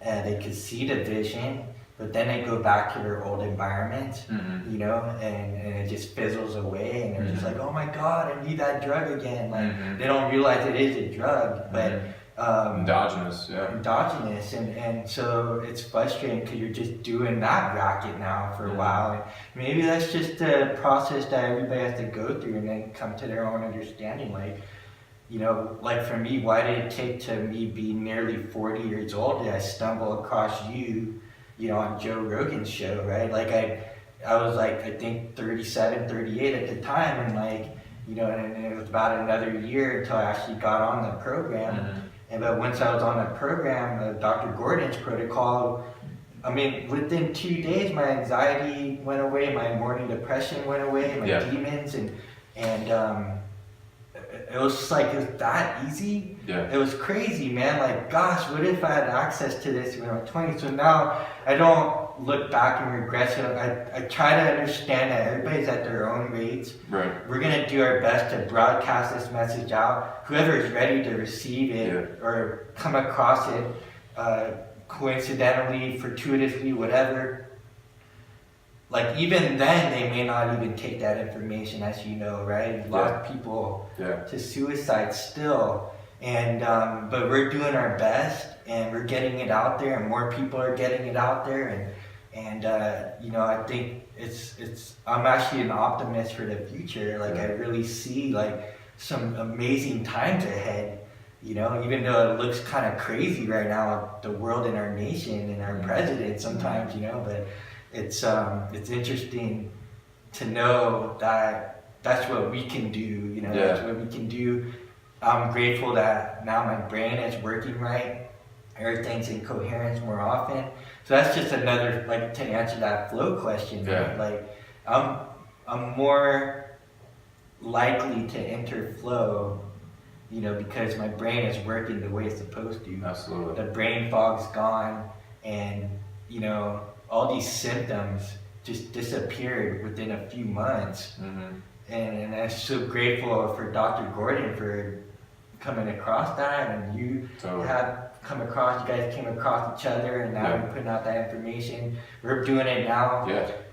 They can see the vision, but then they go back to their old environment, you know, and it just fizzles away, and they're just like, oh my God, I need that drug again. Like they don't realize it is a drug, but endogenous, and so it's frustrating because you're just doing that racket now for a while, and maybe that's just a process that everybody has to go through and then come to their own understanding. Like, you know, like for me, why did it take to me be nearly 40 years old that I stumble across you, you know, on Joe Rogan's show, right? Like I was like, I think 37, 38 at the time, and like, you know, and it was about another year until I actually got on the program. But once I was on the program, Dr. Gordon's protocol, I mean, within 2 days, my anxiety went away, my morning depression went away, my demons, and it was just like, it was that easy. It was crazy, man. Like, gosh, what if I had access to this when I was 20? So now I don't look back and regret it. I try to understand that everybody's at their own rates. Right. We're going to do our best to broadcast this message out. Whoever is ready to receive it or come across it coincidentally, fortuitously, whatever, like even then they may not even take that information, as you know, right? A lot of people to suicide still, and but we're doing our best and we're getting it out there, and more people are getting it out there, and you know, I think it's I'm actually an optimist for the future. Like I really see like some amazing times ahead, you know, even though it looks kind of crazy right now, the world and our nation and our president sometimes, you know, but it's interesting to know that that's what we can do, you know, that's what we can do. I'm grateful that now my brain is working right, everything's in coherence more often. So that's just another, like, to answer that flow question, right? Like I'm more likely to enter flow, you know, because my brain is working the way it's supposed to. Absolutely. The brain fog's gone, and, you know, all these symptoms just disappeared within a few months. And I'm so grateful for Dr. Gordon for coming across that, and you have come across, you guys came across each other, and now we're putting out that information. We're doing it now.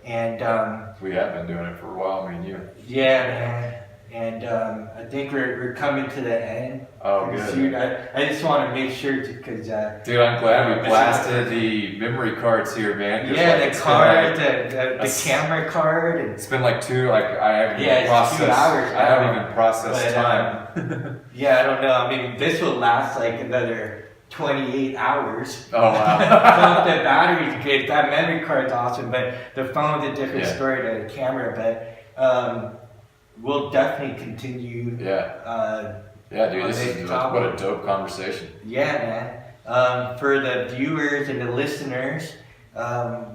And we have been doing it for a while, me and you. Yeah, man. And I think we're coming to the end. Oh, good. Soon. I just want to make sure, because dude, I'm glad we blasted the memory cards here, man. Yeah, like, the card, the camera card. And it's been like I haven't even processed. 2 hours. I haven't even processed time. Yeah, I don't know. I mean, this will last like another 28 hours. Oh, wow. So the battery's great. That memory card's awesome, but the phone's a different story to the camera. But we'll definitely continue. Dude, this is what a dope conversation. Yeah, man. For the viewers and the listeners,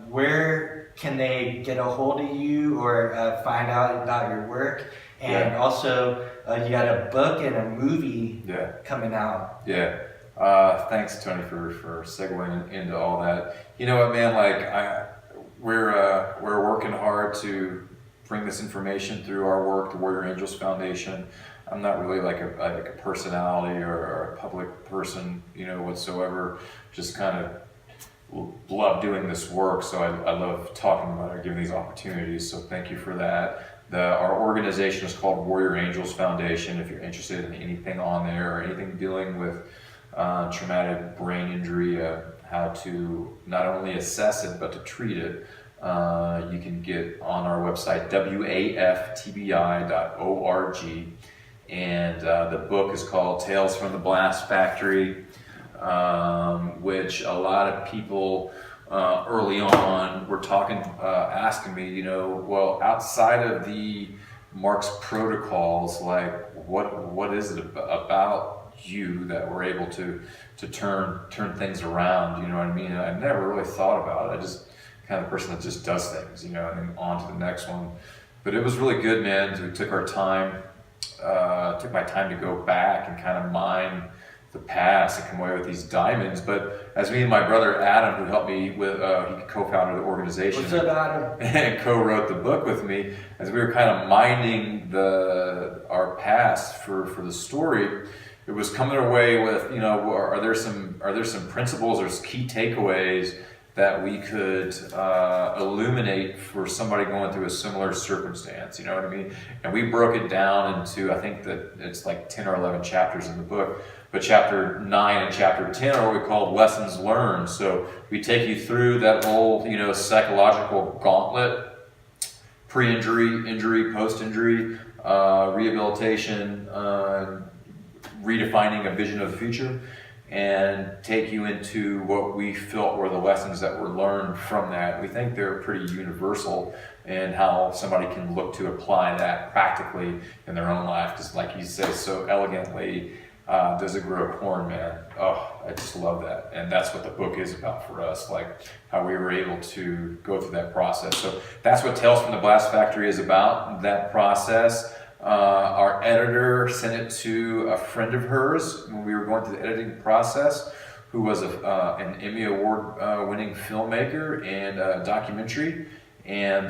where can they get a hold of you or find out about your work? And also, you got a book and a movie coming out. Thanks, Tony, for segueing into all that. You know what, man? Like, we're working hard to bring this information through our work, the Warrior Angels Foundation. I'm not really like a personality or a public person, you know, whatsoever. Just kind of love doing this work, so I love talking about it, giving these opportunities. So thank you for that. Our organization is called Warrior Angels Foundation. If you're interested in anything on there or anything dealing with traumatic brain injury, how to not only assess it but to treat it, you can get on our website, waftbi.org, and the book is called Tales from the Blast Factory, which a lot of people early on were asking me, you know, well, outside of the Mark's protocols, like what is it about you that we're able to turn things around, you know what I mean? And I never really thought about it. I just kind of the person that just does things, you know, and then on to the next one. But it was really good, man. We took our time, took my time to go back and kind of mine the past and come away with these diamonds. But as me and my brother Adam, who helped me with, he co-founded the organization. What's up, Adam? And co-wrote the book with me, as we were kind of mining our past for the story, it was coming away with, you know, are there some principles or key takeaways that we could illuminate for somebody going through a similar circumstance, you know what I mean? And we broke it down into, I think that it's like 10 or 11 chapters in the book, but chapter 9 and chapter 10 are what we call lessons learned. So we take you through that whole, you know, psychological gauntlet, pre-injury, injury, post-injury, rehabilitation, redefining a vision of the future, and take you into what we felt were the lessons that were learned from that. We think they're pretty universal in how somebody can look to apply that practically in their own life. Because like you say so elegantly, does it grow corn, man? Oh, I just love that. And that's what the book is about for us, like how we were able to go through that process. So that's what Tales from the Blast Factory is about, that process. Our editor sent it to a friend of hers when we were going through the editing process, who was an Emmy Award winning filmmaker and documentary, and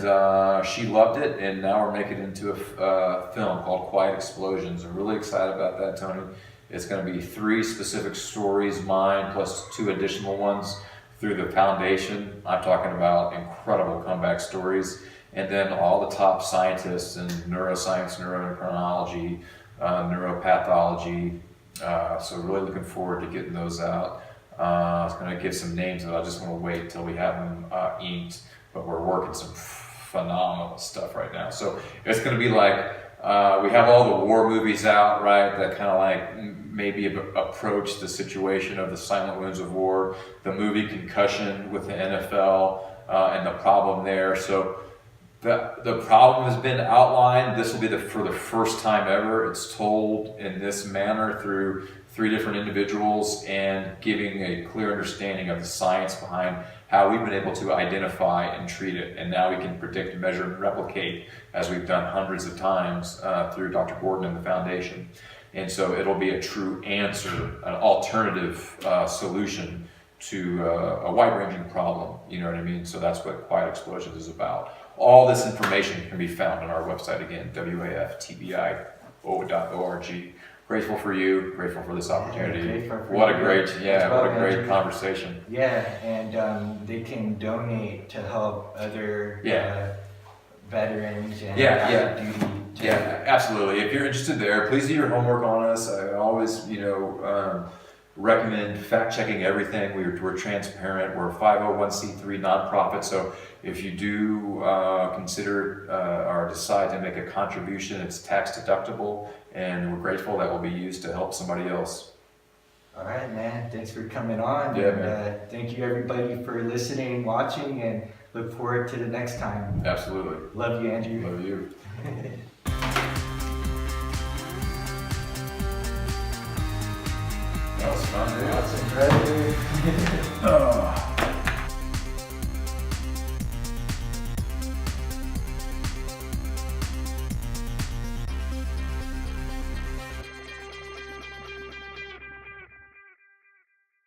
she loved it, and now we're making it into a film called Quiet Explosions. I'm really excited about that, Tony. It's going to be 3 specific stories, mine plus 2 additional ones through the foundation. I'm talking about incredible comeback stories. And then all the top scientists in neuroscience, neuro-endocrinology, neuropathology. So really looking forward to getting those out. I was going to give some names, but I just want to wait till we have them inked. But we're working some phenomenal stuff right now. So it's going to be like, we have all the war movies out, right? That kind of like maybe approach the situation of the silent wounds of war. The movie Concussion with the NFL and the problem there. So the problem has been outlined. This will be for the first time ever. It's told in this manner through 3 different individuals and giving a clear understanding of the science behind how we've been able to identify and treat it. And now we can predict, measure, and replicate, as we've done hundreds of times through Dr. Gordon and the foundation. And so it'll be a true answer, an alternative solution to a wide-ranging problem. You know what I mean? So that's what Quiet Explosions is about. All this information can be found on our website again, waftbio.org. Grateful for you, grateful for this opportunity. What a great conversation. Yeah, and they can donate to help other veterans and active duty. Yeah, absolutely. If you're interested there, please do your homework on us. I always, recommend fact-checking everything. We're transparent. We're a 501c3 nonprofit, so if you do consider or decide to make a contribution, it's tax deductible, and we're grateful that will be used to help somebody else. All right, man. Thanks for coming on. Yeah, and thank you, everybody, for listening and watching, and look forward to the next time. Absolutely. Love you, Andrew. Love you. That was fun, dude. Awesome, brother.